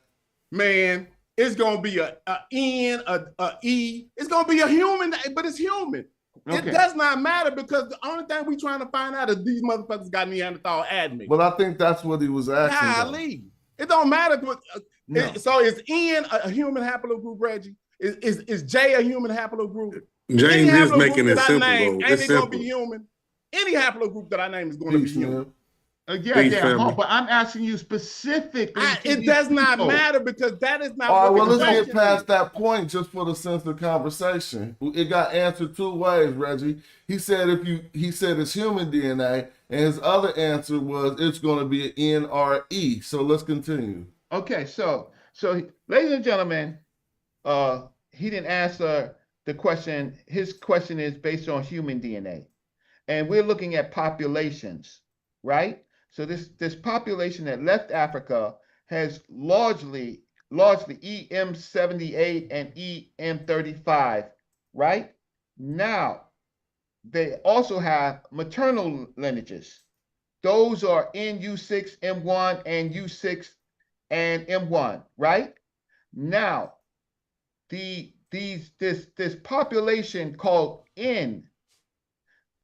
Man, it's gonna be a N, a E. It's gonna be a human, but it's human. Okay. It does not matter because the only thing we trying to find out is these motherfuckers got Neanderthal admix. Well, I think that's what he was asking. Golly. It don't matter. So is N a human haplogroup, Reggie? Is J a human haplogroup? James is making it simple. Ain't it gonna be human? Any haplogroup that I name is gonna be human. But I'm asking you specifically. It does not matter because that is not. All right, well, let's get past that point just for the sense of conversation. It got answered two ways, Reggie. He said it's human DNA, and his other answer was it's going to be an N or E. So let's continue. Okay, so ladies and gentlemen, he didn't answer the question. His question is based on human DNA, and we're looking at populations, right? So this population that left Africa has largely EM78 and EM35, right? Now, they also have maternal lineages. Those are NU6, M1, and U6 and M1, right? Now, this population called N,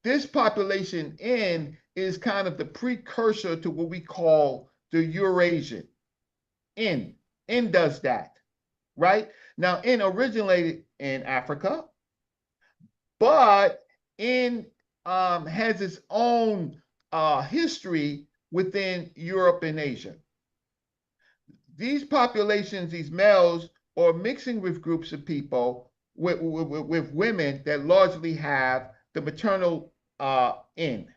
this population N is kind of the precursor to what we call the Eurasian. N does that, right? Now, N originated in Africa, but N has its own history within Europe and Asia. These populations, these males, are mixing with groups of people, with women that largely have the maternal N.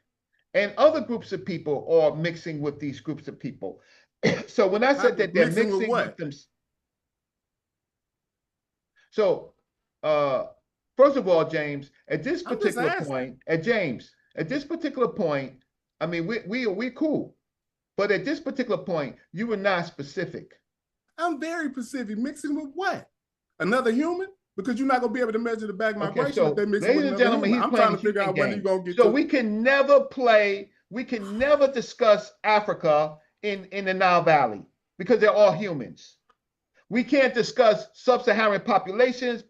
And other groups of people are mixing with these groups of people. So when I said that they're mixing with them. So first of all, James, at this particular point, I mean, we're cool. But at this particular point, you were not specific. I'm very specific. Mixing with what? Another human? Because you're not going to be able to measure the back migration. So, ladies and gentlemen, I'm trying to figure out when you're going to get to. So we can never discuss Africa in the Nile Valley because they're all humans. We can't discuss sub-Saharan populations,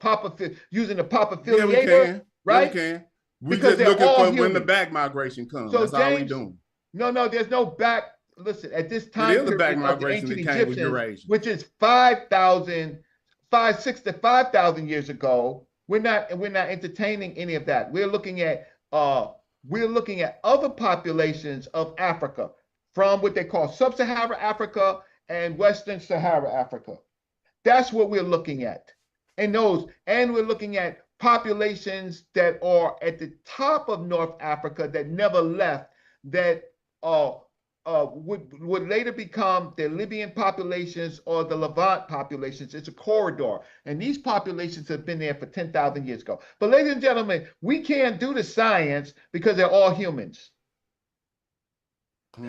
using the Papafiliator, right? Yeah, we can. We just looking for when the back migration comes. So that's all we doing. No, there's no back. Listen, at this time, it is the back migration that came with Eurasia, which is 6,000 to 5,000 years ago. We're not entertaining any of that. We're looking at other populations of Africa from what they call sub-Saharan Africa and Western Sahara Africa. That's what we're looking at. And we're looking at populations that are at the top of North Africa that never left, that would later become the Libyan populations or the Levant populations. It's a corridor. And these populations have been there for 10,000 years ago. But ladies and gentlemen, we can't do the science because they're all humans.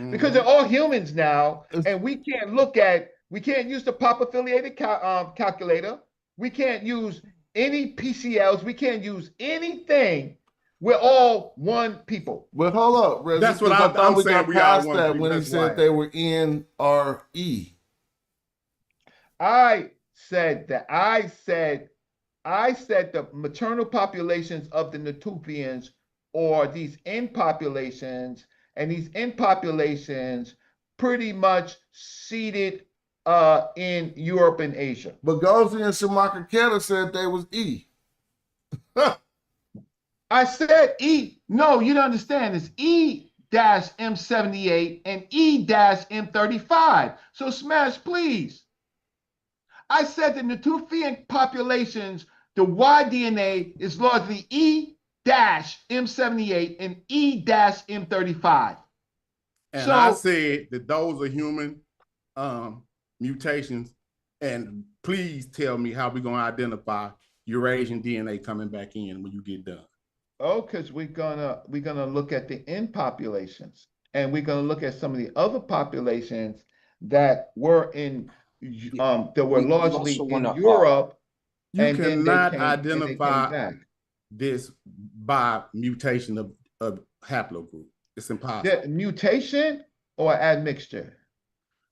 Because they're all humans now, and we can't use the pop-affiliated calculator. We can't use any PCLs. We can't use anything. We're all one people. Well, hold up, Reggie. That's what I'm we saying. got past that when he said they were N or E. I said the maternal populations of the Natufians or these N populations, and these N populations pretty much seated in Europe and Asia. But Gozi and Shamakaketa said they was E. I said E. No, you don't understand. It's E-M78 and E-M35. So Smash, please. I said the Natufian populations, the Y DNA is largely E-M78 and E-M35. And I said that those are human mutations. And please tell me how we're going to identify Eurasian DNA coming back in when you get done. Oh, because we're gonna look at the N populations, and we're gonna look at some of the other populations that were largely in Europe. You cannot identify this by mutation of haplogroup. It's impossible. The mutation or admixture?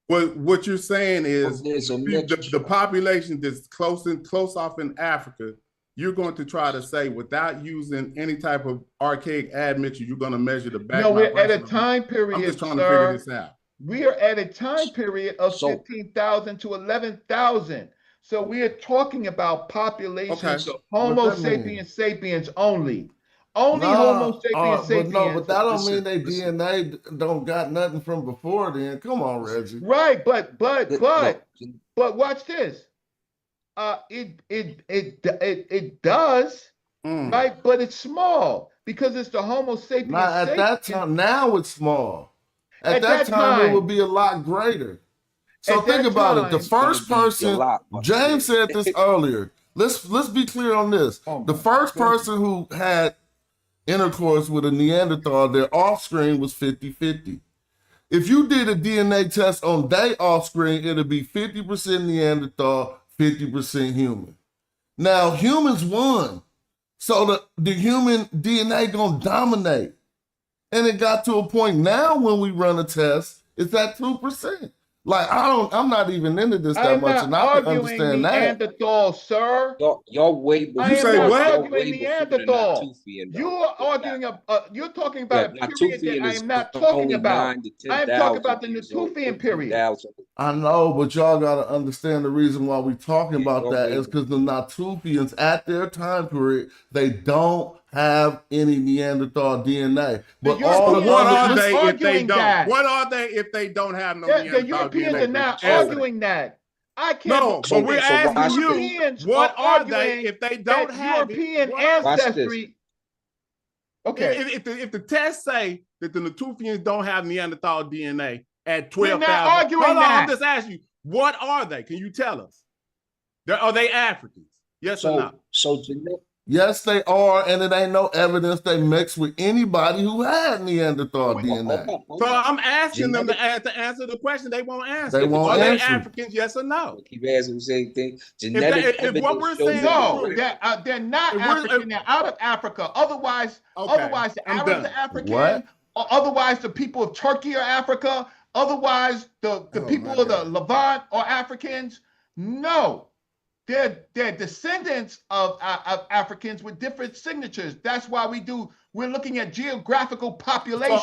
Well, what you're saying is the population that's close off in Africa, you're going to try to say without using any type of archaic admixture, you're going to measure the back. No, we're at a time period. I'm just trying to figure this out. We are at a time period of 15,000 to 11,000. So we are talking about populations of Homo sapiens sapiens only. Only Homo sapiens sapiens. But that don't mean their DNA don't got nothing from before then. Come on, Reggie. Right, but watch this. It does, right? But it's small because it's the Homo sapiens. Not at that time. Now it's small. At that time, it would be a lot greater. So think about it. The first person, James said this earlier. Let's be clear on this. The first person who had intercourse with a Neanderthal, their offspring was 50-50. If you did a DNA test on their offspring, it'll be 50% Neanderthal, 50% human. Now humans won. So the human DNA gonna dominate. And it got to a point now when we run a test, it's at 2%. Like I'm not even into this that much, and I can understand Neanderthal, sir. Y'all way before. You say what? Neanderthal. You are arguing. You're talking about a period that I am not talking about. I am talking about the Natufian period. I know, but y'all gotta understand the reason why we're talking about that is because the Natufians at their time period, they don't have any Neanderthal DNA. But what are they if they don't? What are they if they don't have no Neanderthal DNA? The Europeans are not arguing that. I can't. No, but we're asking you, what are they if they don't have European ancestry? Okay. If the tests say that the Natufians don't have Neanderthal DNA at 12,000, we're not arguing that. I'm just asking you, what are they? Can you tell us? Are they Africans? Yes or no? Yes, they are, and it ain't no evidence they mixed with anybody who had Neanderthal DNA. So I'm asking them to answer the question. They won't answer. They won't Are answer. they Africans? Yes or no? Keep asking the same thing. If what we're saying, no, they're not African. They're out of Africa. Otherwise the Arabs are African. What? Or otherwise, the people of Turkey are Africa. Otherwise, the people of the Levant are Africans. No. They're descendants of Africans with different signatures. That's why we're looking at geographical population.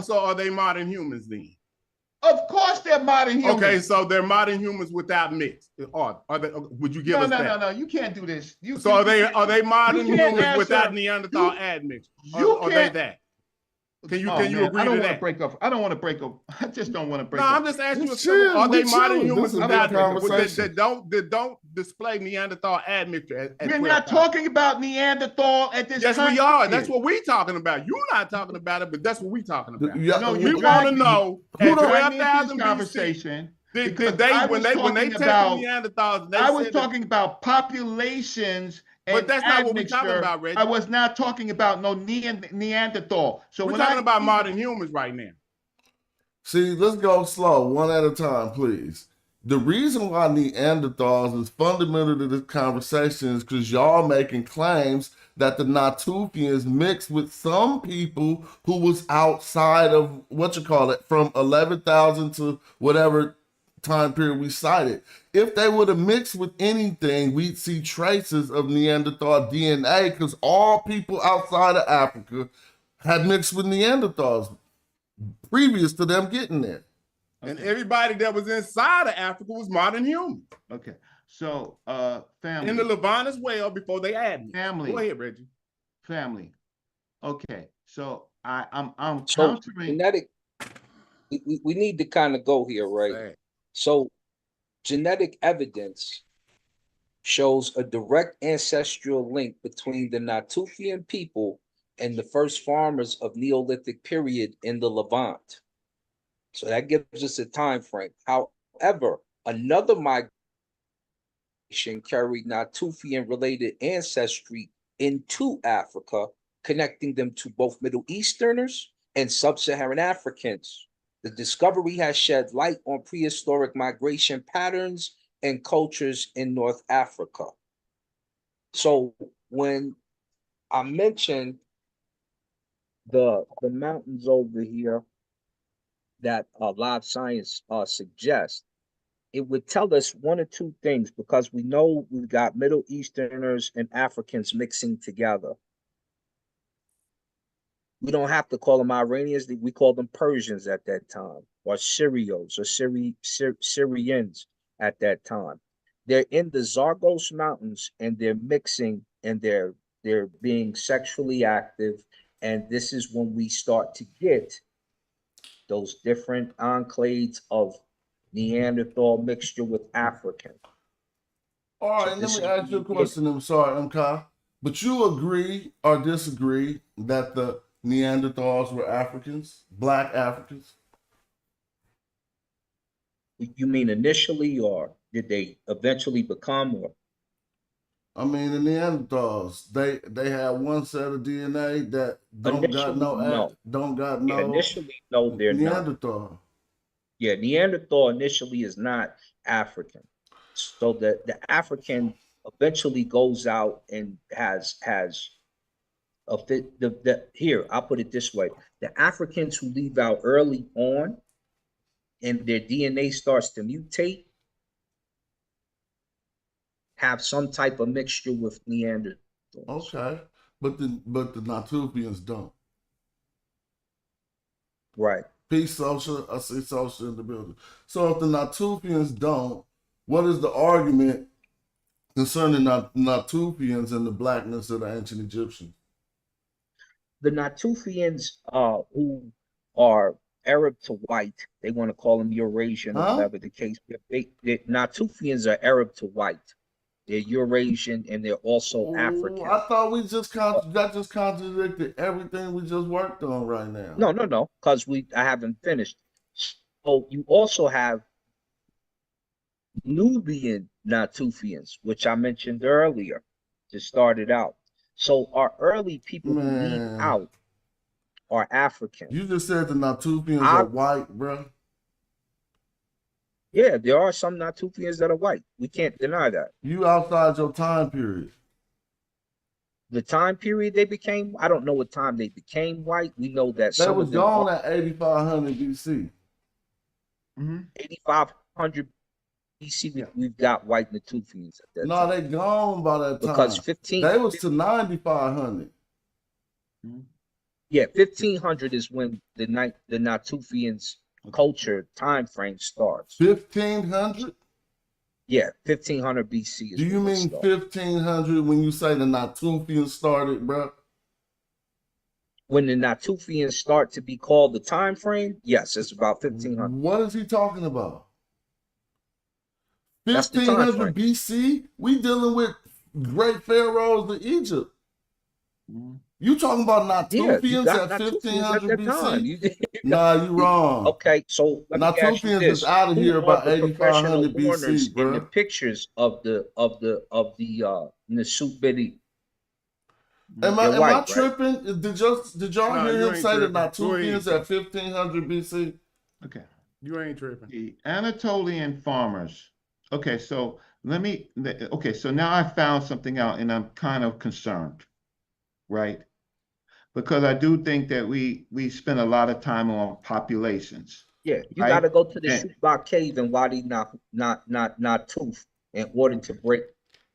So are they modern humans then? Of course they're modern humans. Okay, so they're modern humans without mix. Are they, would you give us that? No, you can't do this. Are they modern humans without Neanderthal admixture? Are they that? Can you man, agree I don't to want to that? break up. I don't want to break up. I just don't want to break No, up. I'm just asking you a Just simple. chill. Are they We modern chilling. humans This is a without good conversation. that don't display Neanderthal admixture? We're not talking about Neanderthal at this time. Yes, we are. That's what we're talking about. You're not talking about it, but that's what we're talking about. No, we want to know who at dragged me into 12,000 this conversation. Did Because they I when was they talking tested about Neanderthals? I was talking about populations and but that's not what we're talking admixture. about, Reggie. I was not talking about no Neanderthal. So we're talking about modern humans right now. See, let's go slow, one at a time, please. The reason why Neanderthals is fundamental to this conversation is because y'all making claims that the Natufians mixed with some people who was outside of from 11,000 to whatever time period we cited. If they would have mixed with anything, we'd see traces of Neanderthal DNA because all people outside of Africa had mixed with Neanderthals previous to them getting there. And everybody that was inside of Africa was modern humans. Okay. So family. In the Levant as well before they add me. Family. Go ahead, Reggie. Family. Okay. So I'm So countering. genetic, we need to kind of go here, right? So genetic evidence shows a direct ancestral link between the Natufian people and the first farmers of Neolithic period in the Levant. So that gives us a time frame. However, another migration carried Natufian related ancestry into Africa, connecting them to both Middle Easterners and Sub-Saharan Africans. The discovery has shed light on prehistoric migration patterns and cultures in North Africa. So when I mentioned the mountains over here that live science suggests, it would tell us one or two things, because we know we've got Middle Easterners and Africans mixing together. We don't have to call them Iranians, we call them Persians at that time, or Syrios, or Syrians at that time. They're in the Zagros Mountains and they're mixing and they're being sexually active. And this is when we start to get those different enclaves of Neanderthal mixture with African. All right, and let me ask you a question. I'm sorry, MK, but you agree or disagree that the Neanderthals were Africans, Black Africans? You mean initially, or did they eventually become? Or I mean, the Neanderthals, they had one set of DNA that initially, no, they're Neanderthal. Not. Yeah, Neanderthal initially is not African. So the African eventually goes out and has a fit. Here, I'll put it this way: the Africans who leave out early on, and their DNA starts to mutate, have some type of mixture with Neanderthals. Okay, but the Natufians don't. Right. Peace, social. I see social in the building. So if the Natufians don't, what is the argument concerning Natufians and the blackness of the ancient Egyptians? The Natufians, who are Arab to white, they want to call them Eurasian, or whatever the case. The Natufians are Arab to white. They're Eurasian and they're also African. I thought that just contradicted everything we just worked on right now. No, because I haven't finished. So you also have Nubian Natufians, which I mentioned earlier to start it out. So our early people who leave out are African. You just said the Natufians are white, bro. Yeah, there are some Natufians that are white. We can't deny that. You outside your time period. The time period they became, I don't know what time they became white. We know that they was gone at 8500 BC. 8500 BC, we've got white Natufians at that time. No, they gone by that time. Because they was to 9500. Yeah, 1500 is when the Natufians culture time frame starts. 1500? Yeah, 1500 BC is. Do you mean 1500 when you say the Natufians started, bro? when the Natufians start to be called the time frame, yes, it's about 1500. What is he talking about? That's the time 1500 frame. BC? We dealing with great pharaohs of Egypt. You talking about Natufians at 1500 BC? Nah, you wrong. Okay, so let me ask you Natufians this: is out of who here are by the professional 8500 mourners BC, in the bro. pictures of the Nasubidi? Am They're I white, right? tripping? Did y'all Nah, hear you him ain't say that tripping. Go Natufians ahead. at 1500 BC? Okay. You ain't tripping. The Anatolian farmers. Okay, so okay, so now I found something out and I'm kind of concerned, right? Because I do think that we spend a lot of time on populations. Yeah, you right? got to go to the And- Shubak cave in Wadi Natuf in order to break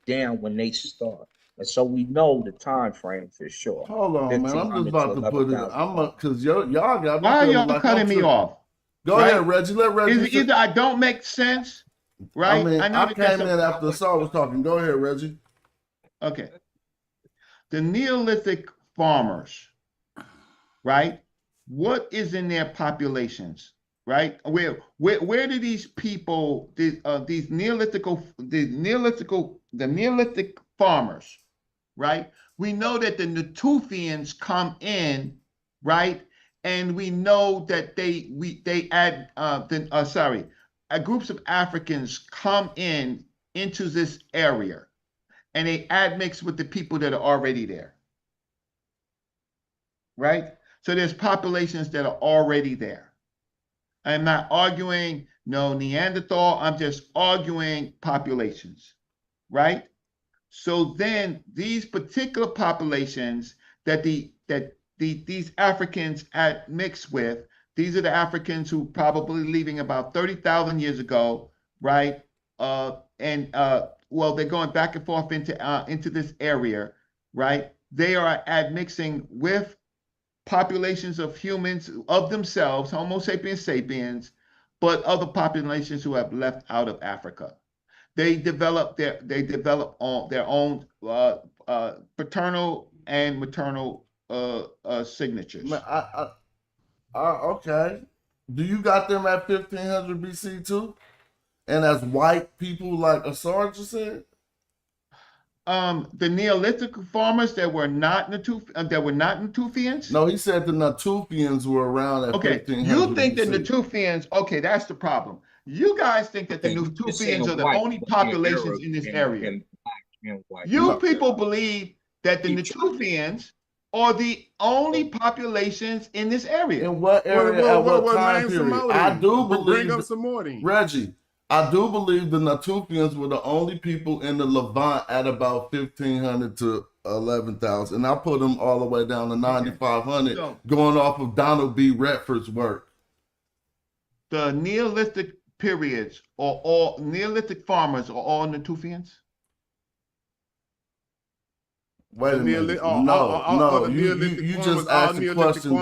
down when they start. And so we know the time frame for sure. Hold on, man. I'm just about to put it. Because y'all got me Why are feeling y'all like cutting I'm me tripping. off? Go right? ahead, Reggie. Let Reggie. Is either I don't make sense, right? I mean, know I that there's came in after the Saul was talking. Go ahead, Reggie. Okay. The Neolithic farmers, right? What is in their populations, right? Where do these people, these Neolithic farmers, right? We know that the Natufians come in, right? And we know that they add groups of Africans come into this area, and they admix with the people that are already there, right? So there's populations that are already there. I'm not arguing no Neanderthal. I'm just arguing populations, right? So then these particular populations that these Africans mix with, these are the Africans who probably leaving about 30,000 years ago, right? Well, they're going back and forth into this area, right? They are admixing with populations of humans of themselves, Homo sapiens sapiens, but other populations who have left out of Africa. They develop on their own paternal and maternal signatures. Man, okay. Do you got them at 1500 BC too? And as white people, like Asar just said? The Neolithic farmers that were not Natufians? No, he said the Natufians were around at 1500 you think BC. the Natufians, okay, that's the problem. You guys think that the Natufians are the only populations in this area. You people believe that the Natufians are the only populations in this area. In what area, at what time name some period? more I then. do believe, Bring up some more then. Reggie, I do believe the Natufians were the only people in the Levant at about 1500 to 11,000. And I put them all the way down to 9,500, going off of Donald B. Redford's work. The Neolithic periods or all Neolithic farmers are all Natufians? Wait a minute. No. You just asked a question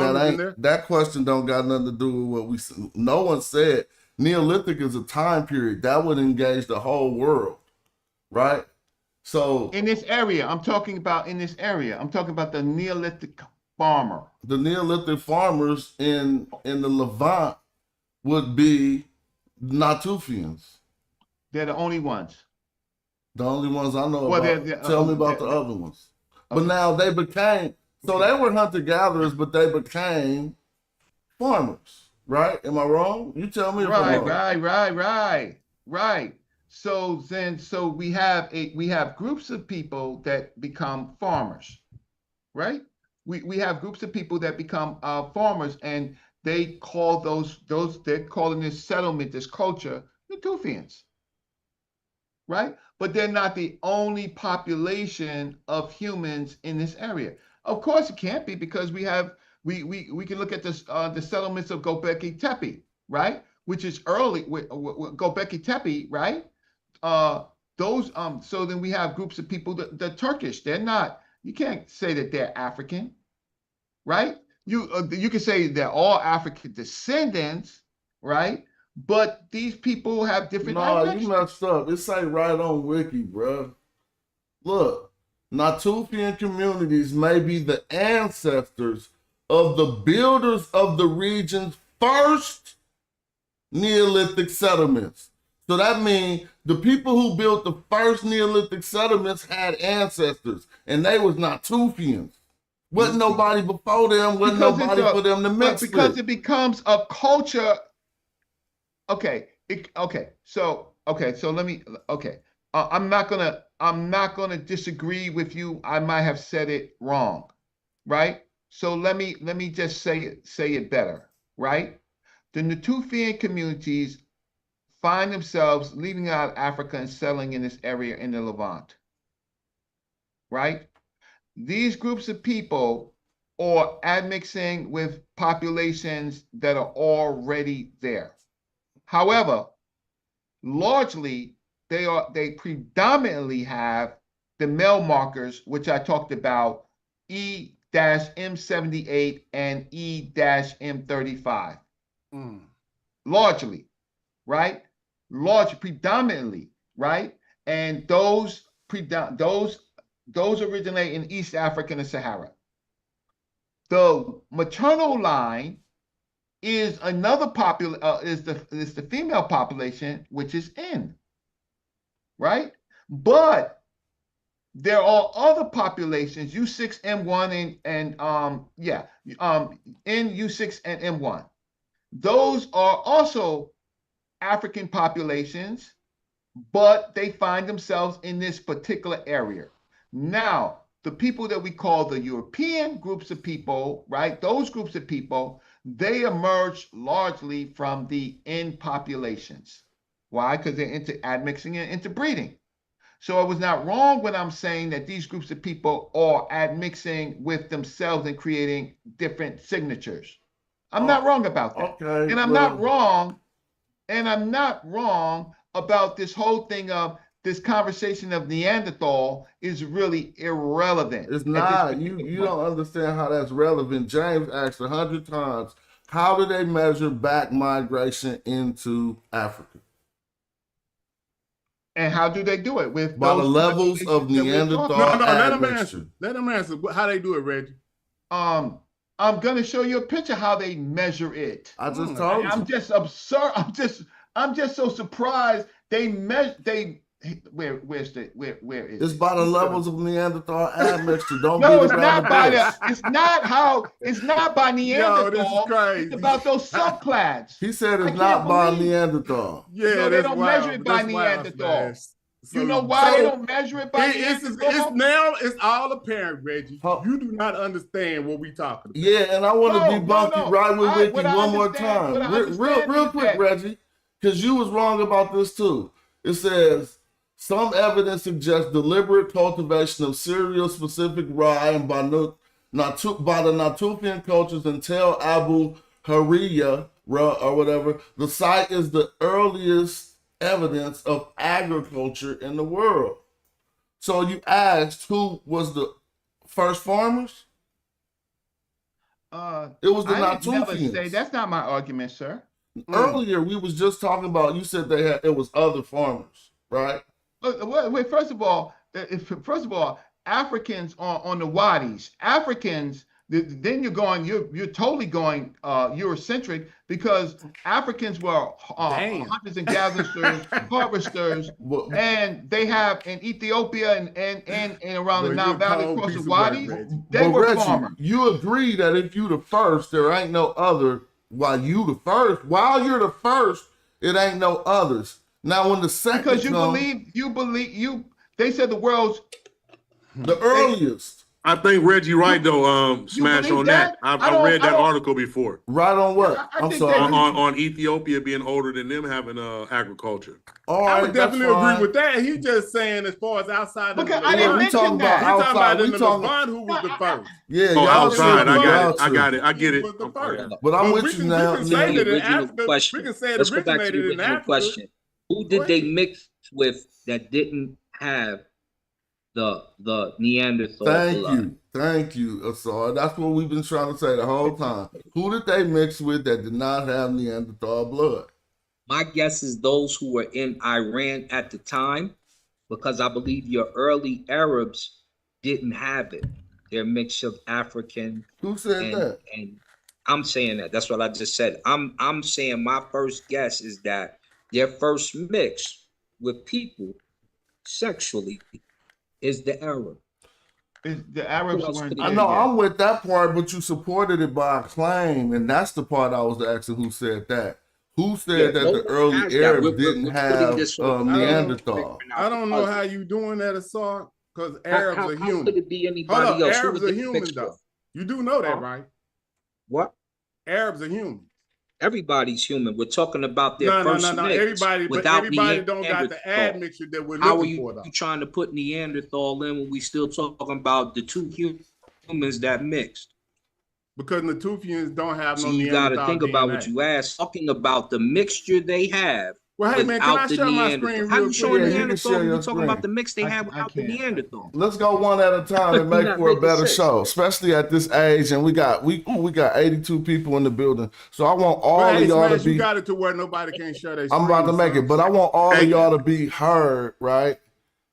that question don't got nothing to do with what we said. No one said Neolithic is a time period that would engage the whole world, right? So in this area, I'm talking about the Neolithic farmer. The Neolithic farmers in the Levant would be Natufians. They're the only ones. The only ones I know about. Tell me about the other ones. But now they became, they were hunter-gatherers, but they became farmers, right? Am I wrong? You tell me if I'm wrong. Right. So we have groups of people that become farmers, right? We have groups of people that become farmers, and they call they're calling this settlement, this culture, Natufians, right? But they're not the only population of humans in this area. Of course, it can't be, because we can look at this the settlements of Göbekli Tepe, right? Which is early with Göbekli Tepe, right? So then we have groups of people, the Turkish, they're not. You can't say that they're African, right? You can say they're all African descendants, right? But these people have different identities. You messed up. It say right on Wiki, bro. Look, Natufian communities may be the ancestors of the builders of the region's first Neolithic settlements. So that means the people who built the first Neolithic settlements had ancestors, and they was Natufians. Wasn't nobody before them, wasn't nobody for them to mix with. Because it becomes a culture. So let me, I'm not gonna disagree with you. I might have said it wrong, right? So let me just say it better, right? The Natufian communities find themselves leaving out Africa and settling in this area in the Levant, right? These groups of people are admixing with populations that are already there. However, largely, they predominantly have the male markers, which I talked about, E-M78 and E-M35. Largely, right? Predominantly, right? And those originate in East Africa and the Sahara. The maternal line is another is the female population, which is N, right? But there are other populations, U6M1 and NU6 and M1. Those are also African populations, but they find themselves in this particular area. Now, the people that we call the European groups of people, right? Those groups of people, they emerge largely from the N populations. Why? Because they're into admixing and interbreeding. So I was not wrong when I'm saying that these groups of people are admixing with themselves and creating different signatures. I'm not wrong about that. Okay, and I'm not wrong about this whole thing of this conversation of Neanderthal is really irrelevant. It's not. You don't understand how that's relevant. James asked 100 times, how do they measure back migration into Africa? And how do they do it? By the levels of Neanderthal admixture. Let them answer how they do it, Reggie. I'm gonna show you a picture how they measure it. I just told you. I'm just absurd. I'm just so surprised. Where is it? It's by the levels of Neanderthal admixture. Don't no, beat it's around not by the bush. it's not by Neanderthal. Yo, this is crazy. It's about those subclads. He said it's not by Neanderthal. Yeah, no, they don't measure it by Neanderthal. You know why they don't measure it by Neanderthal? It's all apparent, Reggie. You do not understand what we talking about. Yeah, and I want to debunk you right with Ricky one more time. Real quick, Reggie, because you was wrong about this too. It says, some evidence suggests deliberate cultivation of cereal-specific rye and by the Natufian cultures in Tel Abu Hariya or whatever. The site is the earliest evidence of agriculture in the world. So you asked who was the first farmers? It was the Natufians. That's not my argument, sir. Earlier we was just talking about, you said it was other farmers, right? Wait, first of all, Africans on the wadis. Africans, then you're totally going Eurocentric, because Africans were hunters and gatherers, harvesters, and they have in Ethiopia and around the Nile Valley across the wadis, they were Reggie, farmers. You agree that if you the first, there ain't no other. While you're the first, it ain't no others. Now, when the second because you believe they said the world's the earliest. I think Reggie right though, Smash on that. I read that article before. Right on what? I'm sorry. On Ethiopia being older than them having agriculture. I would definitely agree with that. He's just saying as far as outside of the I didn't mention that. We're talking about in the Levant who was the first. Yeah, outside. I got it. I get it. But I'm with you now. We can say that in Africa. We can say it originated in Africa. Question. Who did they mix with that didn't have the Neanderthal blood? Thank you, Asar. That's what we've been trying to say the whole time. Who did they mix with that did not have Neanderthal blood? My guess is those who were in Iran at the time, because I believe your early Arabs didn't have it. They're a mix of African. Who said that? And I'm saying that. That's what I just said. I'm saying my first guess is that their first mix with people sexually is the Arab. The Arabs weren't I there know yet. I'm with that part, but you supported it by a claim, and that's the part I was asking who said that. Who said that the early Arabs didn't have Neanderthal? I don't know how you doing that, Asar, because Arabs are human. How could it be anybody Hold up, else? Arabs are human, though. You do know that, right? What? Arabs are human. Everybody's human. We're talking about their first mix. Everybody, but everybody don't got the admixture that we're looking for, though. How are you trying to put Neanderthal in when we still talking about the two humans that mixed? Because Natufians don't have no Neanderthal DNA. You got to think about what you asked. Talking about the mixture they have. Well, hey man, can I share my screen real quick? How you showing Neanderthal when you talking about the mix they have without the Neanderthal? Let's go one at a time and make for a better show, especially at this age. And we got 82 people in the building, so I want all of y'all to be. You got it to where nobody can share their screen. I'm about to make it, but I want all of y'all to be heard, right?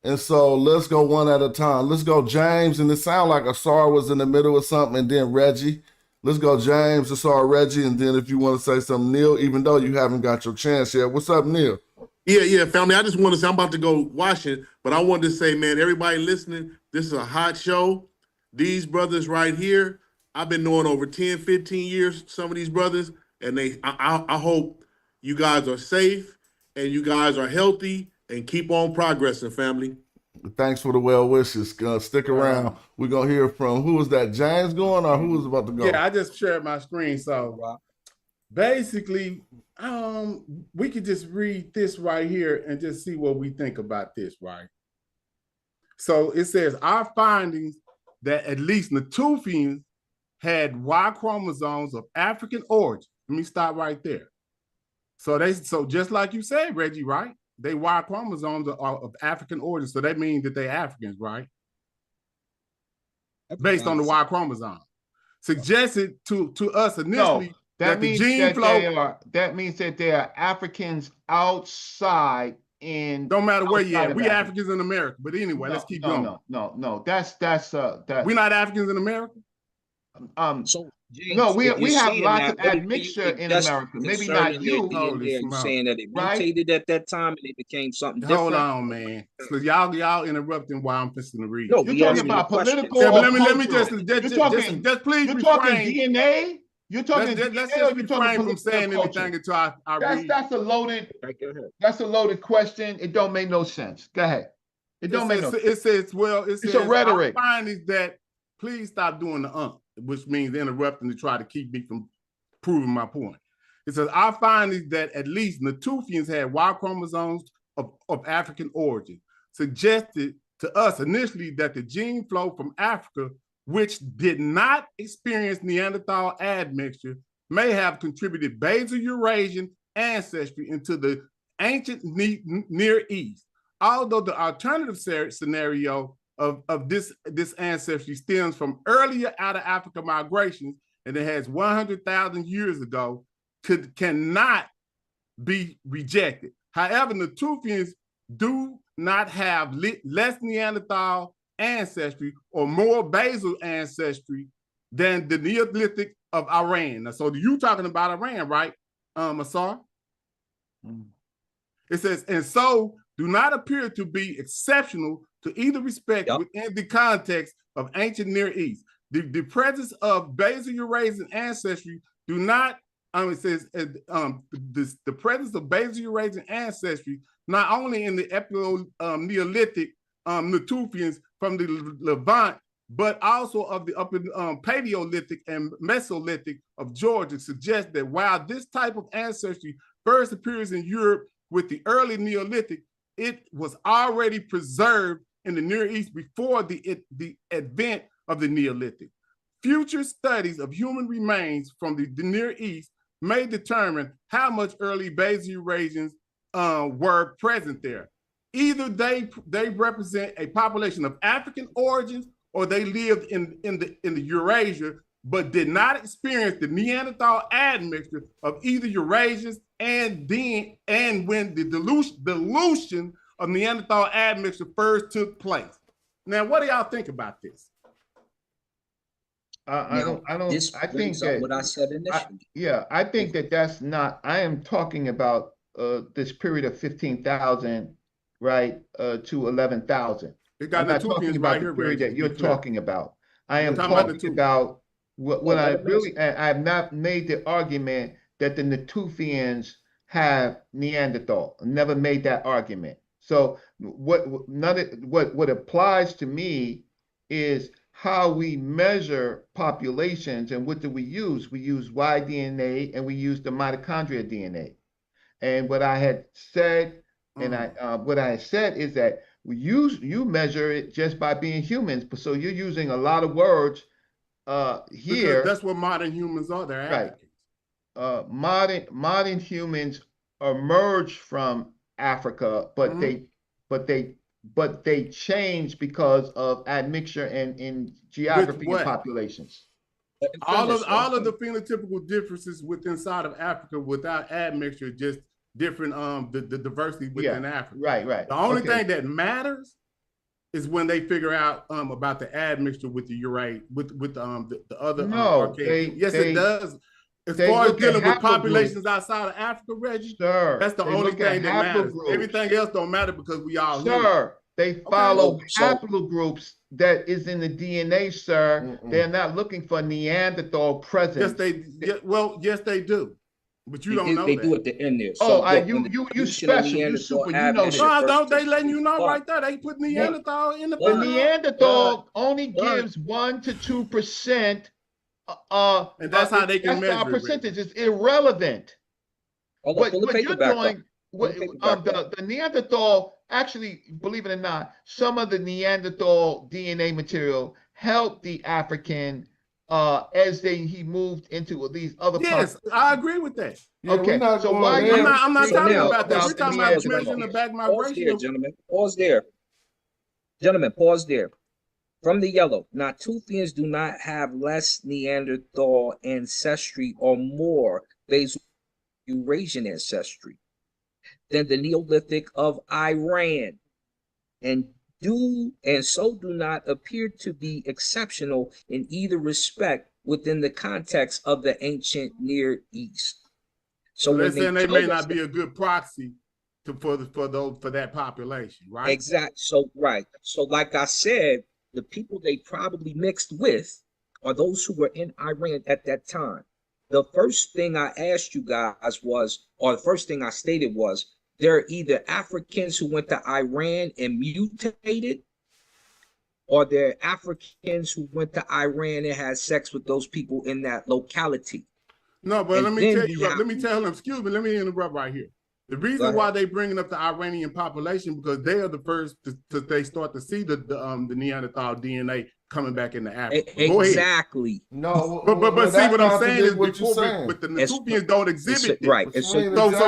And so let's go one at a time. Let's go James, and it sounded like Asar was in the middle of something, and then Reggie. Let's go James, Asar, Reggie, and then if you want to say something, Neil, even though you haven't got your chance yet. What's up, Neil? Yeah, family. I just want to say I'm about to go wash it, but I wanted to say, man, everybody listening, this is a hot show. These brothers right here, I've been knowing over 10, 15 years, some of these brothers, and I hope you guys are safe and you guys are healthy and keep on progressing, family. Thanks for the well wishes. Stick around. We're going to hear from, who was that, James going or who was about to go? Yeah, I just shared my screen. So basically, we could just read this right here and just see what we think about this, right? So it says, our findings that at least Natufians had Y chromosomes of African origin. Let me stop right there. So just like you said, Reggie, right? They Y chromosomes are of African origin, so that means that they're Africans, right? Based on the Y chromosome. Suggested to us initially that the gene flow. That means that they are Africans outside in. Don't matter where you at. We Africans in America, but anyway, let's keep going. No. That's we're not Africans in America. James, no, we have lots of admixture in America. Maybe not you. You're saying that it mutated at that time and it became something different. Hold on, man. So y'all interrupting while I'm fixing to read. No, you're talking about political. Yeah, but let me just please. You're talking DNA. You're talking. Let's just refrain from saying anything until I read. That's a loaded. That's a loaded question. It don't make no sense. Go ahead. It don't make no sense. It says it's a rhetoric. Our findings that please stop doing the which means interrupting to try to keep me from proving my point. It says, our findings that at least Natufians had Y chromosomes of African origin suggested to us initially that the gene flow from Africa, which did not experience Neanderthal admixture, may have contributed basal Eurasian ancestry into the ancient Near East. Although the alternative scenario of this ancestry stems from earlier out of Africa migrations, and it has 100,000 years ago, cannot be rejected. However, Natufians do not have less Neanderthal ancestry or more basal ancestry than the Neolithic of Iran. Now, so you talking about Iran, right, Asar? It says, and so do not appear to be exceptional to either respect within the context of ancient Near East. The presence of basal Eurasian ancestry do not, it says, the presence of basal Eurasian ancestry, not only in the Neolithic Natufians from the Levant, but also of the upper Paleolithic and Mesolithic of Georgia, suggests that while this type of ancestry first appears in Europe with the early Neolithic, it was already preserved in the Near East before the advent of the Neolithic. Future studies of human remains from the Near East may determine how much early basal Eurasians were present there. Either they represent a population of African origins, or they lived in the Eurasia, but did not experience the Neanderthal admixture of either Eurasians and when the dilution of Neanderthal admixture first took place. Now, what do y'all think about this? I don't, This I think brings up that, what I said initially. I think that that's not, I am talking about this period of 15,000, right, to 11,000. I'm not talking about the period that you're talking about. I am talking about what I really, I have not made the argument that the Natufians have Neanderthal. Never made that argument. So what applies to me is how we measure populations, and what do we use? We use Y-DNA and we use the mitochondria DNA. And what I had said, what I had said is that you measure it just by being humans. So you're using a lot of words here. Because that's what modern humans are. They're right. Modern humans emerged from Africa, but they changed because of admixture and in geography and populations. All of the phenotypical differences inside of Africa without admixture, just different the diversity within Africa. Right. The only thing that matters is when they figure out about the admixture with the the other. No, yes, it does. As far as dealing with populations outside of Africa, Reggie, that's the only thing that matters. Everything else don't matter because we all human. They follow haplogroups that is in the DNA, sir. They're not looking for Neanderthal presence. Yes, they do. But you don't know they that. do at the end there. So you special, you super, you know that. No, don't they letting you know right there? They put Neanderthal in the Neanderthal only gives 1 to 2%. And that's how they can measure our percentage. It's irrelevant. What you're doing, the Neanderthal, actually, believe it or not, some of the Neanderthal DNA material helped the African as he moved into these other Yes, I agree with that. Okay, so why I'm not talking about that. We're talking about measuring the back migration. Gentlemen, pause there. Gentlemen, pause there. From the yellow, Natufians do not have less Neanderthal ancestry or more basal Eurasian ancestry than the Neolithic of Iran, and so do not appear to be exceptional in either respect within the context of the ancient Near East. So they're saying they may not be a good proxy for that population, right? Exactly. So So like I said, the people they probably mixed with are those who were in Iran at that time. The first thing I asked you guys was, or the first thing I stated was, there are either Africans who went to Iran and mutated, or there are Africans who went to Iran and had sex with those people in that locality. No, but let me tell them, excuse me, let me interrupt right here. The reason why they bringing up the Iranian population, because they are the first they start to see the Neanderthal DNA coming back into Africa. Exactly. No, but see what I'm saying is before, but the Natufians don't exhibit it. Right. So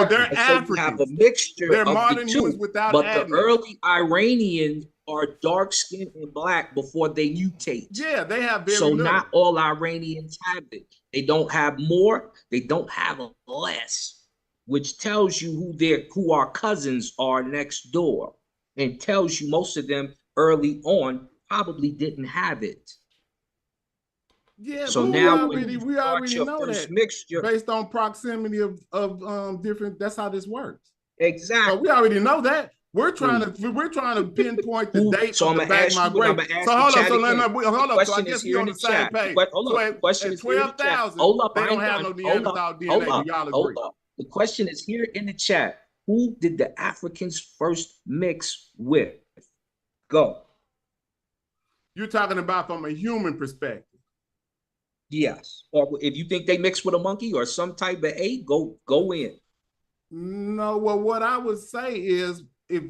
they're Africans. Have a mixture. They're of modern the humans two, without but admixture. The early Iranians are dark skinned and black before they mutate. Yeah, they have very so little. Not all Iranians have it. They don't have more. They don't have less, which tells you who our cousins are next door, and tells you most of them early on probably didn't have it. Yeah, so now we already know that mixture based on proximity of different. That's how this works. Exactly. So we already know that. We're trying to pinpoint the date so of the back migration. So hold up. So I guess we're on the same page. So at 12,000, they don't have no Neanderthal DNA. Do y'all agree? The question is here in the chat. Who did the Africans first mix with? Go. You're talking about from a human perspective. Yes. Or if you think they mixed with a monkey or some type of ape, go in. No, well, what I would say is, if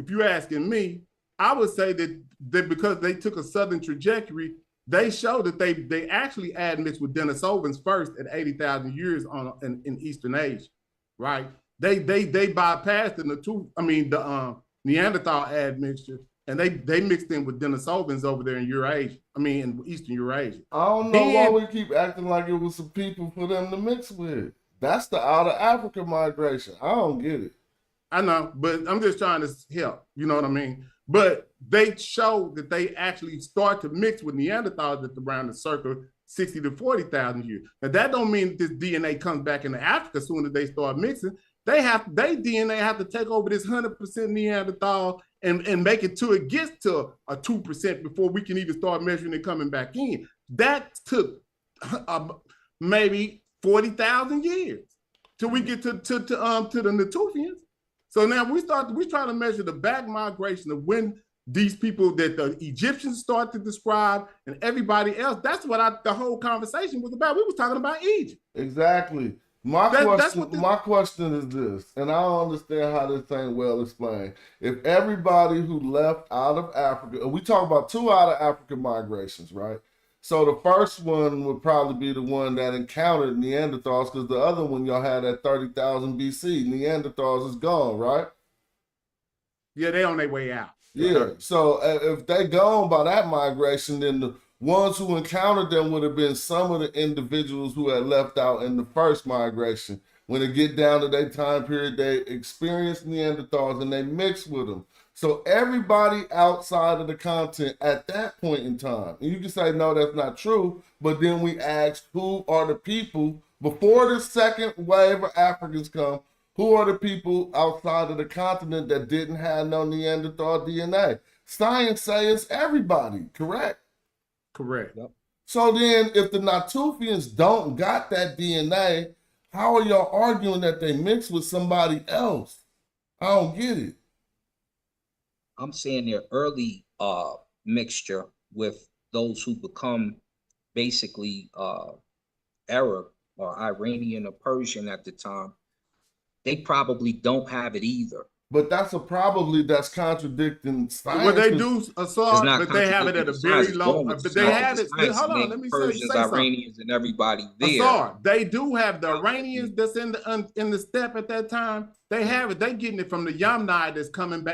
you're asking me, I would say that because they took a southern trajectory, they show that they actually admixed with Denisovans first at 80,000 years in Eastern Asia, right? They bypassed the Neanderthal admixture, and they mixed in with Denisovans over there in Eurasia. In Eastern Eurasia. I don't know why we keep acting like it was some people for them to mix with. That's the out of Africa migration. I don't get it. I know, but I'm just trying to help. You know what I mean? But they show that they actually start to mix with Neanderthals at around the circa 60 to 40,000 years. Now that don't mean that this DNA comes back into Africa as soon as they start mixing. They DNA have to take over this 100% Neanderthal and make it till it gets to a 2% before we can even start measuring it coming back in. That took maybe 40,000 years till we get to the Natufians. So now we try to measure the back migration of when these people that the Egyptians start to describe and everybody else. That's what the whole conversation was about. We was talking about Egypt. Exactly. My question is this, and I don't understand how this ain't well explained. If everybody who left out of Africa, and we talk about 2 out of African migrations, right? So the first one would probably be the one that encountered Neanderthals, because the other one y'all had at 30,000 BC. Neanderthals is gone, right? Yeah, they on their way out. Yeah, so if they gone by that migration, then the ones who encountered them would have been some of the individuals who had left out in the first migration. When they get down to their time period, they experienced Neanderthals and they mixed with them. So everybody outside of the continent at that point in time, and you can say, no, that's not true, but then we asked, who are the people, before the second wave of Africans come, who are the people outside of the continent that didn't have no Neanderthal DNA? Science says everybody, correct? Correct. Yep. So then if the Natufians don't got that DNA, how are y'all arguing that they mixed with somebody else? I don't get it. I'm saying their early mixture with those who become basically Arab or Iranian or Persian at the time, they probably don't have it either. But that's that's contradicting science. Well, they do, but they have it at a very low. But they have it. Hold on, let me Persians, say something. Iranians, and everybody there. They do have the Iranians that's in the steppe at that time. They have it. They getting it from the Yamni that's coming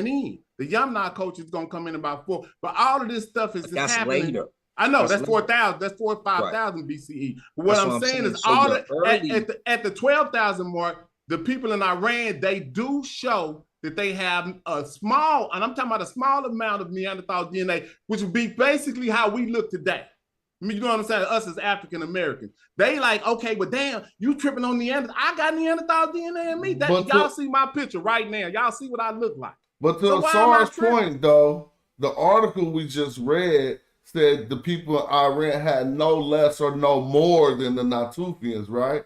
in. The Yamni coach is gonna come in about 4. But all of this stuff is happening later. I know that's 4,000. That's 4,000 or 5,000 BCE. But what I'm saying is, all at the 12,000 mark. The people in Iran, they do show that they have a small, and I'm talking about a small amount of Neanderthal DNA, which would be basically how we look today. I mean, you know what I'm saying? Us as African Americans. They like, okay, but damn, you tripping on Neanderthal. I got Neanderthal DNA in me. Y'all see my picture right now. Y'all see what I look like. But to Sarah's point, though, the article we just read said the people in Iran had no less or no more than the Natufians, right?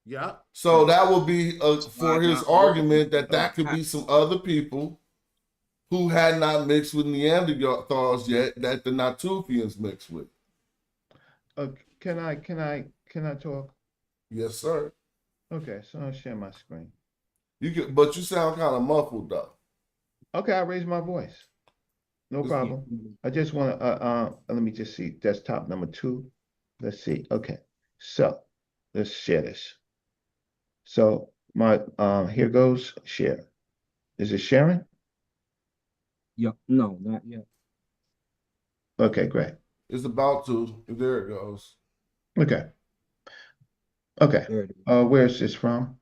Yeah. So that would be for his argument that could be some other people who had not mixed with Neanderthals yet that the Natufians mixed with. Can I talk? Yes, sir. Okay, so I'll share my screen. But you sound kind of muffled though. Okay, I'll raise my voice. No problem. I just want to let me just see desktop number 2. Let's see. Okay, so let's share this. So my here goes share. Is it sharing? Yeah, no, not yet. Okay, great. It's about to. There it goes. Okay. Where's this from?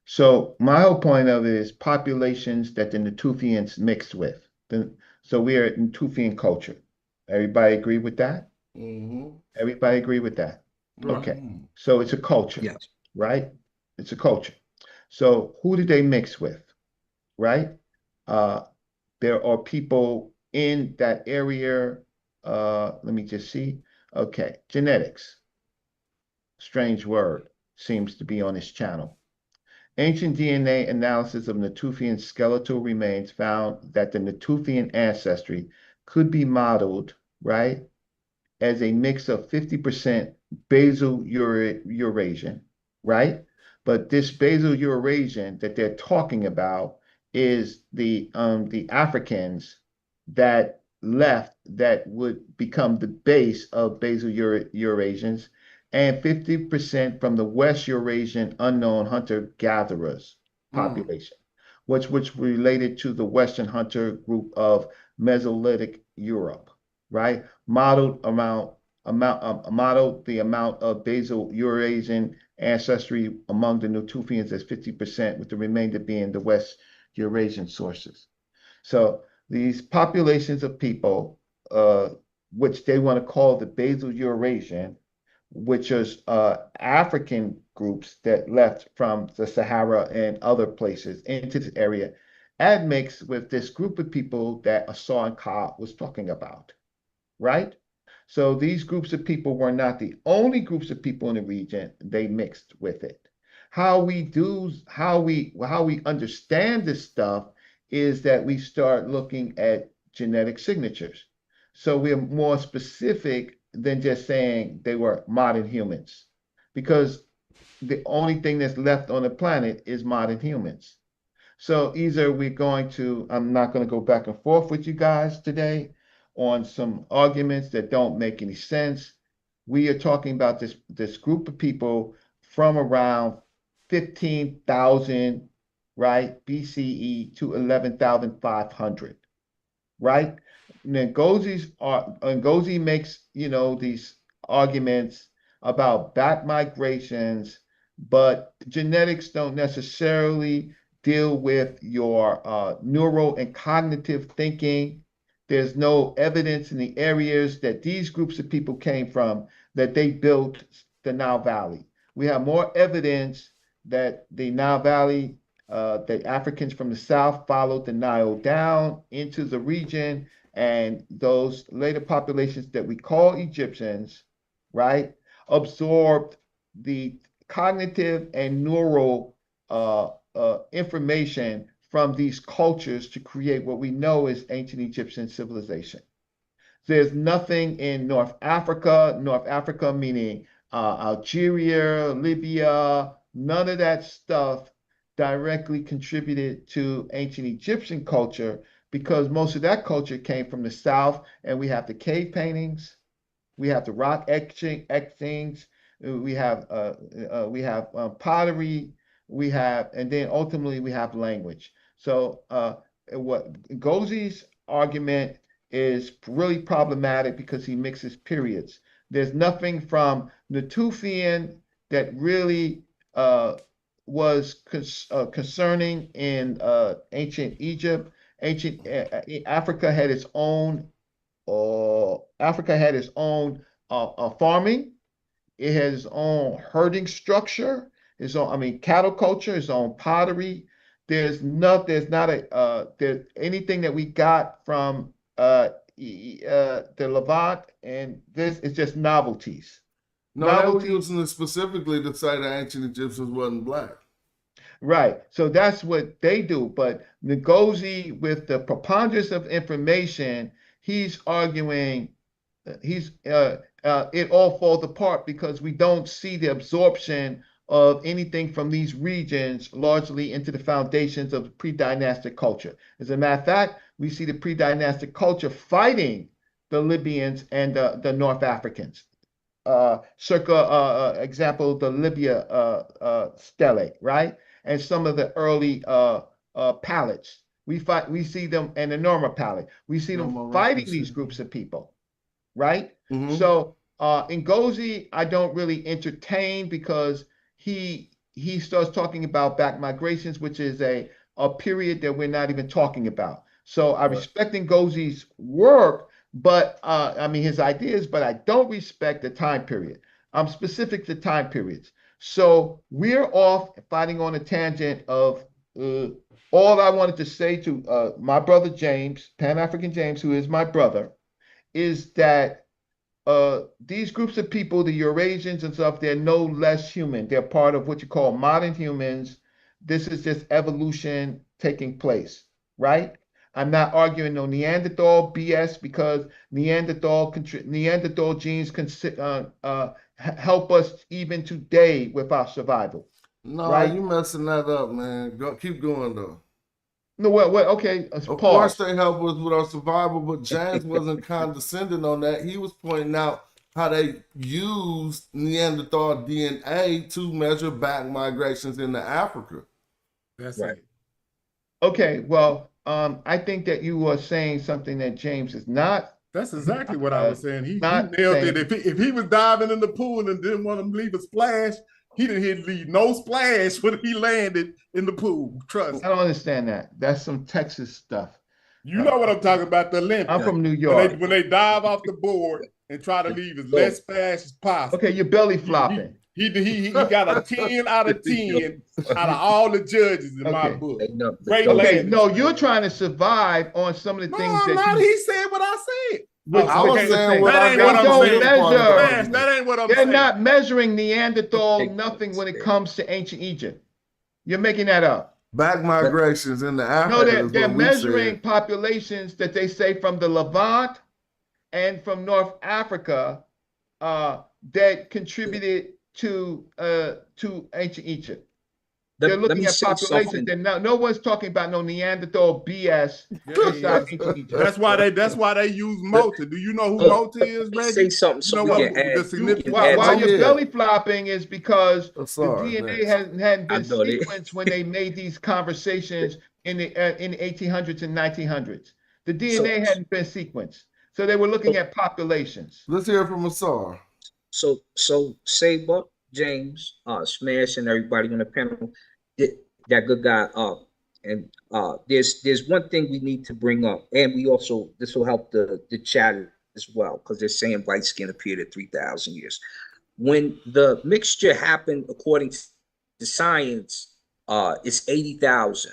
So my whole point of it is populations that the Natufians mixed with. So we are a Natufian culture. Everybody agree with that? Mm-hmm. Everybody agree with that? Right. Okay. So it's a culture, yes. Right? It's a culture. So who did they mix with, right? There are people in that area. Let me just see. Okay, genetics. Strange word seems to be on this channel. Ancient DNA analysis of Natufian skeletal remains found that the Natufian ancestry could be modeled, right, as a mix of 50% basal Eurasian, right? But this basal Eurasian that they're talking about is the Africans that left that would become the base of basal Eurasians, and 50% from the West Eurasian unknown hunter-gatherers population, which related to the Western hunter group of Mesolithic Europe, right? Modeled the amount of basal Eurasian ancestry among the Natufians as 50%, with the remainder being the West Eurasian sources. So these populations of people which they want to call the Basal Eurasian, which is African groups that left from the Sahara and other places into this area, admixed with this group of people that Asar and Ka was talking about, right? So these groups of people were not the only groups of people in the region, they mixed with it. How we understand this stuff is that we start looking at genetic signatures. So we're more specific than just saying they were modern humans, because the only thing that's left on the planet is modern humans. So either we're going to, I'm not going to go back and forth with you guys today on some arguments that don't make any sense. We are talking about this group of people from around 15,000, right, BCE to 11,500, right? Ngozi makes, these arguments about back migrations, but genetics don't necessarily deal with your neural and cognitive thinking. There's no evidence in the areas that these groups of people came from that they built the Nile Valley. We have more evidence that the Nile Valley, the Africans from the south followed the Nile down into the region, and those later populations that we call Egyptians, right, absorbed the cognitive and neural information from these cultures to create what we know as ancient Egyptian civilization. There's nothing in North Africa meaning Algeria, Libya, none of that stuff directly contributed to ancient Egyptian culture, because most of that culture came from the south, and we have the cave paintings, we have the rock etchings, we have pottery, and then ultimately we have language. So what Ngozi's argument is really problematic because he mixes periods. There's nothing from Natufian that really was concerning in ancient Egypt. Ancient Africa had its own farming. It has its own herding structure, its own, cattle culture, its own pottery. There's not anything that we got from the Levant, and this is just novelties. No, they were using it specifically to say the ancient Egyptians wasn't black. Right. So that's what they do. But Ngozi, with the preponderance of information, he's arguing it all falls apart because we don't see the absorption of anything from these regions largely into the foundations of pre-dynastic culture. As a matter of fact, we see the pre-dynastic culture fighting the Libyans and the North Africans. Example, the Libya stele, right? And some of the early palettes. We see them, and the Norma palette. We see them fighting these groups of people, right? Mm-hmm. So Ngozi, I don't really entertain because he starts talking about back migrations, which is a period that we're not even talking about. So I respect Ngozi's work, but his ideas, but I don't respect the time period. I'm specific to time periods. So we're off fighting on a tangent of all I wanted to say to my brother James, Pan-African James, who is my brother, is that these groups of people, the Eurasians and stuff, they're no less human. They're part of what you call modern humans. This is just evolution taking place, right? I'm not arguing no Neanderthal BS, because Neanderthal genes can help us even today with our survival. No, right? You messing that up, man. Keep going though. No, okay. Of course they help us with our survival, but James wasn't condescending on that. He was pointing out how they used Neanderthal DNA to measure back migrations into Africa. That's right. Okay, well, I think that you were saying something that James is not. That's exactly what I was saying. He nailed it. If he was diving in the pool and didn't want him to leave a splash, he didn't leave no splash when he landed in the pool. Trust. I don't understand that. That's some Texas stuff. You know what I'm talking about, the Olympics. I'm from New York. When they dive off the board and try to leave as less fast as possible. Okay, you're belly flopping. He got a 10 out of 10 out of all the judges in my book. Okay, no, you're trying to survive on some of the things that he said what I said. I was saying what I they got don't to measure. That ain't what I'm They're saying. not measuring Neanderthal nothing when it comes to ancient Egypt. You're making that up. Back migrations in the No, Africa. they're measuring populations that they say from the Levant and from North Africa that contributed to ancient Egypt. They're looking at populations, and no one's talking about no Neanderthal BS inside ancient Egypt. That's why they use Mota. Do you know who Mota is, Reggie? Say something so we can add. Why you're belly flopping is because the DNA hadn't been sequenced when they made these conversations in the 1800s and 1900s. The DNA hadn't been sequenced, so they were looking at populations. Let's hear from Asar. So Saber, James, Smash, and everybody on the panel, that good guy. And there's one thing we need to bring up, and we also, this will help the chat as well, because they're saying white skin appeared at 3,000 years. When the mixture happened, according to science, it's 80,000.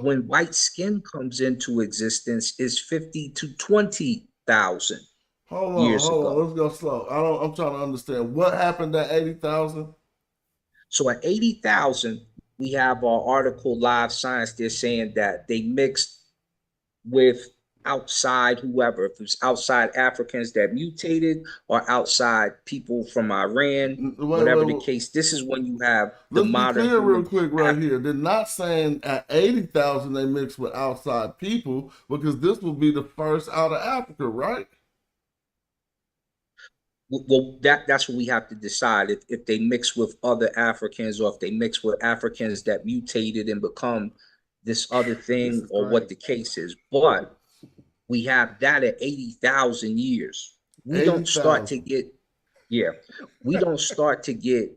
When white skin comes into existence, it's 50 to 20,000. Hold on, let's go slow. I'm trying to understand what happened at 80,000. So at 80,000, we have our article Live Science. They're saying that they mixed with outside whoever, if it was outside Africans that mutated or outside people from Iran, whatever the case. This is when you have the modern. Let's be clear real quick right here. They're not saying at 80,000 they mixed with outside people, because this will be the first out of Africa, right? Well, that's what we have to decide, if they mix with other Africans, or if they mix with Africans that mutated and become this other thing, or what the case is. But we have that at 80,000 years. We don't start to get, we don't start to get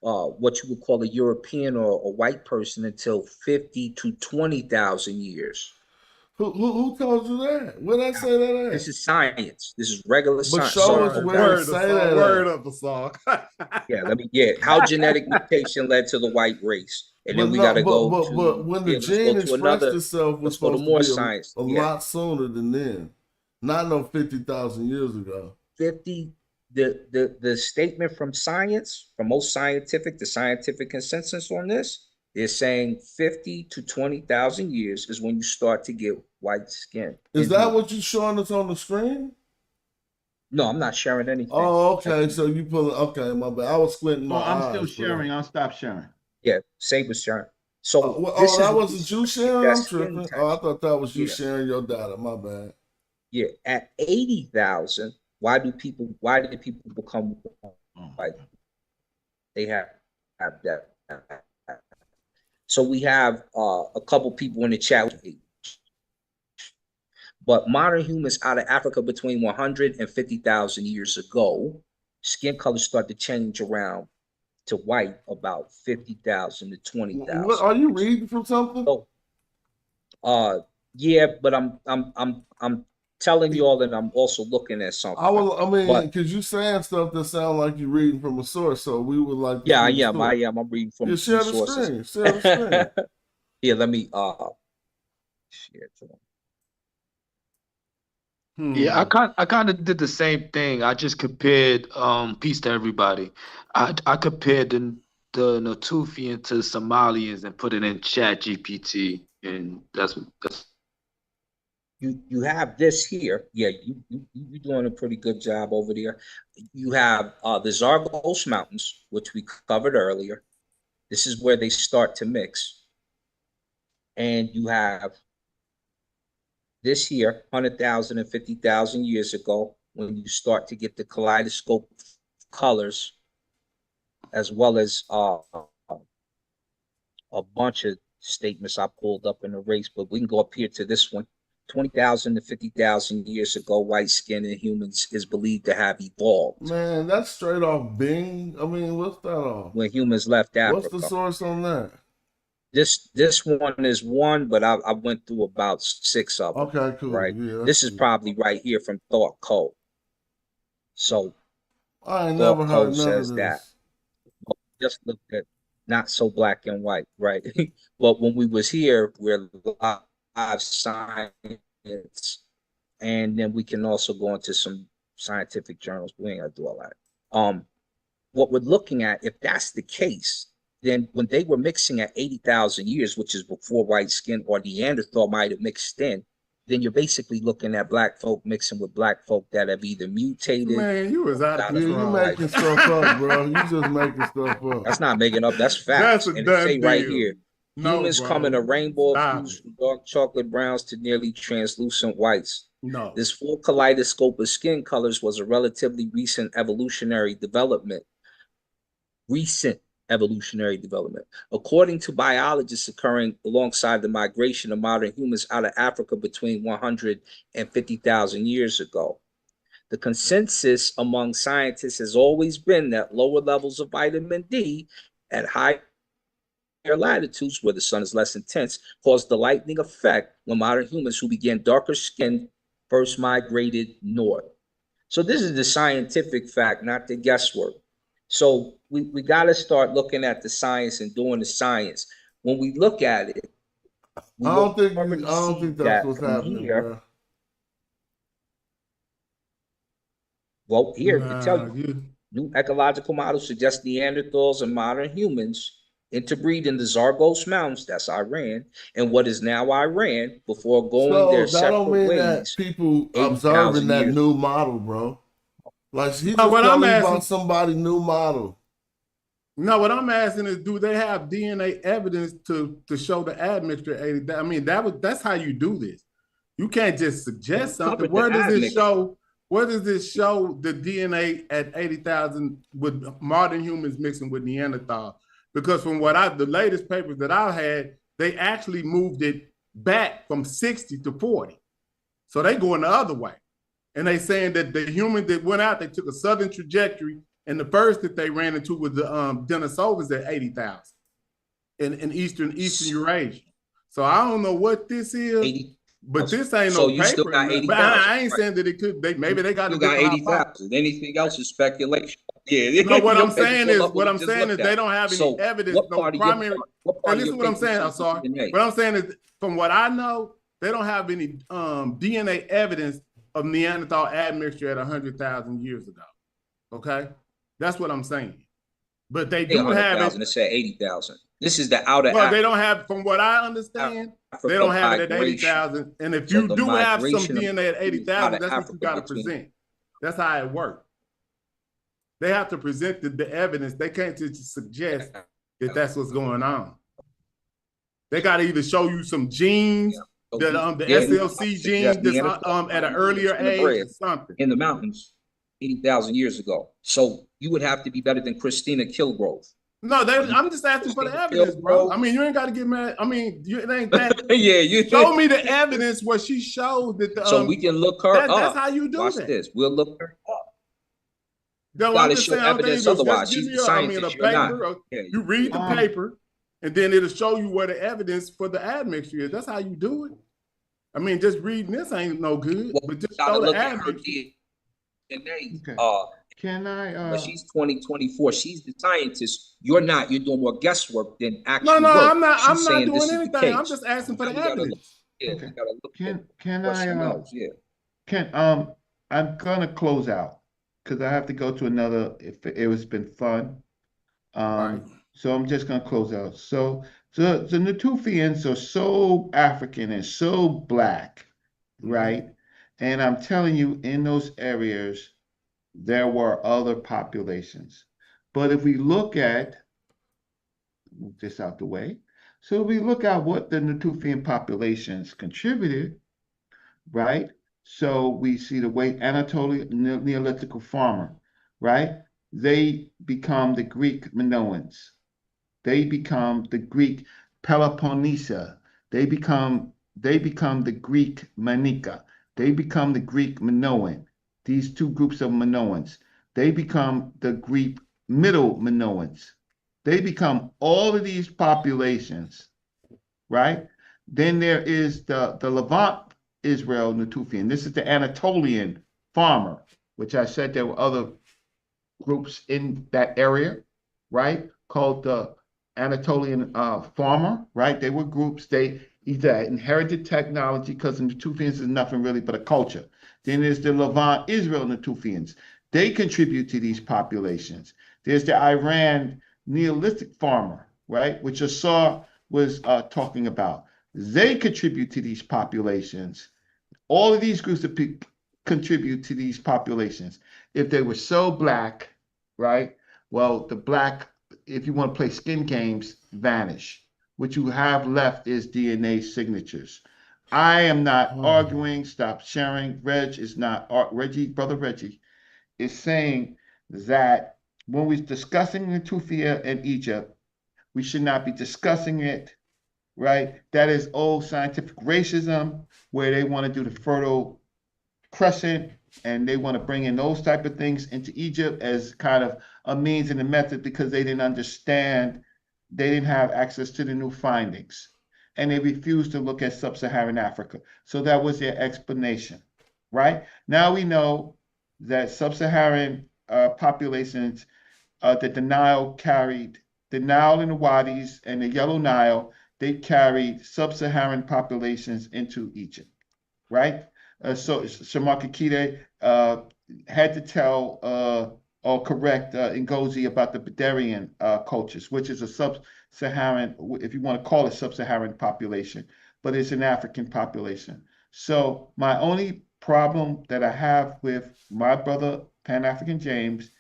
what you would call a European or a white person until 50 to 20,000 years. Who told you that? Where did I say that at? This is science. This is regular science. Show us where it say that. Word of the song. How genetic mutation led to the white race. And then we got to go to. But when the gene expressed itself was supposed to be a lot sooner than then. Not no 50,000 years ago. 50, the statement from science, from most scientific, the scientific consensus on this, they're saying 50 to 20,000 years is when you start to get white skin. Is that what you're showing us on the screen? No, I'm not sharing anything. Oh, okay. So you pull it. Okay, my bad. I was squinting my eyes. I'm still sharing. I'll stop sharing. Yeah, Saber's sharing. So that wasn't you sharing? I'm tripping. Oh, I thought that was you sharing your data. My bad. Yeah, at 80,000, why did people become white? They have that. So we have a couple people in the chat. But modern humans out of Africa between 100 and 50,000 years ago, skin color started to change around to white about 50,000 to 20,000. Are you reading from something? So, yeah, but I'm telling you all that I'm also looking at something. I mean, because you saying stuff that sound like you're reading from a source, so we would like. Yeah, I am. I'm reading from share the sources. Screen. Share the screen. Yeah, let me share to them. Yeah, I kind of did the same thing. I just compared. Peace to everybody. I compared the Natufian to Somalians and put it in Chat GPT, and that's. You have this here. Yeah, you're doing a pretty good job over there. You have the Zagros Mountains, which we covered earlier. This is where they start to mix. And you have this here, 100,000 and 50,000 years ago, when you start to get the kaleidoscope colors, as well as a bunch of statements I pulled up in the race, but we can go up here to this one. 20,000 to 50,000 years ago, white skin in humans is believed to have evolved. Man, that's straight off Bing. I mean, what's that off? When humans left Africa. What's the source on that? This one is one, but I went through about 6 of them. Okay, cool. Right. Yeah, this is probably right here from Thought Code. So I ain't Thought never heard Code none of says that. this. Just look at not so black and white, right? But when we was here, we're live science, and then we can also go into some scientific journals. We ain't gotta do all that. What we're looking at, if that's the case, then when they were mixing at 80,000 years, which is before white skin or Neanderthal might have mixed in, then you're basically looking at black folk mixing with black folk that have either mutated. Man, you was out of control. Yeah, you making stuff up, bro. You just making stuff up. That's not making up. That's facts. That's a and done it say right deal. here, No, humans bro. come in a rainbow of Stop hues from dark chocolate browns to nearly translucent whites. No. This full kaleidoscope of skin colors was a relatively recent evolutionary development. According to biologists occurring alongside the migration of modern humans out of Africa between 100 and 50,000 years ago. The consensus among scientists has always been that lower levels of vitamin D at higher latitudes where the sun is less intense caused the lightning effect when modern humans who began darker skinned first migrated north. So this is the scientific fact, not the guesswork. So we got to start looking at the science and doing the science. When we look at it, I don't think that's what's happening, here. Bro. Well, here to tell you, new ecological models suggest Neanderthals and modern humans interbreed in the Zagros Mountains, that's Iran, and what is now Iran, before going their separate don't mean ways. that people observing that new model, bro. Like he just what telling I'm you asking, about somebody new model. No, what I'm asking is, do they have DNA evidence to show the admixture 80? I mean, that's how you do this. You can't just suggest something. Where does this show? Where does this show the DNA at 80,000 with modern humans mixing with Neanderthal? Because from the latest papers that I had, they actually moved it back from 60 to 40. So they going the other way. And they saying that the humans that went out, they took a southern trajectory, and the first that they ran into was the Denisovans at 80,000 in Eastern Eurasia. So I don't know what this is, but this ain't So no you paper. still got 80,000. But I ain't saying that it could. Maybe they got You got 80,000. Anything else is speculation. Yeah. No, what I'm saying is they don't have any evidence. No primary. And this is what I'm saying. I'm sorry. What I'm saying is, from what I know, they don't have any DNA evidence of Neanderthal admixture at 100,000 years ago. Okay, that's what I'm saying. But they do have it. It said 80,000. This is the outer. Well, they don't have, from what I understand, they don't have it at 80,000. And if you do have some DNA at 80,000, that's what you got to present. That's how it works. They have to present the evidence. They can't just suggest that that's what's going on. They got to either show you some genes, the SLC genes that's at an earlier age or something. In the mountains 80,000 years ago. So you would have to be better than Christina Kilgrove. No, I'm just asking for the evidence, bro. I mean, you ain't got to get mad. I mean, it ain't that. Yeah, you show me the evidence where she showed that. So we can look her up. That's how you do Watch that. this. We'll look her up. No, I'm just saying, evidence otherwise. She's the scientist. You read the paper, and then it'll show you where the evidence for the admixture is. That's how you do it. I mean, just reading this ain't no good. Well, but just show the admixture. Can I? But she's 2024. She's the scientist. You're not. You're doing more guesswork than actual No, work. I'm not. She's I'm not saying doing anything. I'm just asking for the evidence. I'm gonna close out because I have to go to another. It was been fun. So I'm just gonna close out. So the Natufians are so African and so black, right? And I'm telling you, in those areas, there were other populations. But if we look at, move this out the way. So if we look at what the Natufian populations contributed, right? So we see the way Anatolian Neolithical farmer, right? They become the Greek Minoans. They become the Greek Peloponnesia. They become the Greek Manica. They become the Greek Minoan. These two groups of Minoans. They become the Greek Middle Minoans. They become all of these populations right? Then there is the Levant Israel Natufian. This is the Anatolian farmer, which I said there were other groups in that area, right? Called the Anatolian farmer, right? They were groups, they either inherited technology, because the Natufians is nothing really but a culture. Then there's the Levant Israel Natufians. They contribute to these populations. There's the Iran Neolithic farmer, right? Which Assar was talking about. They contribute to these populations. All of these groups of people contribute to these populations. If they were so black, right? Well, the black, if you want to play skin games, vanish. What you have left is DNA signatures. I am not arguing, stop sharing. Reg is not, Reggie, brother Reggie, is saying that when we're discussing Netufia and Egypt, we should not be discussing it, right? That is old scientific racism, where they want to do the Fertile Crescent, and they want to bring in those type of things into Egypt as kind of a means and a method, because they didn't understand, they didn't have access to the new findings, and they refused to look at sub-Saharan Africa. So that was their explanation, right? Now we know that sub-Saharan populations, that the Nile carried, the Nile and the Wadis and the Yellow Nile, they carried sub-Saharan populations into Egypt, right? So Shamakakide had to tell or correct Ngozi about the Bedouin cultures, which is a sub-Saharan, if you want to call it sub-Saharan population, but it's an African population. So my only problem that I have with my brother Pan-African James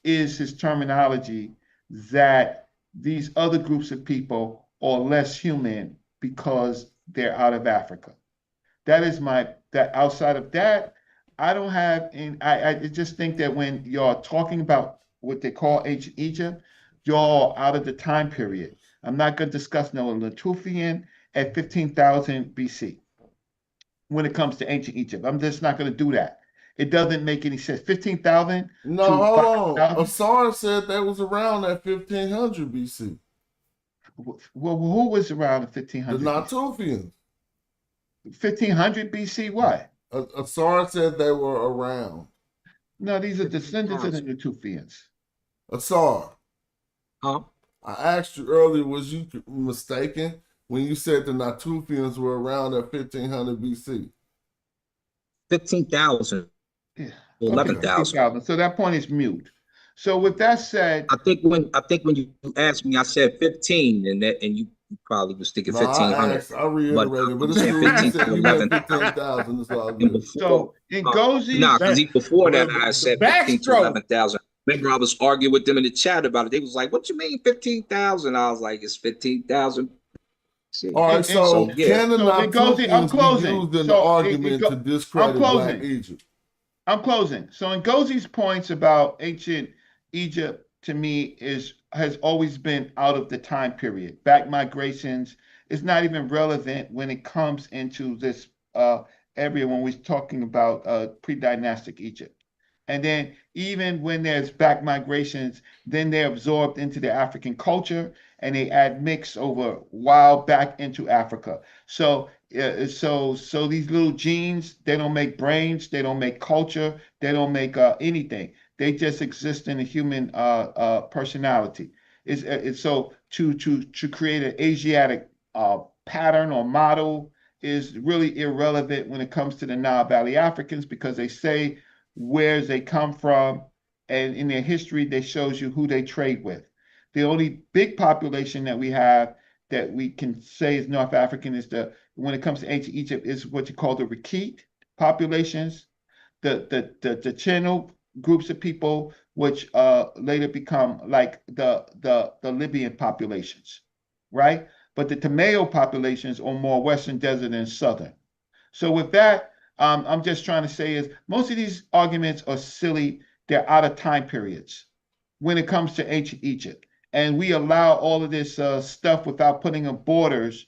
is his terminology that these other groups of people are less human because they're out of Africa. That is that outside of that, I don't have, and I just think that when y'all talking about what they call ancient Egypt, y'all out of the time period. I'm not going to discuss no Natufian at 15,000 BC when it comes to ancient Egypt. I'm just not going to do that. It doesn't make any sense. 15,000? No, hold on. Assar said that was around at 1500 BC. Well, who was around in 1500? The Natufians. 1500 BC, what? Assar said they were around. No, these are descendants of the Natufians. Assar. Huh? I asked you earlier, was you mistaken when you said the Natufians were around at 1500 BC? 15,000. Yeah. 11,000. So that point is mute. So with that said, I think when you asked me, I said 15, and you probably was thinking 1,500. I reiterated, but it's true. You said you meant 15,000. It's all good. So in Ngozi, because before that I said 15 to 11,000. Remember, I was arguing with them in the chat about it. They was like, "What you mean 15,000?" I was like, "It's 15,000." All right, so can the I'm closing. Used in the argument to discredit Black Egypt? I'm closing. So Ngozi's points about ancient Egypt, to me, has always been out of the time period. Back migrations is not even relevant when it comes into this area when we're talking about pre-dynastic Egypt. And then even when there's back migrations, then they're absorbed into the African culture and they add mix over while back into Africa. So these little genes, they don't make brains, they don't make culture, they don't make anything. They just exist in the human personality. So to create an Asiatic pattern or model is really irrelevant when it comes to the Nile Valley Africans, because they say where they come from, and in their history, they shows you who they trade with. The only big population that we have that we can say is North African is when it comes to ancient Egypt, is what you call the Rakit populations, the Channel groups of people, which later become like the Libyan populations, right? But the Tamayo populations are more Western Desert and Southern. So with that, I'm just trying to say is most of these arguments are silly. They're out of time periods when it comes to ancient Egypt. And we allow all of this stuff without putting up borders.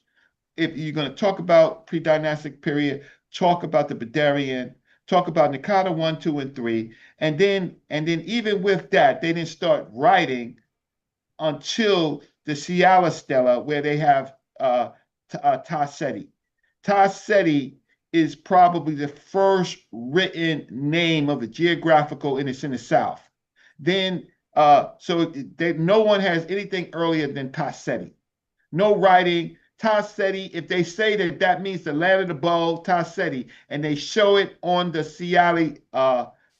If you're going to talk about pre-dynastic period, talk about the Bedouin, talk about Nakata 1, 2, and 3. And then even with that, they didn't start writing until the Ciala Stela, where they have Taseti. Taseti is probably the first written name of a geographical, and it's in the South. Then, no one has anything earlier than Taseti. No writing. Taseti, if they say that means the land of the bull, Taseti, and they show it on the Siali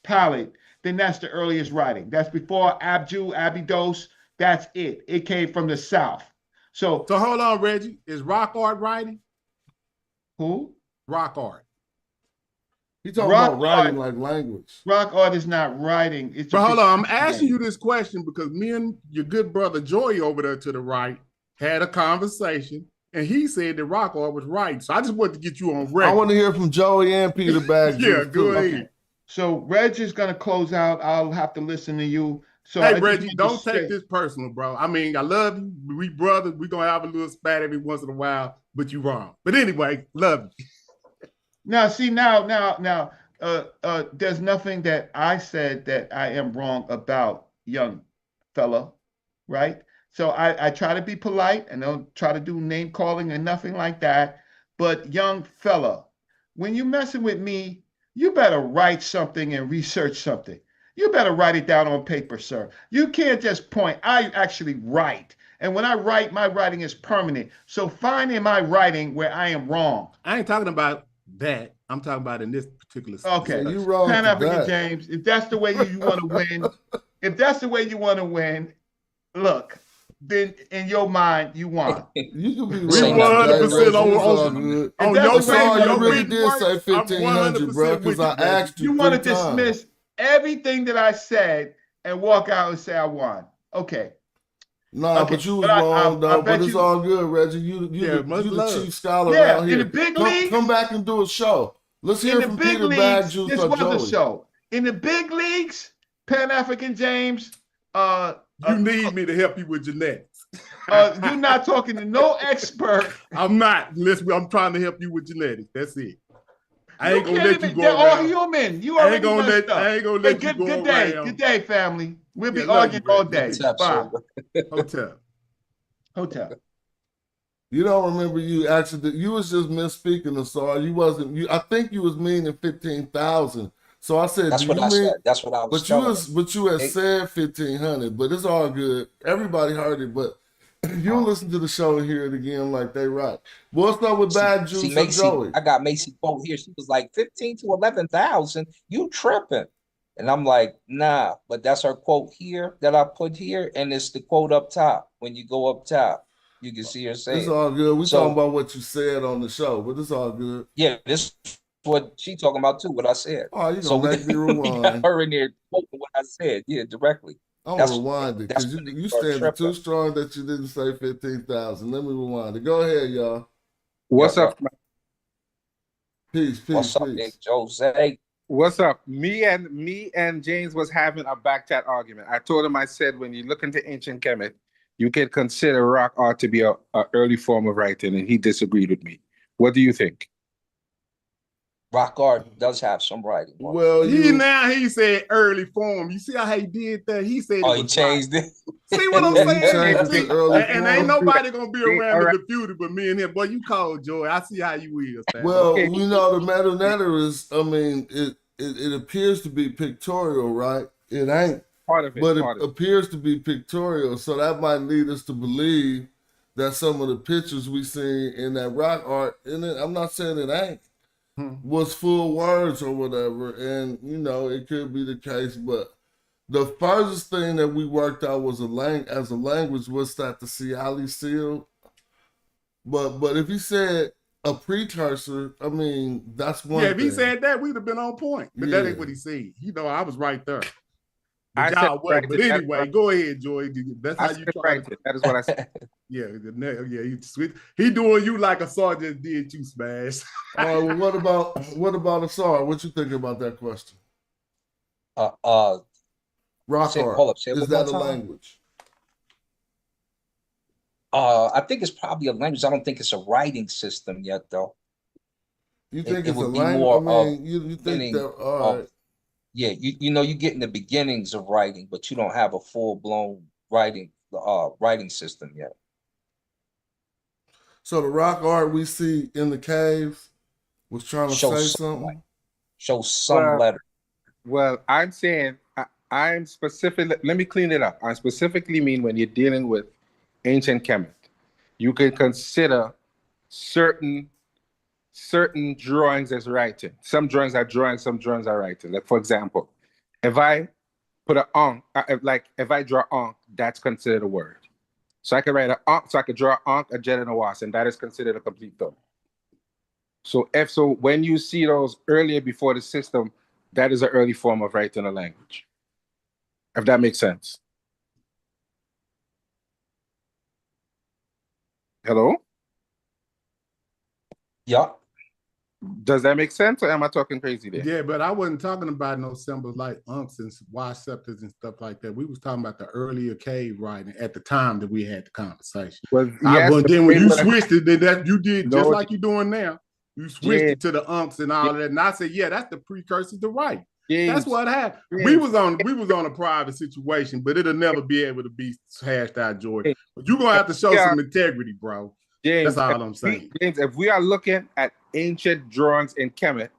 palette, then that's the earliest writing. That's before Abydos. That's it. It came from the South. So hold on, Reggie. Is rock art writing? Who? Rock art. He's talking about writing like language. Rock art is not writing. It's but hold on, I'm asking you this question because me and your good brother Joey over there to the right had a conversation, and he said that rock art was writing. So I just wanted to get you on record. I want to hear from Joey and Peter Bag. Yeah, go ahead. Okay. So Reg is going to close out. I'll have to listen to you. So hey, Reggie, don't take this personal, bro. I mean, I love you. We brothers. We're going to have a little spat every once in a while, but you wrong. But anyway, love you. Now, see, there's nothing that I said that I am wrong about, young fella, right? So I try to be polite and don't try to do name calling and nothing like that. But young fella, when you're messing with me, you better write something and research something. You better write it down on paper, sir. You can't just point. I actually write. And when I write, my writing is permanent. So find in my writing where I am wrong. I ain't talking about that. I'm talking about in this particular Okay, you wrong. Pan-African James, if that's the way you want to win, look, then in your mind, you won. You can be 100% on your side. You really did say 1,500, bro, because I asked you. You want to dismiss everything that I said and walk out and say I won. Okay. No, but you was wrong, though. But it's all good, Reggie. You the chief scholar around here. In the big leagues, come back and do a show. Let's hear from Peter Bag Juice or Joey. The show. In the big leagues, Pan-African James. You need me to help you with genetics. You're not talking to no expert. I'm not. Listen, I'm trying to help you with genetics. That's it. I ain't gonna let you go. They're all human. You already messed up. I ain't gonna let you go Good day. around. Good day, family. We'll be arguing all day. Bye. Hotel. You don't remember you actually? You was just misspeaking the song. You wasn't. I think you was meaning 15,000. So I said, that's what I said. That's what I was. But you had said 1,500. But it's all good. Everybody heard it. But you don't listen to the show and hear it again like they right. What's up with Bad Juice and Joey? I got Macy quote here. She was like 15 to 11,000. You tripping? And I'm like, nah. But that's her quote here that I put here, and it's the quote up top. When you go up top, you can see her saying. It's all good. We talking about what you said on the show, but it's all good. Yeah, this is what she talking about too. What I said. Oh, you gonna make me rewind? We got her in there quoting what I said. Yeah, directly. I'm gonna rewind it because you standing too strong that you didn't say 15,000. Let me rewind it. Go ahead, y'all. What's up? Peace. What's up, Big Jose? What's up? Me and James was having a back chat argument. I told him, I said, when you look into ancient Kemet, you can consider rock art to be a early form of writing, and he disagreed with me. What do you think? Rock art does have some writing. Well, he said early form. You see how he did that? He said he changed it. See what I'm saying? And ain't nobody gonna be around to refute it but me and him. Boy, you cold, Joy. I see how you is. Man. Well, you know, the matter is, I mean, it appears to be pictorial, right? It ain't. Part of it. But it appears to be pictorial, so that might lead us to believe that some of the pictures we see in that rock art, and I'm not saying it ain't, was full words or whatever, and you know it could be the case. But the furthest thing that we worked out was as a language was that the Siali seal. But if he said a precursor, I mean that's one. Yeah, if he said that, we'd have been on point. But that ain't what he said. You know, I was right there. But anyway, go ahead, Joy. That's how you try it. That is what I said. Yeah, he doing you like a sergeant did you, Smash. All right, well, what about a SAR? What you think about that question? Rock art. Is that a language? I think it's probably a language. I don't think it's a writing system yet, though. You think it's a language? I mean, you think that? All right. Yeah, you know, you get in the beginnings of writing, but you don't have a full blown writing system yet. So the rock art we see in the caves was trying to say something. Show some letter. Well, I'm saying I'm specifically. Let me clean it up. I specifically mean when you're dealing with ancient Kemet, you can consider certain drawings as writing. Some drawings are drawing, some drawings are writing. Like for example, if I put an ankh, if I draw ankh, that's considered a word. So I can write an ankh, so I could draw ankh, a jet, and a wasp, and that is considered a complete thought. So when you see those earlier before the system, that is an early form of writing a language. If that makes sense. Hello? Yeah. Does that make sense, or am I talking crazy there? Yeah, but I wasn't talking about no symbols like unks and Y scepters and stuff like that. We was talking about the earlier cave writing at the time that we had the conversation. Well, then when you switched it, then that you did just like you're doing now. You switched James, it to the unks and all of that. And I said, yeah, that's the precursor to writing. James, That's what happened. James. We was on a private situation, but it'll never be able to be hashed out, Jordan. But you're gonna have to show some integrity, bro. James, that's all I'm saying. James, if we are looking at ancient drawings in Kemet,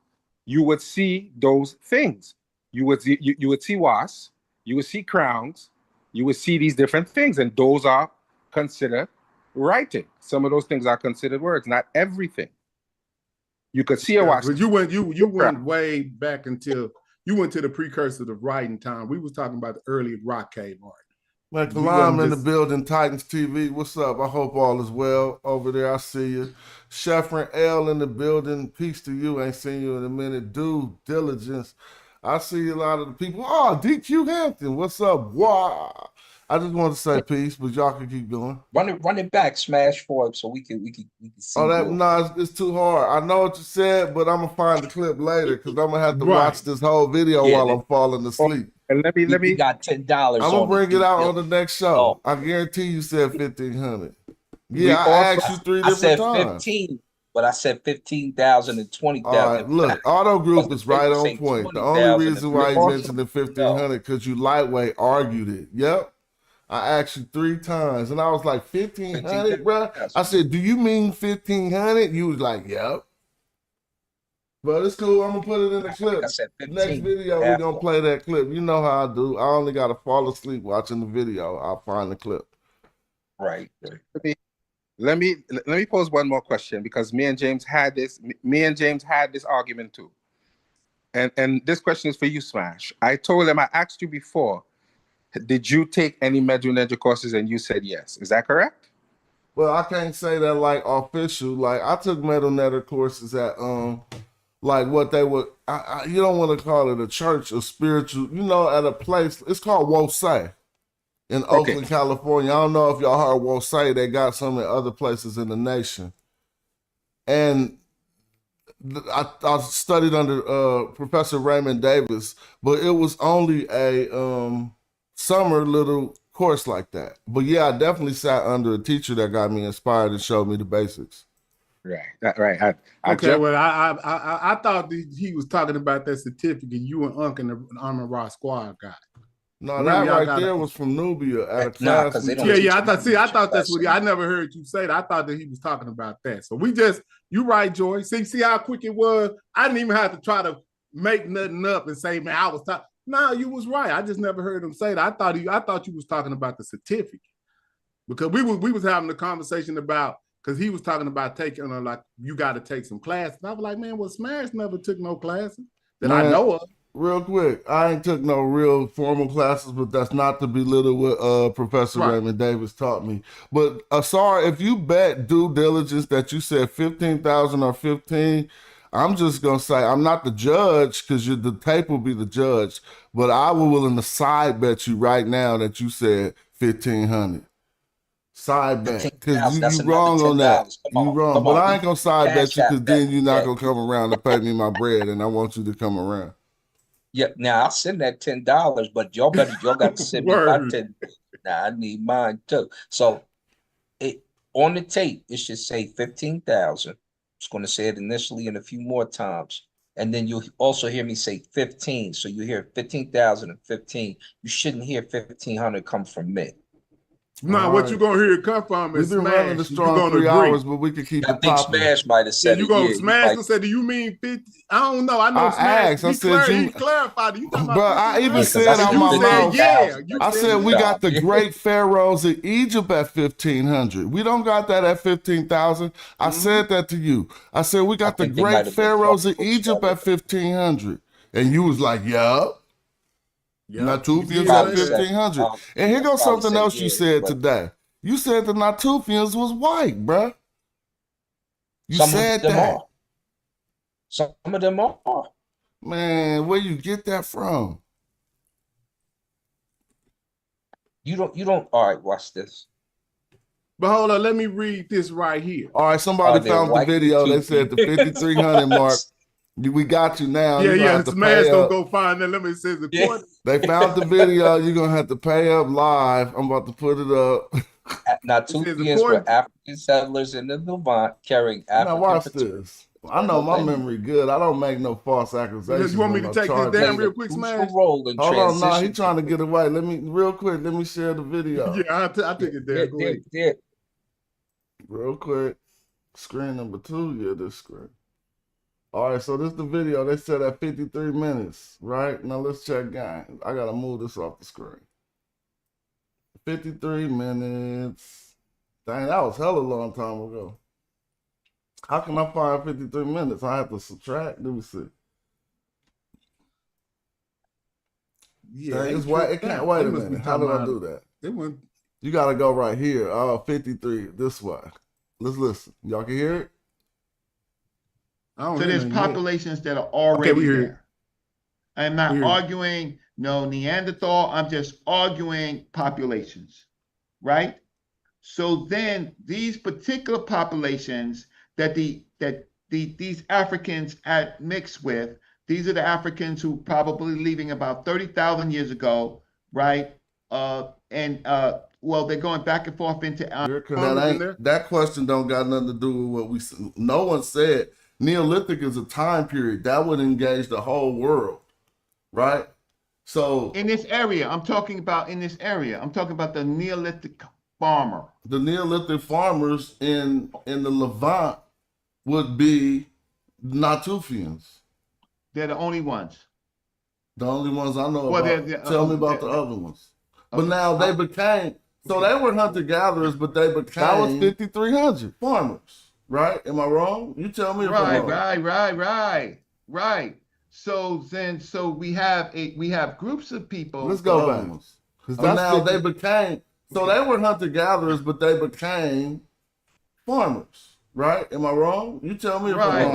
you would see those things. You would see wasps, you would see crowns, you would see these different things, and those are considered writing. Some of those things are considered words, not everything. You could see a wasp. But you went way back until you went to the precursor of writing time. We was talking about the early rock cave art. Man, Kalam in the building, Titans TV. What's up? I hope all is well over there. I see you. Sheffrin L in the building. Peace to you. Ain't seen you in a minute. Due diligence. I see a lot of the people. Oh, DQ Hampton. What's up? Wow. I just want to say peace, but y'all can keep going. Run it back, Smash, for it so we can see. It's too hard. I know what you said, but I'm gonna find the clip later because I'm gonna have to watch this whole video while I'm falling asleep. And let me got $10. I'm gonna bring it out on the next show. I guarantee you said 1,500. Yeah, I asked you three different times. I said 15, but I said 15,000 and 20,000. All right, look, Auto Group is right on point. The only reason why you mentioned the 1,500 because you lightweight argued it. Yep. I asked you 3 times, and I was like, 1,500, bro? I said, do you mean 1,500? You was like, yep. But it's cool. I'm going to put it in the clip. Next video, we're going to play that clip. You know how I do. I only got to fall asleep watching the video. I'll find the clip. Right. Let me pose one more question because me and James had this argument too. And this question is for you, Smash. I told him, I asked you before, did you take any Methodological courses? And you said yes. Is that correct? Well, I can't say that like official. Like I took Methodological courses at like what they would. You don't want to call it a church or spiritual. You know, at a place. It's called Wosay in Oakland, California. I don't know if y'all heard Wosay. They got some in other places in the nation. And I studied under Professor Raymond Davis, but it was only a summer little course like that. But yeah, I definitely sat under a teacher that got me inspired and showed me the basics. Right, right. I thought that he was talking about that certificate you and Unc and the Armor Rock Squad got. No, that right there was from Nubia at a class. I thought that's what I never heard you say that. I thought that he was talking about that. So you right, Joy. See how quick it was? I didn't even have to try to make nothing up and say, man, I was talking. No, you was right. I just never heard him say that. I thought you was talking about the certificate. Because we was having a conversation about, because he was talking about taking like you got to take some classes. And I was like, man, well, Smash never took no classes that I know of. Real quick, I ain't took no real formal classes, but that's not to belittle what Professor Raymond Davis taught me. But sorry, if you bet due diligence that you said 15,000 or 15, I'm just gonna say I'm not the judge because the tape will be the judge, but I will willing to side bet you right now that you said 1,500. Side bet because you wrong on that. You wrong, but I ain't gonna side bet you because then you're not gonna come around to pay me my bread, and I want you to come around. Yeah, now I'll send that $10, but y'all got to send me my 10. Now I need mine too. So on the tape, it should say 15,000. It's going to say it initially and a few more times. And then you'll also hear me say 15. So you hear 15,000 and 15. You shouldn't hear 1,500 come from me. Now, what you gonna hear it come from is We've been running the Smash. You strong gonna 3 agree. hours, but we can keep I it think popping. Smash might have said you it. gonna Yeah, Smash like, said, do you mean 50? I don't know. I know I Smash. asked. I said He you, clarified it. You talking but about I 15? even Yeah, 'cause I said said out my mouth. yeah. I said we got the great pharaohs in Egypt at 1,500. We don't got that at 15,000. I said that to you. I said we got the think they might great have been pharaohs in talking Egypt about at 1,500, and you was like, "Yup." Natufians Yeah, at probably said, 1,500. And here goes probably something said else you yes, said but today. You said the Natufians was white, bruh. You some said of them that. are. Some of them are. Man, where you get that from? You don't. All right, watch this. But hold on, let me read this right here. All right, somebody they're found the white video. They said the 5,300 mark. We got you now. Yeah, You yeah. have to Smash pay gonna up. go find that. Let me say the court. They found the video. You're gonna have to pay up live. I'm about to put it up. Natufians were African settlers in the Levant carrying Now African watch paternal this. I know my lineage. memory good. I don't make no false accusations. You want me or to no take this charges. down real quick, Smash? Role in Hold on, nah, he transition. trying to get away. Let me real quick. Let me share the video. Yeah, I take it down. Go ahead. Real quick. Screen number 2. Yeah, this screen. All right, so this is the video. They said at 53 minutes, right? Now let's check game. I gotta move this off the screen. 53 minutes. Dang, that was hella long time ago. How can I find 53 minutes? I have to subtract. Let me see. Yeah, Dang, it's white. It can't wait a minute. How do I do that? You gotta go right here. 53 this way. Let's listen. Y'all can hear it? So there's populations that are already there. I'm not hear you. arguing no Neanderthal. I'm just arguing populations, right? So then these particular populations that these Africans mixed with, these are the Africans who probably leaving about 30,000 years ago, right? Well, they're going back and forth into that question don't got nothing to do with what we. No one said Neolithic is a time period that would engage the whole world, right? So in this area, I'm talking about the Neolithic farmer. The Neolithic farmers in the Levant would be Natufians. They're the only ones. The only ones I know Well, about. Tell me about the other ones. But now they became, so they were hunter-gatherers, but they became, that was 5,300 farmers, right? Am I wrong? You tell me if I'm wrong. Right. So we have groups of people. Let's go back. But now they became, so they were hunter-gatherers, but they became farmers, right? Am I wrong? You tell me if I'm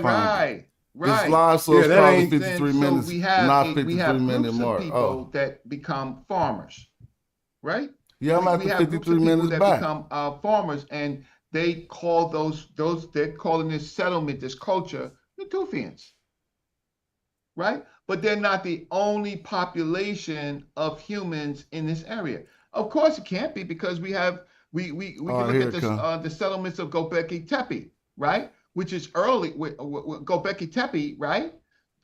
wrong. Right. This live source probably 53 minutes, we have not we 53 have minute groups mark. of people that become farmers, right? Yeah, I'm at we the have 53 groups of people minutes that back. become farmers, and they call they're calling this settlement, this culture, Natufians, right? But they're not the only population of humans in this area. Of course, it can't be, because we can look at the settlements of Göbekli Tepe, right? Which is early with Göbekli Tepe, right?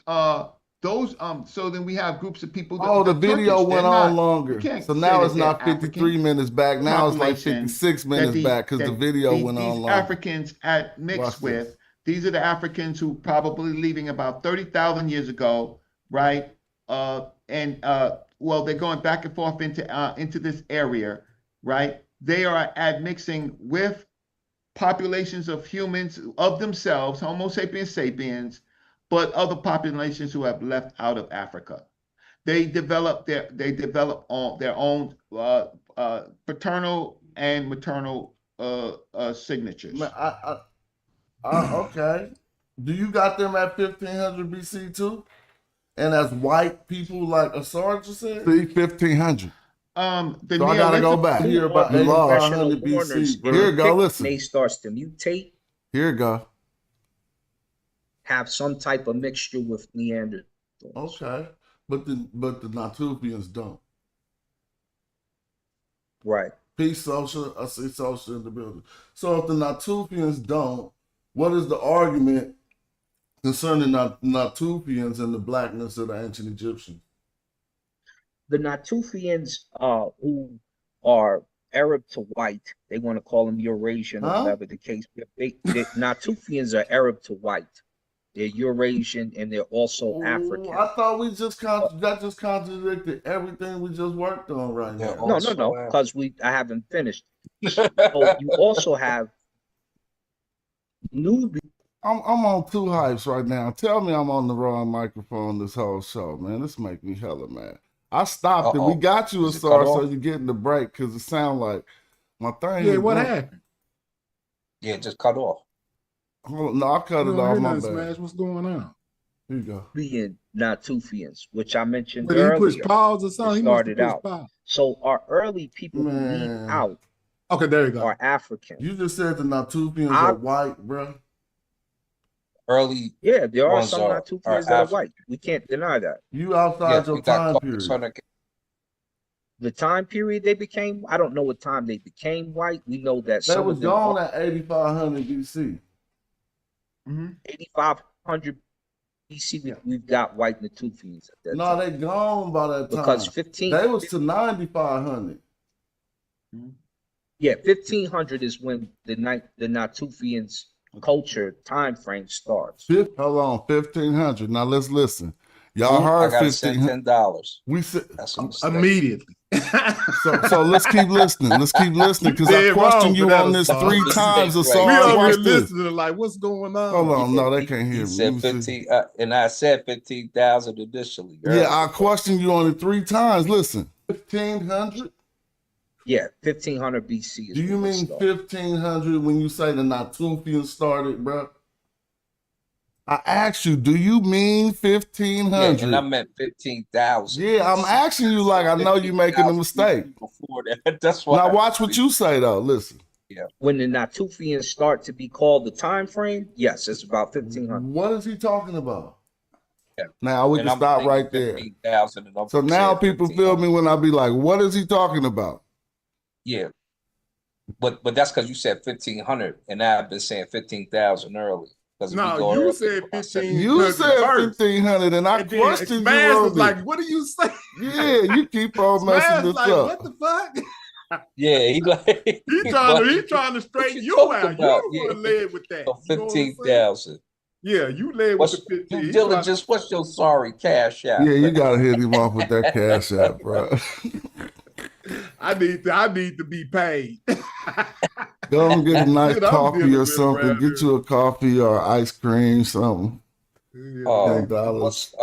So then we have groups of people. The video went on longer. So now it's not 53 minutes back. Now it's like 56 minutes back because the video went on longer. Africans mixed with, these are the Africans who probably leaving about 30,000 years ago, right? Well, they're going back and forth into this area, right? They are admixing with populations of humans of themselves, Homo sapiens sapiens, but other populations who have left out of Africa. They develop their own paternal and maternal signatures. Okay. Do you got them at 1500 BC too? And as white people, like Asar just said? See, 1500. So I gotta go back. Here about 8500 BC. Here you go, listen. DNA starts to mutate. Here you go. Have some type of mixture with Neanderthals. Okay. But the Natufians don't. Right. Peace, social. I see social in the building. So if the Natufians don't, what is the argument concerning Natufians and the blackness of the ancient Egyptians? The Natufians who are Arab to white. They want to call them Eurasian or whatever the case. Natufians are Arab to white. They're Eurasian and they're also African. I thought we just that just contradicted everything we just worked on right now. No, because I haven't finished. So you also have Nubian. I'm on two hypes right now. Tell me I'm on the wrong microphone this whole show, man. This make me hella mad. I stopped it. We got you a star, so you're getting the break because it sound like my thing. Yeah, what happened? Yeah, just cut off. No, I cut it off. My bad. Smash, what's going on? Here you go. Being Natufians, which I mentioned But earlier. he pushed pause or something. He started must have out. pushed pause. So our early people who leave out. Okay, there you go. Are African. You just said the Natufians are white, bro. Early, yeah, there are some Natufians that are white. We can't deny that. You outside your time period. The time period they became, I don't know what time they became white. We know that they was gone at 8500 BC. 8500 BC, we've got white Natufians at that time. They gone by that time. Because 15. They was to 9500. Yeah, 1500 is when the Natufians culture time frame starts. Hold on, 1500. Now let's listen. Y'all heard $15. We said immediately. so let's keep listening. Let's keep listening because I questioned you on this 3 times or so. We over here listening, like, what's going on? Hold on, no, they can't hear me. Said 15, and I said 15,000 initially. Yeah, I questioned you on it 3 times. Listen, 1500. Yeah, 1500 BC. Do you mean 1500 when you say the Natufians started, bro? I asked you, do you mean 1500? Yeah, and I meant 15,000. Yeah, I'm asking you like I know you're making a mistake. Before that, that's why. Now watch what you say though. Listen. Yeah. When the Natufians start to be called the time frame, yes, it's about 1500. What is he talking about? Yeah. Now we can stop right there. So now people feel me when I be like, what is he talking about? Yeah. But that's because you said 1500 and now I've been saying 15,000 early. No, you said 1500. You said 1500 and I questioned Smash you. Was like, what are you saying? Yeah, you keep on messing this like, up. What the fuck? Yeah, he trying to straighten you out. You led with that. 15,000. Yeah, you led with the 15. Due diligence, what's your sorry cash out? Yeah, you gotta hit him off with that cash out, bro. I need to be paid. Go and get a nice coffee or something. Get you a coffee or ice cream, something. $10.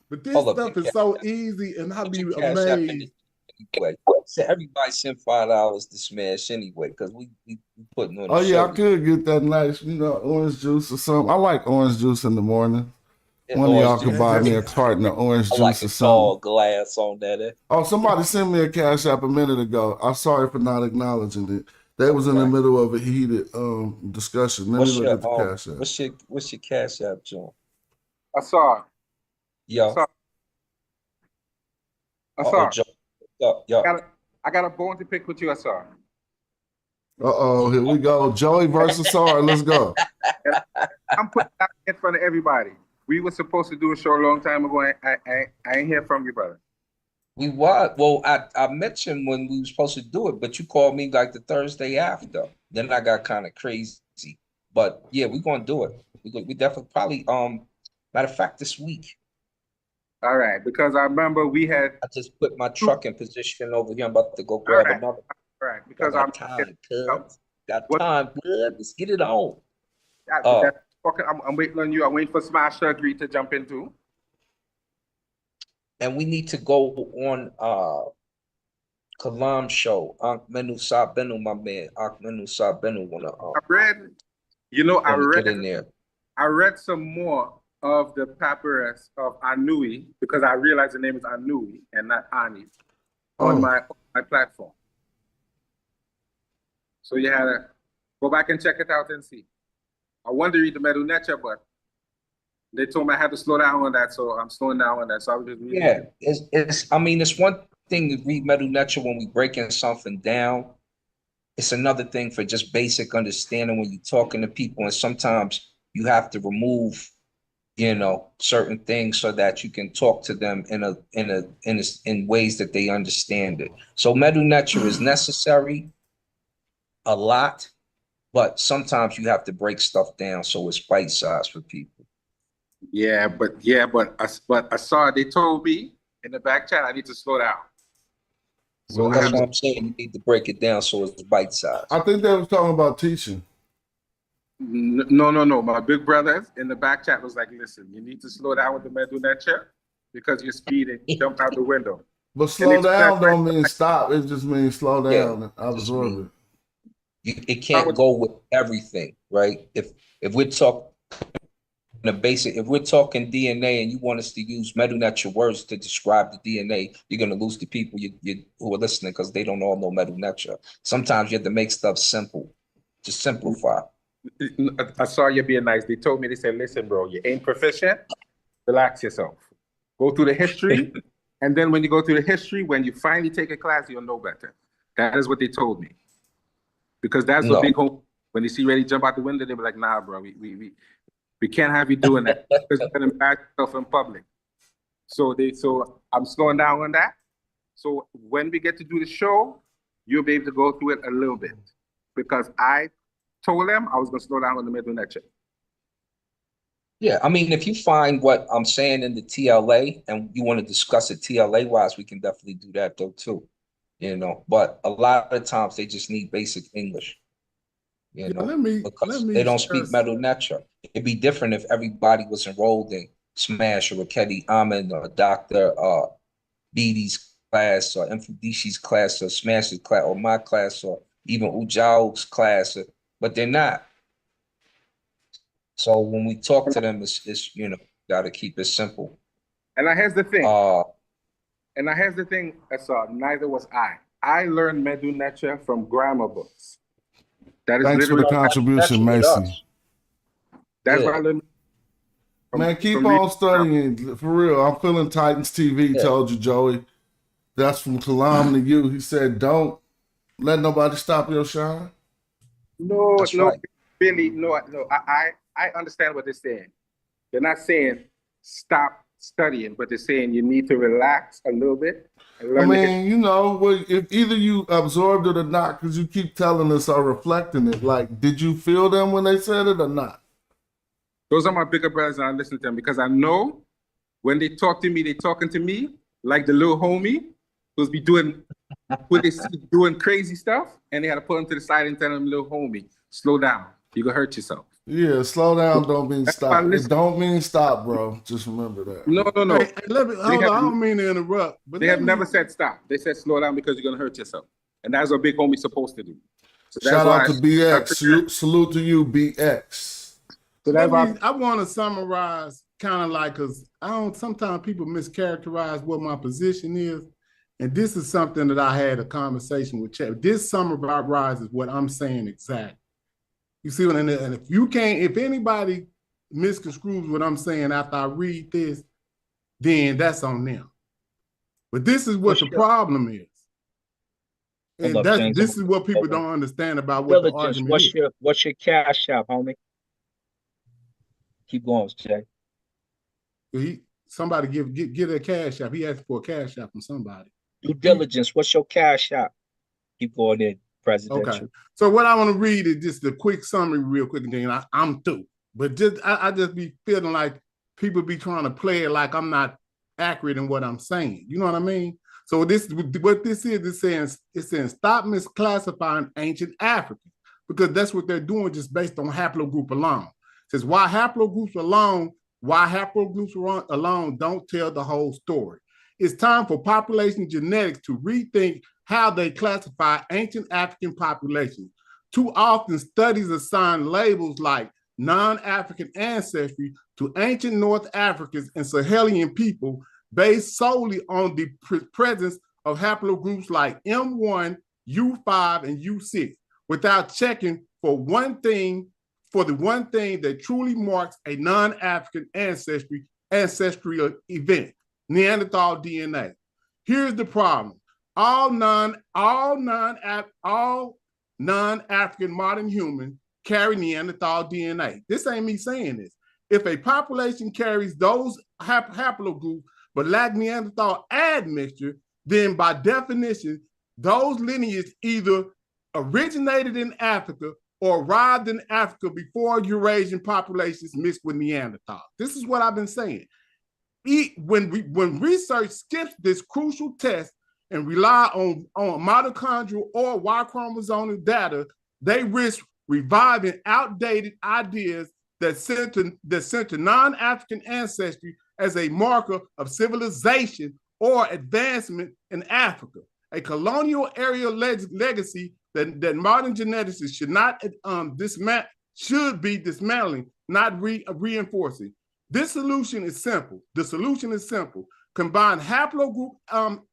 But this stuff is so easy, and I'll be amazed. Anyway, so everybody sent $5 to Smash anyway, because we putting on. Oh yeah, I could get that nice, orange juice or something. I like orange juice in the morning. One of y'all could buy me a carton of orange juice or something. Tall glass on that. Oh, somebody sent me a cash app a minute ago. I'm sorry for not acknowledging it. They was in the middle of a heated discussion. Let me look at the cash app. What's your cash app, John? I saw. Yo. I saw. Yo. I got a bone to pick with you, I saw. Here we go. Joey versus Sar. Let's go. I'm putting that in front of everybody. We were supposed to do a show a long time ago. I ain't hear from you, brother. We what? Well, I mentioned when we were supposed to do it, but you called me like the Thursday after. Then I got kind of crazy. But yeah, we're gonna do it. We definitely probably matter of fact this week. All right, because I remember we had. I just put my truck in position over here. I'm about to go grab another. All right, because got time, bud. Let's get it on. I'm waiting on you. I'm waiting for Smash to agree to jump into. And we need to go on Kalam show. Ankh Menu Sabenu, my man. Ankh Menu Sabenu wanna I read some more of the papyrus of Anui because I realized the name is Anui and not Ani on my platform. So you had to go back and check it out and see. I wanted to read the Medu Necha, but they told me I had to slow down on that, so I'm slowing down on that. So I was just reading. Yeah, it's one thing to read Medu Necha when we breaking something down. It's another thing for just basic understanding when you're talking to people, and sometimes you have to remove you know, certain things so that you can talk to them in ways that they understand it. So medu nature is necessary a lot, but sometimes you have to break stuff down so it's bite size for people. But I saw they told me in the back chat I need to slow down. So that's what I'm saying. You need to break it down so it's bite size. I think they was talking about teaching. No. My big brother in the back chat was like, listen, you need to slow down with the medu nature because you're speeding. Jump out the window. But slow down don't mean stop. It just means slow down and absorb it. It can't go with everything, right? If we're talking if we're talking DNA and you want us to use medu nature words to describe the DNA, you're gonna lose the people who are listening because they don't all know medu nature. Sometimes you have to make stuff simple, just simplify. I saw you being nice. They told me, they said, listen, bro, you ain't proficient. Relax yourself. Go through the history. And then when you go through the history, when you finally take a class, you'll know better. That is what they told me. Because that's what big hope. When they see ready to jump out the window, they be like, nah, bro, we can't have you doing that because you're gonna embarrass yourself in public. So I'm slowing down on that. So when we get to do the show, you'll be able to go through it a little bit. Because I told them I was gonna slow down on the medu nature. Yeah, I mean, if you find what I'm saying in the TLA and you want to discuss it TLA wise, we can definitely do that though too. You know, but a lot of times they just need basic English. You know, because they don't speak medu nature. It'd be different if everybody was enrolled in SMASH or Raketi Ahmed or Dr. Beatty's class or Mfudishi's class or SMASH's class or my class or even Ujao's class, but they're not. So when we talk to them, it's you know, got to keep it simple. And here's the thing. Neither was I. I learned medu nature from grammar books. That is Thanks for the contribution, Macy. That's what I learned. Man, keep on studying. For real, I'm feeling Titans TV, told you, Joey. That's from Kalam to you. He said, don't let nobody stop your shine. Really, no. I understand what they're saying. They're not saying stop studying, but they're saying you need to relax a little bit. I mean, you know, if either you absorbed it or not, because you keep telling us or reflecting it, like, did you feel them when they said it or not? Those are my bigger brothers, and I listen to them because I know when they talk to me, they're talking to me like the little homie who's be doing crazy stuff, and they had to put him to the side and tell him, little homie, slow down. You're going to hurt yourself. Yeah, slow down don't mean stop. It don't mean stop, bro. Just remember that. No. Hey, I don't mean to interrupt. But they have never said stop. They said slow down because you're going to hurt yourself. And that's what big homie's supposed to do. So shout out to BX. Salute to you, BX. So I want to summarize kind of like, because sometimes people mischaracterize what my position is. And this is something that I had a conversation with Chad. This summarizes what I'm saying exactly. You see, and if anybody misconstrues what I'm saying after I read this, then that's on them. But this is what the problem is. And this is what people don't understand about what the argument is. What's your cash app, homie? Keep going, Jay. Somebody get a cash app. He asked for a cash app from somebody. Due diligence. What's your cash app? Keep going in. Presidential. Okay. So what I want to read is just a quick summary real quick, and then I'm through. But I just be feeling like people be trying to play it like I'm not accurate in what I'm saying. You know what I mean? So what this is saying stop misclassifying ancient Africans, because that's what they're doing just based on haplogroup alone. It says why haplogroups alone don't tell the whole story. It's time for population genetics to rethink how they classify ancient African populations. Too often, studies assign labels like non-African ancestry to ancient North Africans and Sahelian people based solely on the presence of haplogroups like M1, U5, and U6, without checking for the one thing that truly marks a non-African ancestral event: Neanderthal DNA. Here's the problem. All non-African modern humans carry Neanderthal DNA. This ain't me saying this. If a population carries those haplogroups but lack Neanderthal admixture, then by definition, those lineages either originated in Africa or arrived in Africa before Eurasian populations mixed with Neanderthal. This is what I've been saying. When research skips this crucial test and rely on mitochondrial or Y chromosomal data, they risk reviving outdated ideas that center non-African ancestry as a marker of civilization or advancement in Africa. A colonial area legacy that modern geneticists should be dismantling, not reinforcing. This solution is simple. The solution is simple. Combine haplogroup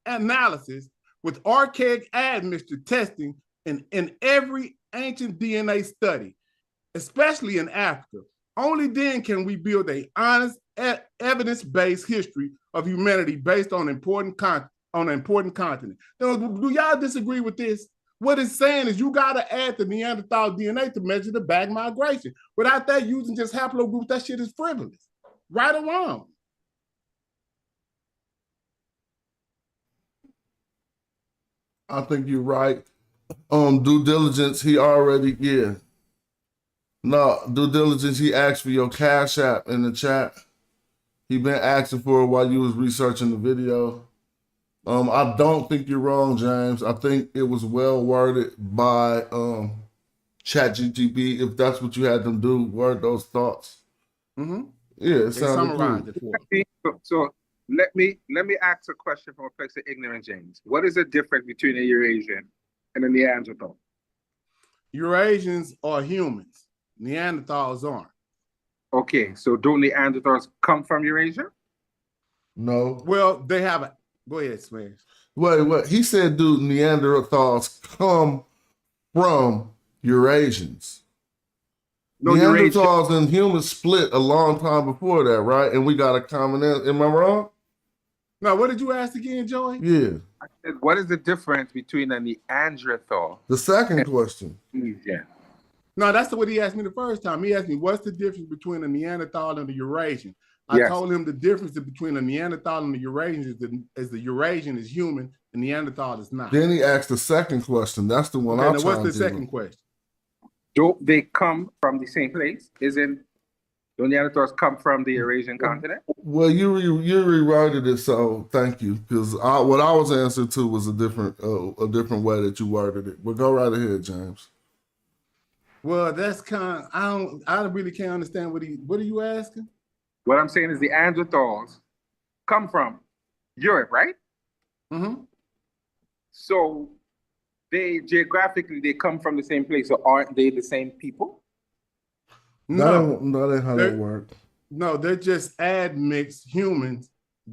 analysis with archaic admixture testing in every ancient DNA study, especially in Africa. Only then can we build a honest, evidence-based history of humanity based on an important continent. Now, do y'all disagree with this? What it's saying is you got to add the Neanderthal DNA to measure the back migration. Without that, using just haplogroups, that shit is frivolous. Right or wrong? I think you're right. Due diligence, he already, No, due diligence, he asked for your Cash App in the chat. He been asking for it while you was researching the video. I don't think you're wrong, James. I think it was well worded by ChatGPT. If that's what you had them do, word those thoughts. Mm-hmm. Yeah, it sounded summarized good. it for so let me ask a question from a place of ignorance, James. What is the difference between a Eurasian and a Neanderthal? Eurasians are humans. Neanderthals aren't. Okay, so don't Neanderthals come from Eurasia? No. Well, they have a. Go ahead, Smash. Wait. He said, do Neanderthals come from Eurasians? No, Neanderthals and humans split a long time before that, right? And we got a common. Am I wrong? Now, what did you ask again, Joey? Yeah. I said, what is the difference between a Neanderthal? The second question. Yeah. No, that's what he asked me the first time. He asked me, what's the difference between a Neanderthal and a Eurasian? I told him the difference between a Neanderthal and the Eurasian is the Eurasian is human and Neanderthal is not. Then he asked the second question. That's the one Okay, now what's the second question? Don't they come from the same place? Isn't the Neanderthals come from the Eurasian continent? Well, you reworded it, so thank you. Because what I was answering to was a different way that you worded it. But go right ahead, James. Well, that's kind of, I really can't understand what are you asking? What I'm saying is the Neanderthals come from Europe, right? Mm-hmm. So they geographically they come from the same place, so aren't they the same people? No, that's how that works. No, they're just admixed humans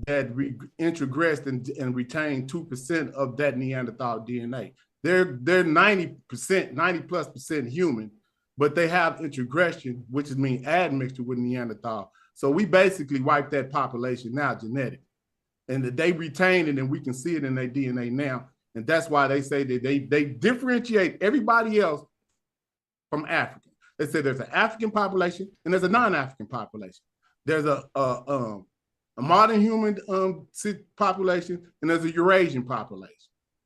that introgressed and retained 2% of that Neanderthal DNA. They're 90+% human, but they have introgression, which means admixture with Neanderthal. So we basically wiped that population out genetic, and they retain it, and we can see it in their DNA now. And that's why they say that they differentiate everybody else from Africa. They say there's an African population and there's a non-African population. There's a modern human population and there's a Eurasian population.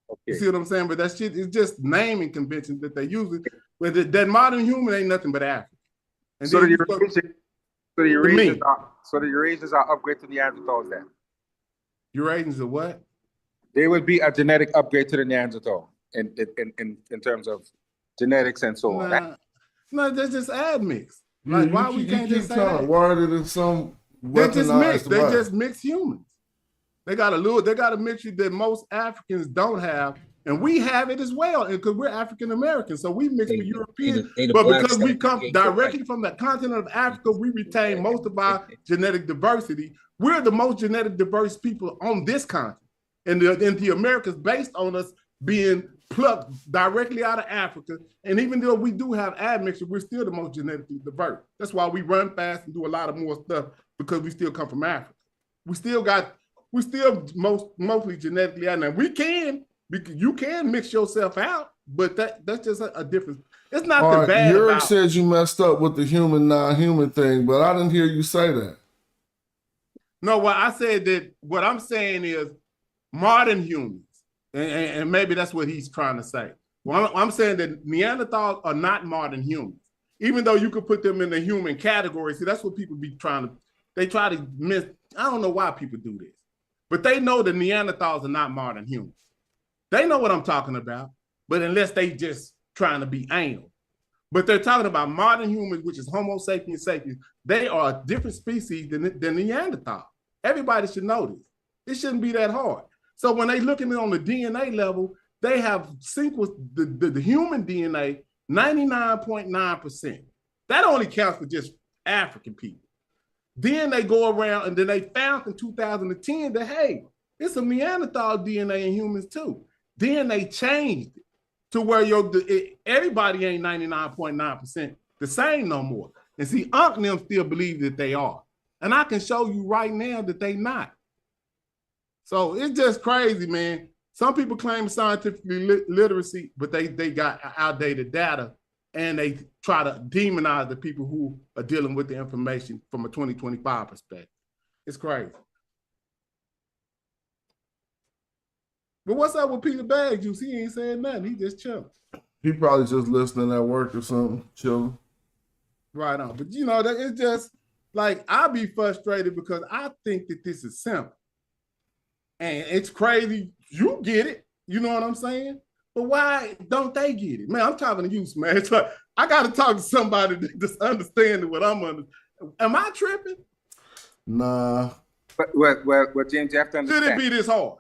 Okay. You see what I'm saying? But that shit is just naming conventions that they use. But that modern human ain't nothing but African. And so the Eurasians are upgrade to Neanderthals then? Eurasians are what? They would be a genetic upgrade to the Neanderthal in terms of genetics and so on. No, they're just admixed. Like why we can't just say that? Worded in some they're just mixed. They're just mixed humans. They got a mixture that most Africans don't have, and we have it as well, because we're African Americans, so we mix with Europeans. But because we come directly from the continent of Africa, we retain most of our genetic diversity. We're the most genetic diverse people on this continent. And the Americas based on us being plucked directly out of Africa. And even though we do have admixture, we're still the most genetically diverse. That's why we run fast and do a lot of more stuff, because we still come from Africa. We still mostly genetically out. Now you can mix yourself out, but that's just a difference. It's not All the right, bad Yurik about. says you messed up with the human non-human thing, but I didn't hear you say that. No, what I said that what I'm saying is modern humans, and maybe that's what he's trying to say. Well, I'm saying that Neanderthals are not modern humans, even though you could put them in the human category. See, that's what people be trying to. They try to miss. I don't know why people do this, but they know the Neanderthals are not modern humans. They know what I'm talking about, but unless they just trying to be anal. But they're talking about modern humans, which is Homo sapiens sapiens. They are a different species than Neanderthal. Everybody should know this. It shouldn't be that hard. So when they looking on the DNA level, they have sequenced the human DNA 99.9%. That only counts for just African people. Then they go around and then they found in 2010 that, hey, it's some Neanderthal DNA in humans too. Then they changed it to where everybody ain't 99.9% the same no more. And see, Unc and them still believe that they are. And I can show you right now that they not. So it's just crazy, man. Some people claim scientific literacy, but they got outdated data and they try to demonize the people who are dealing with the information from a 2025 perspective. It's crazy. But what's up with Peter Bag Juice? He ain't saying nothing. He just chilling. He probably just listening at work or something, chilling. Right on. But you know, it's just like I be frustrated because I think that this is simple. And it's crazy. You get it. You know what I'm saying? But why don't they get it? Man, I'm talking to you, Smash. Like, I got to talk to somebody that's understanding what I'm under. Am I tripping? Nah. But James, you have to understand. Should it be this hard?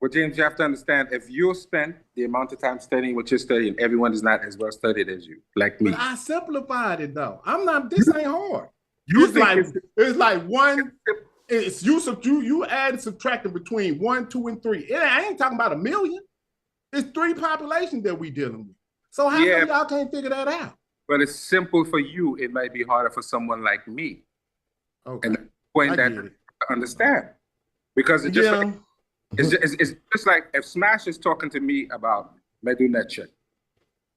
Well, James, you have to understand, if you spend the amount of time studying what you're studying, everyone is not as well studied as you, like me. But I simplified it, though. I'm not, this ain't hard. It's like one, it's you add and subtracting between 1, 2, and 3. I ain't talking about a million. It's 3 populations that we dealing with. So how come y'all can't figure that out? But it's simple for you. It might be harder for someone like me. Okay. And the point that to understand. Because it's just like, it's just like if Smash is talking to me about Methodological,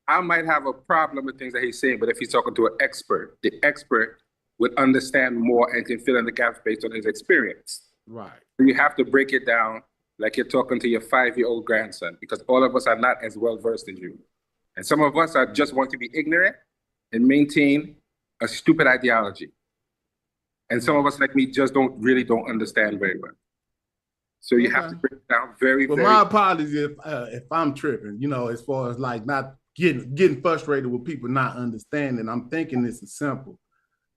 I might have a problem with things that he's saying, but if he's talking to an expert, the expert would understand more and can fill in the gaps based on his experience. Right. You have to break it down like you're talking to your 5-year-old grandson, because all of us are not as well versed as you. And some of us are just want to be ignorant and maintain a stupid ideology. And some of us like me just don't understand very well. So you have to break it down very. My apologies if I'm tripping, you know, as far as like not getting frustrated with people not understanding. I'm thinking this is simple.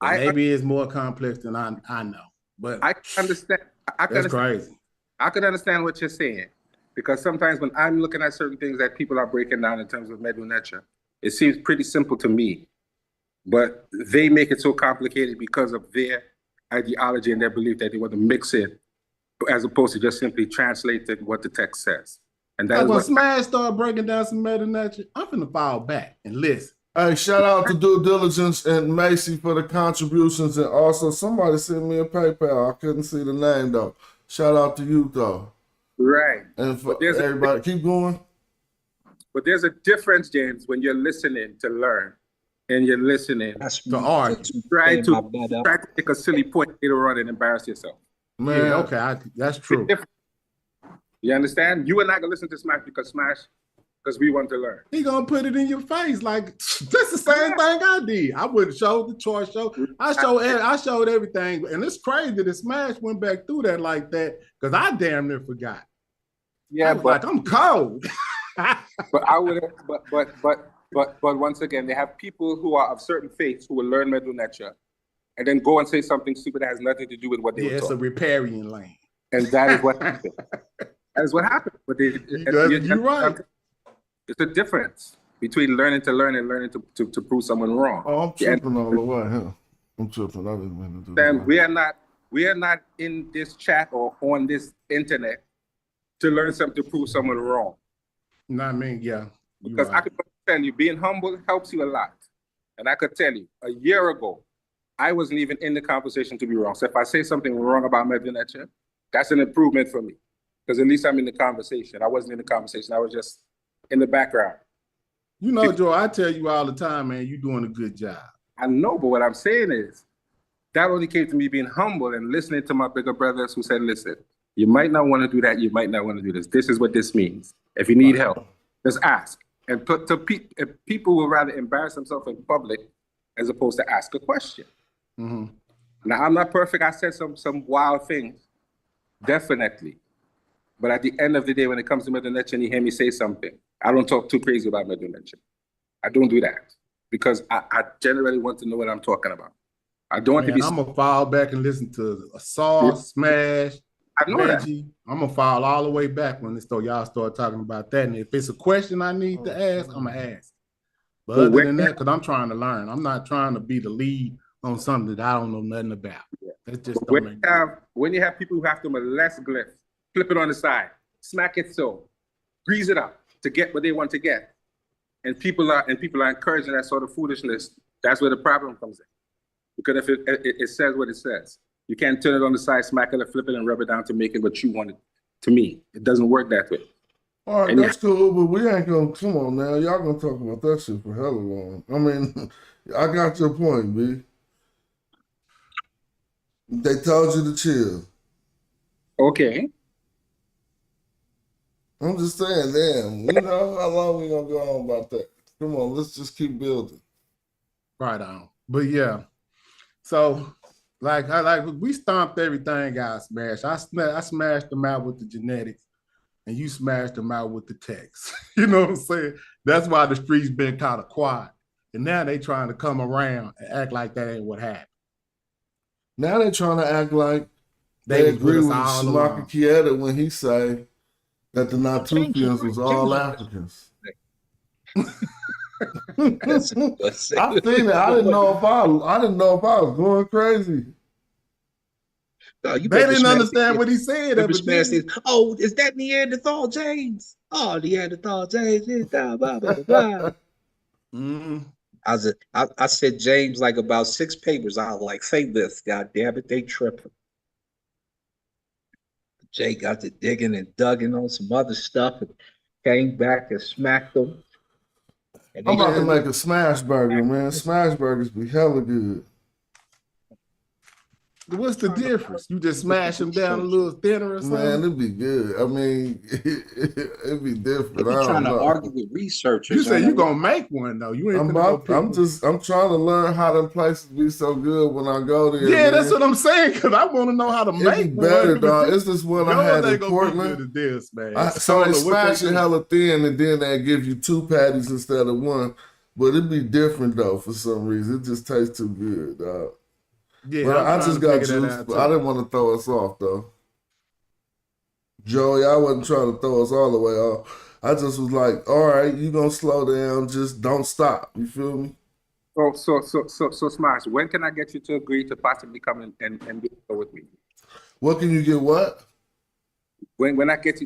Maybe it's more complex than I know. But I understand. That's crazy. I can understand what you're saying, because sometimes when I'm looking at certain things that people are breaking down in terms of Methodological, it seems pretty simple to me, but they make it so complicated because of their ideology and their belief that they want to mix it, as opposed to just simply translating what the text says. And that's when Smash started breaking down some Methodological, I'm finna fall back and listen. Hey, shout out to Due Diligence and Macy for the contributions, and also somebody sent me a PayPal. I couldn't see the name though. Shout out to you though. Right. And for everybody, keep going. But there's a difference, James, when you're listening to learn and you're listening to argue. Try to take a silly point later on and embarrass yourself. Man, yeah, okay, that's true. You understand? You and I can listen to Smash because we want to learn. He gonna put it in your face like that's the same thing I did. I wouldn't show the choice show. I showed everything, and it's crazy that Smash went back through that like that because I damn near forgot. Yeah, but I'm cold. But I would. But once again, they have people who are of certain faiths who will learn Methodological and then go and say something stupid that has nothing to do with what they were taught. It's a riparian lane, and that is what happened. That is what happened. But you're right. It's a difference between learning to learn and learning to prove someone wrong. Oh, I'm tripping all the way. Huh? I'm tripping. I didn't mean to do that. We are not in this chat or on this internet to learn something to prove someone wrong. Not me, yeah. Because I could tell you, being humble helps you a lot. And I could tell you, a year ago, I wasn't even in the conversation to be wrong. So if I say something wrong about Methodological, that's an improvement for me. Because at least I'm in the conversation. I wasn't in the conversation. I was just in the background. You know, Joe, I tell you all the time, man, you're doing a good job. I know, but what I'm saying is that only came to me being humble and listening to my bigger brothers who said, listen, you might not want to do that. You might not want to do this. This is what this means. If you need help, just ask. And people would rather embarrass themselves in public as opposed to ask a question. Mm-hmm. Now, I'm not perfect. I said some wild things, definitely. But at the end of the day, when it comes to Methodological and you hear me say something, I don't talk too crazy about Methodological. I don't do that because I generally want to know what I'm talking about. I don't want to be. I'm gonna fall back and listen to a Sauce, Smash, Reggie. I'm gonna fall all the way back when y'all start talking about that. And if it's a question I need to ask, I'm gonna ask. But other than that, because I'm trying to learn, I'm not trying to be the lead on something that I don't know nothing about. That's just when you have people who have to molest glyph, flip it on the side, smack it so, grease it up to get what they want to get, and people are encouraging that sort of foolishness. That's where the problem comes in. Because if it says what it says, you can't turn it on the side, smack it, or flip it, and rub it down to make it what you want it to me. It doesn't work that way. All right, that's cool, but we ain't gonna, come on now. Y'all gonna talk about that shit for hella long. I mean, I got your point, B. They told you to chill. Okay. I'm just saying, damn, you know, how long we gonna go on about that? Come on, let's just keep building. Right on. But yeah. So, like we stomped everything out, Smash. I smashed them out with the genetics, and you smashed them out with the text. You know what I'm saying? That's why the streets been kind of quiet. And now they trying to come around and act like that ain't what happened. Now they trying to act like they agree with Shamaka Kieta when he say that the Natufians was all Africans. I seen it. I didn't know if I was going crazy. No, they didn't understand what he said. Oh, is that Neanderthal James? Oh, Neanderthal James. Blah, blah, blah, blah. I said James like about 6 papers. I was like, say this, God damn it, they tripping. Jay got to digging and dugging on some other stuff and came back and smacked them. I'm about to make a smash burger, man. Smash burgers be hella good. What's the difference? You just smash them down a little thinner or something? Man, it'd be good. I mean, it'd be different. I trying to argue with researchers. You say you gonna make one though. You ain't I'm trying to learn how them places be so good when I go there. Yeah, man. That's what I'm saying. Cause I want to know how to make one. Better, dog. It's this one I had in Portland. So they smash it hella thin, and then they give you 2 patties instead of 1. But it'd be different though for some reason. It just tastes too good, dog. Yeah, but I just got juice, but I didn't want to throw us off though. Joey, I wasn't trying to throw us all the way off. I just was like, all right, you gonna slow down, just don't stop. You feel me? So Smash, when can I get you to agree to possibly come and be with me? What can you get what? When can I get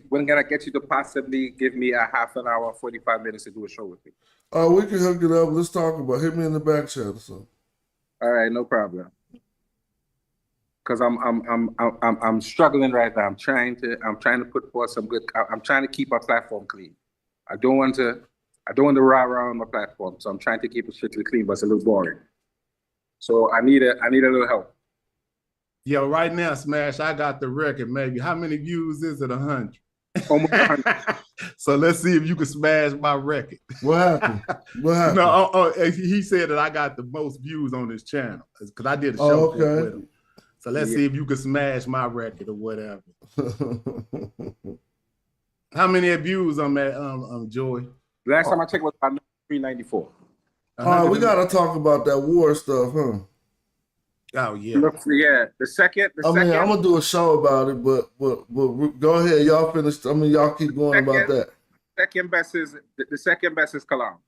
you to possibly give me a half an hour, 45 minutes to do a show with me? Oh, we can hook it up. Let's talk about it. Hit me in the back channel. So. All right, no problem. Because I'm struggling right now. I'm trying to put forth some good. I'm trying to keep my platform clean. I don't want to rah-rah on my platform. So I'm trying to keep it strictly clean, but it's a little boring. So I need a little help. Yo, right now, Smash, I got the record. Maybe how many views is it? 100. Almost 100. So let's see if you can smash my record. What happened? What happened? No, he said that I got the most views on this channel because I did a show with him. So let's see if you can smash my record or whatever. How many views on that, Joey? Last time I checked was about 394. We gotta talk about that war stuff, huh? Oh yeah. Yeah. The second. I'm gonna do a show about it, but go ahead, y'all finish. I mean, y'all keep going about that. The second best is Kalam.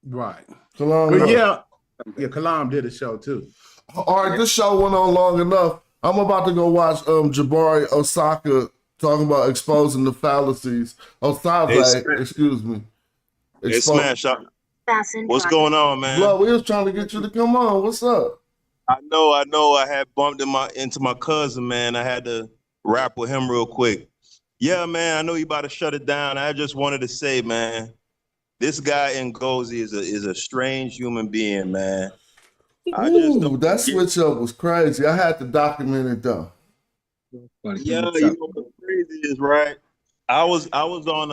Right. Kalam. But yeah, Kalam did a show too. All right, this show went on long enough. I'm about to go watch Jabari Osaka talking about exposing the fallacies. Excuse me. Hey, Smash up. What's going on, man? Blood, we was trying to get you to come on. What's up? I know. I had bumped into my cousin, man. I had to rap with him real quick. Yeah, man. I know you about to shut it down. I just wanted to say, man, this guy Ngozi is a strange human being, man. Ooh, that switch up was crazy. I had to document it though. Yeah, you know what's crazy is right. I was on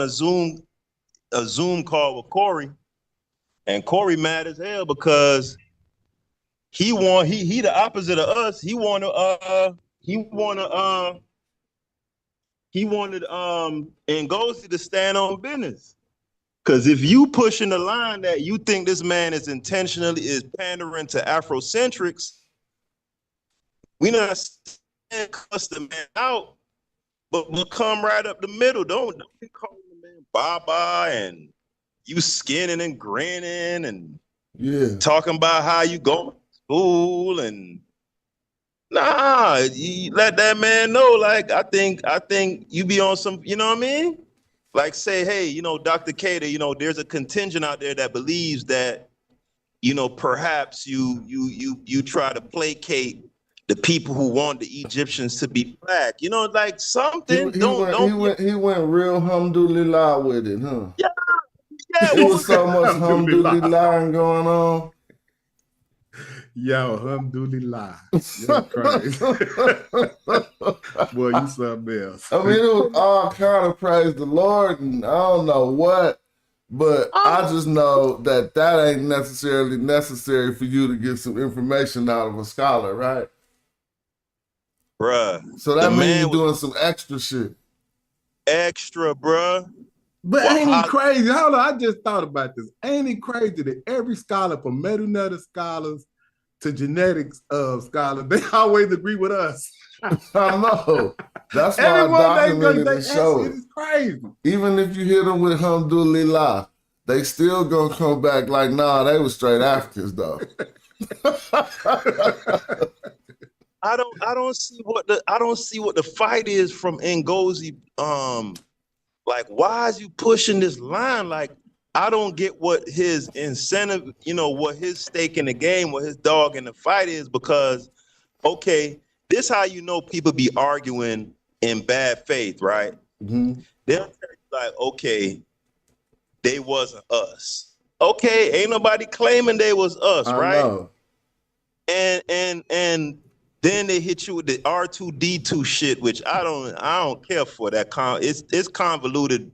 a Zoom call with Corey, and Corey mad as hell because he the opposite of us. He wanted Ngozi to stand on business. Because if you pushing the line that you think this man is pandering to Afrocentrics, we not saying cuss the man out, but we'll come right up the middle. Don't be calling the man Baba and you skinning and grinning and talking about how you going to school and you let that man know. Like I think you be on some, you know what I mean? Like say, hey, you know, Dr. Cater, you know, there's a contingent out there that believes that, you know, perhaps you try to placate the people who want the Egyptians to be black. You know, like something. He went real alhamdulillah with it, huh? Yeah. It was so much alhamdulillah going on. Yo, alhamdulillah. You're crazy. Boy, you something else. I mean, it was all kind of praise the Lord and I don't know what, but I just know that ain't necessarily necessary for you to get some information out of a scholar, right? Bruh. So that means you're doing some extra shit. Extra, bruh. But ain't it crazy? Hold on, I just thought about this. Ain't it crazy that every scholar, from Methodological scholars to genetics scholars, they always agree with us? I know. That's why I documented the show. It is crazy. Even if you hit them with alhamdulillah, they still gonna come back like, nah, they were straight Africans though. I don't see what the fight is from Ngozi. Like, why is you pushing this line? Like, I don't get what his incentive, you know, what his stake in the game, what his dog in the fight is, because, okay, this how you know people be arguing in bad faith, right? Mm-hmm. They'll tell you like, okay, they wasn't us. Okay, ain't nobody claiming they was us, right? Know. And then they hit you with the R2D2 shit, which I don't care for that. It's convoluted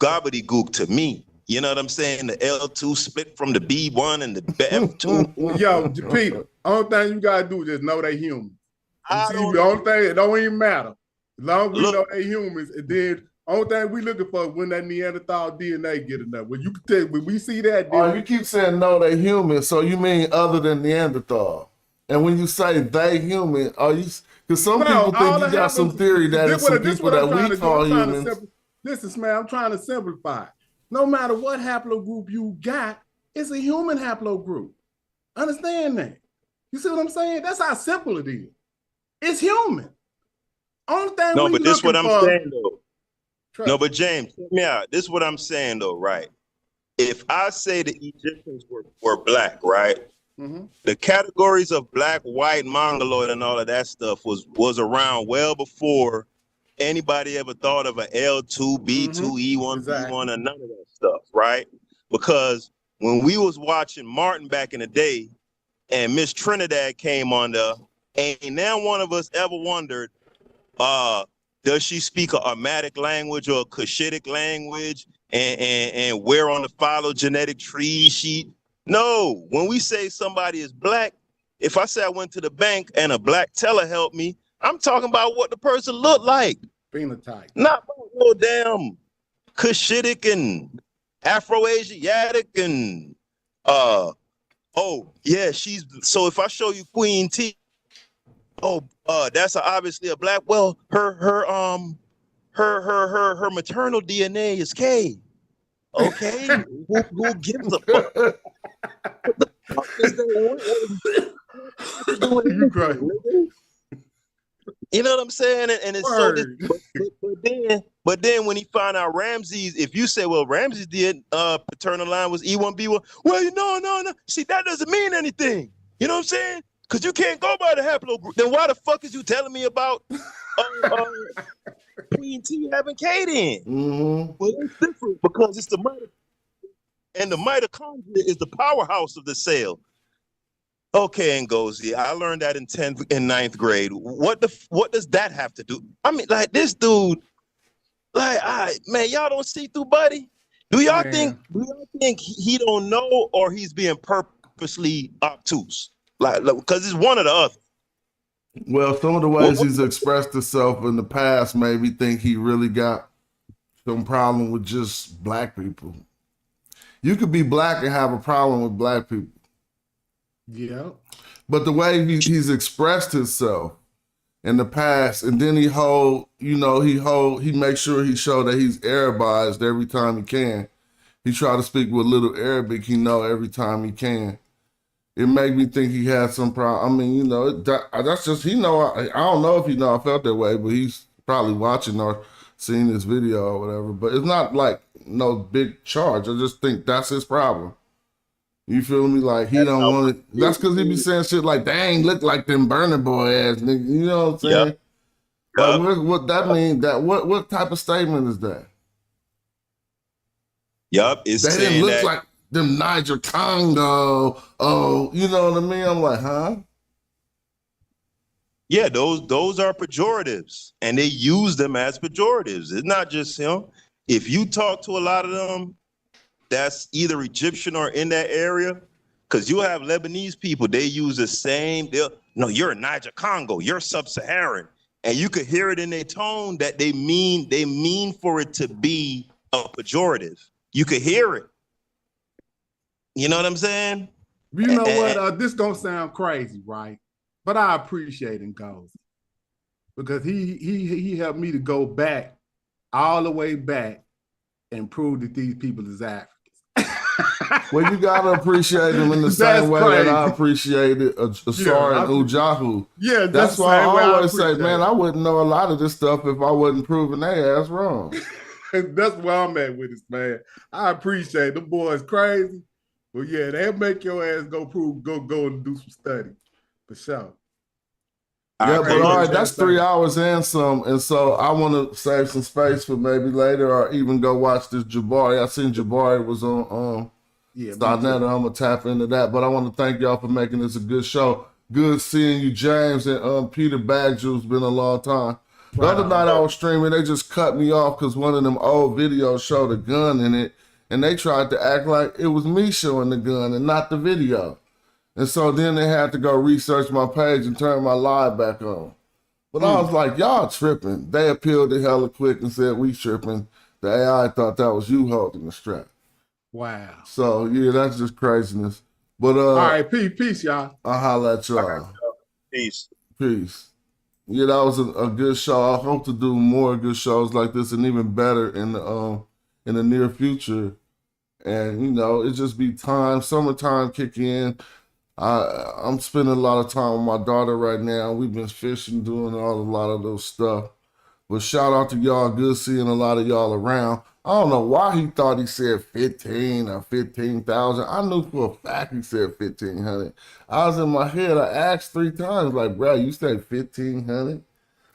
gobbledygook to me. You know what I'm saying? The L2 split from the B1 and the F2. Yo, Peter, only thing you gotta do is just know they human. The only thing, it don't even matter. As long as we know they humans, and then only thing we looking for is when that Neanderthal DNA get enough. When you can tell, when we see that, you keep saying no, they human, so you mean other than Neanderthal? And when you say they human, are you? Because some people think you got some theory that it's some people that we call humans. Listen, man, I'm trying to simplify. No matter what haplogroup you got, it's a human haplogroup. Understand that? You see what I'm saying? That's how simple it is. It's human. Only thing no, but this is what I'm saying though. No, but James, check me out. This is what I'm saying though, right? If I say the Egyptians were black, right? Mm-hmm. The categories of black, white, mongoloid, and all of that stuff was around well before anybody ever thought of an L2, B2, E1, B1, or none of that stuff, right? Because when we was watching Martin back in the day, and Miss Trinidad came on there, ain't now one of us ever wondered, does she speak a Armatic language or a Cushitic language, and where on the phylogenetic tree she? No, when we say somebody is black, if I say I went to the bank and a black teller helped me, I'm talking about what the person looked like. Phenotype. Not no damn Cushitic and Afro-Asiatic and oh yeah, she's so if I show you Queen T, that's obviously a black. Well, her maternal DNA is K. Okay, who gives a fuck? What the fuck is that? You know what I'm saying? And it's but then when he found out Ramses, if you say, well, Ramses did paternal line was E1, B1, well, no. See, that doesn't mean anything. You know what I'm saying? Because you can't go by the haplogroup. Then why the fuck is you telling me about Queen T having K then. Mm-hmm. Well, it's different because it's the and the mitochondria is the powerhouse of the cell. Okay, Ngozi, I learned that in 10th and 9th grade. What does that have to do? I mean, like this dude, like, man, y'all don't see through Buddy. Do y'all think he don't know, or he's being purposely obtuse? Like, because it's one or the other. Well, some of the ways he's expressed himself in the past made me think he really got some problem with just black people. You could be black and have a problem with black people. Yeah. But the way he's expressed himself in the past, and then he makes sure he show that he's Arabized every time he can. He try to speak with little Arabic he know every time he can. It made me think he had some problem. I mean, that's just, I don't know if I felt that way, but he's probably watching or seeing this video or whatever. But it's not like no big charge. I just think that's his problem. You feel me? Like he don't want it. That's because he be saying shit like, "Dang, look like them Burner Boy ass nigga." You know what I'm saying? Yep. Like, what that mean? That what type of statement is that? Yup, it's they saying didn't look that like them Niger Congo. Oh, you know what I mean? I'm like, huh? Yeah, those are pejoratives, and they use them as pejoratives. It's not just him. If you talk to a lot of them, that's either Egyptian or in that area, because you have Lebanese people, they use the same. No, you're a Niger Congo, you're sub-Saharan, and you could hear it in their tone that they mean for it to be a pejorative. You could hear it. You know what I'm saying? You know what? This don't sound crazy, right? But I appreciate him, Ngozi, because he helped me to go back, all the way back, and prove that these people is Africans. Well, you gotta appreciate them in the same way that I appreciated Asar and Ujahu. Yeah, that's why I always say, man, I wouldn't know a lot of this stuff if I wasn't proving their ass wrong. That's where I'm at with this, man. I appreciate them boys crazy. Well, yeah, they'll make your ass go and do some study. For sure. Yeah, but all right, that's 3 hours and some. And so I want to save some space for maybe later or even go watch this Jabari. I seen Jabari was on Starnet. I'm going to tap into that. But I want to thank y'all for making this a good show. Good seeing you, James, and Peter Bagju. It's been a long time. The other night I was streaming, they just cut me off because one of them old videos showed a gun in it. And they tried to act like it was me showing the gun and not the video. And so then they had to go research my page and turn my live back on. But I was like, y'all tripping. They appealed it hella quick and said, we tripping. The AI thought that was you holding the strap. Wow. So, yeah, that's just craziness. But all right, peace, y'all. I'll holla at y'all. Peace. Peace. Yeah, that was a good show. I hope to do more good shows like this and even better in the near future. And, it just be time, summertime kick in. I'm spending a lot of time with my daughter right now. We've been fishing, doing a lot of those stuff. But shout out to y'all. Good seeing a lot of y'all around. I don't know why he thought he said 15 or 15,000. I knew for a fact he said 1,500. I was in my head. I asked 3 times, like, bro, you said 1,500?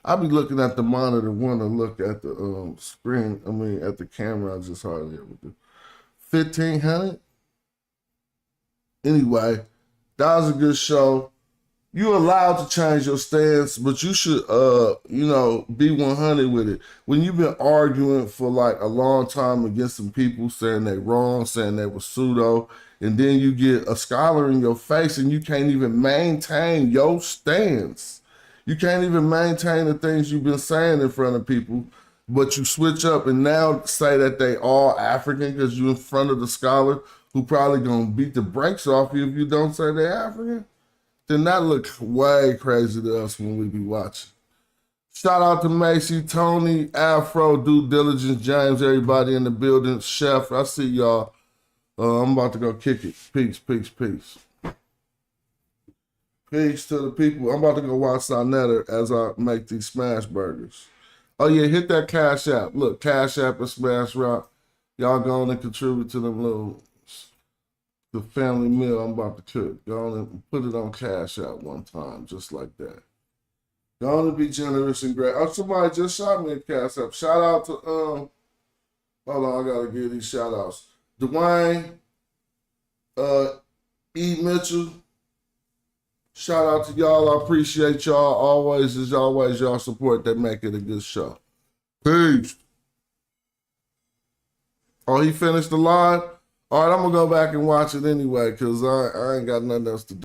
I be looking at the monitor, want to look at the screen. I mean, at the camera. I just hardly ever do. 1,500? Anyway. That was a good show. You're allowed to change your stance, but you should, be 100 with it. When you've been arguing for like a long time against some people saying they wrong, saying they were pseudo, and then you get a scholar in your face and you can't even maintain your stance. You can't even maintain the things you've been saying in front of people, but you switch up and now say that they all African because you're in front of the scholar who probably gonna beat the brakes off you if you don't say they're African, then that looks way crazy to us when we be watching. Shout out to Macy, Tony, Afro, Due Diligence, James, everybody in the building, Chef. I see y'all. I'm about to go kick it. Peace, peace, peace. Peace to the people. I'm about to go watch Sonetta as I make these smash burgers. Oh yeah, hit that Cash App. Look, Cash App and Smash Rock. Y'all go on and contribute to them little the family meal I'm about to cook. Go on and put it on Cash App one time, just like that. Gonna be generous and great. Oh, somebody just shot me a Cash App. Shout out to hold on, I gotta give these shout outs. Dwayne, E. Mitchell. Shout out to y'all. I appreciate y'all always, as always, y'all support that make it a good show. Peace. Oh, he finished the live? All right, I'm gonna go back and watch it anyway, because I ain't got nothing else to do.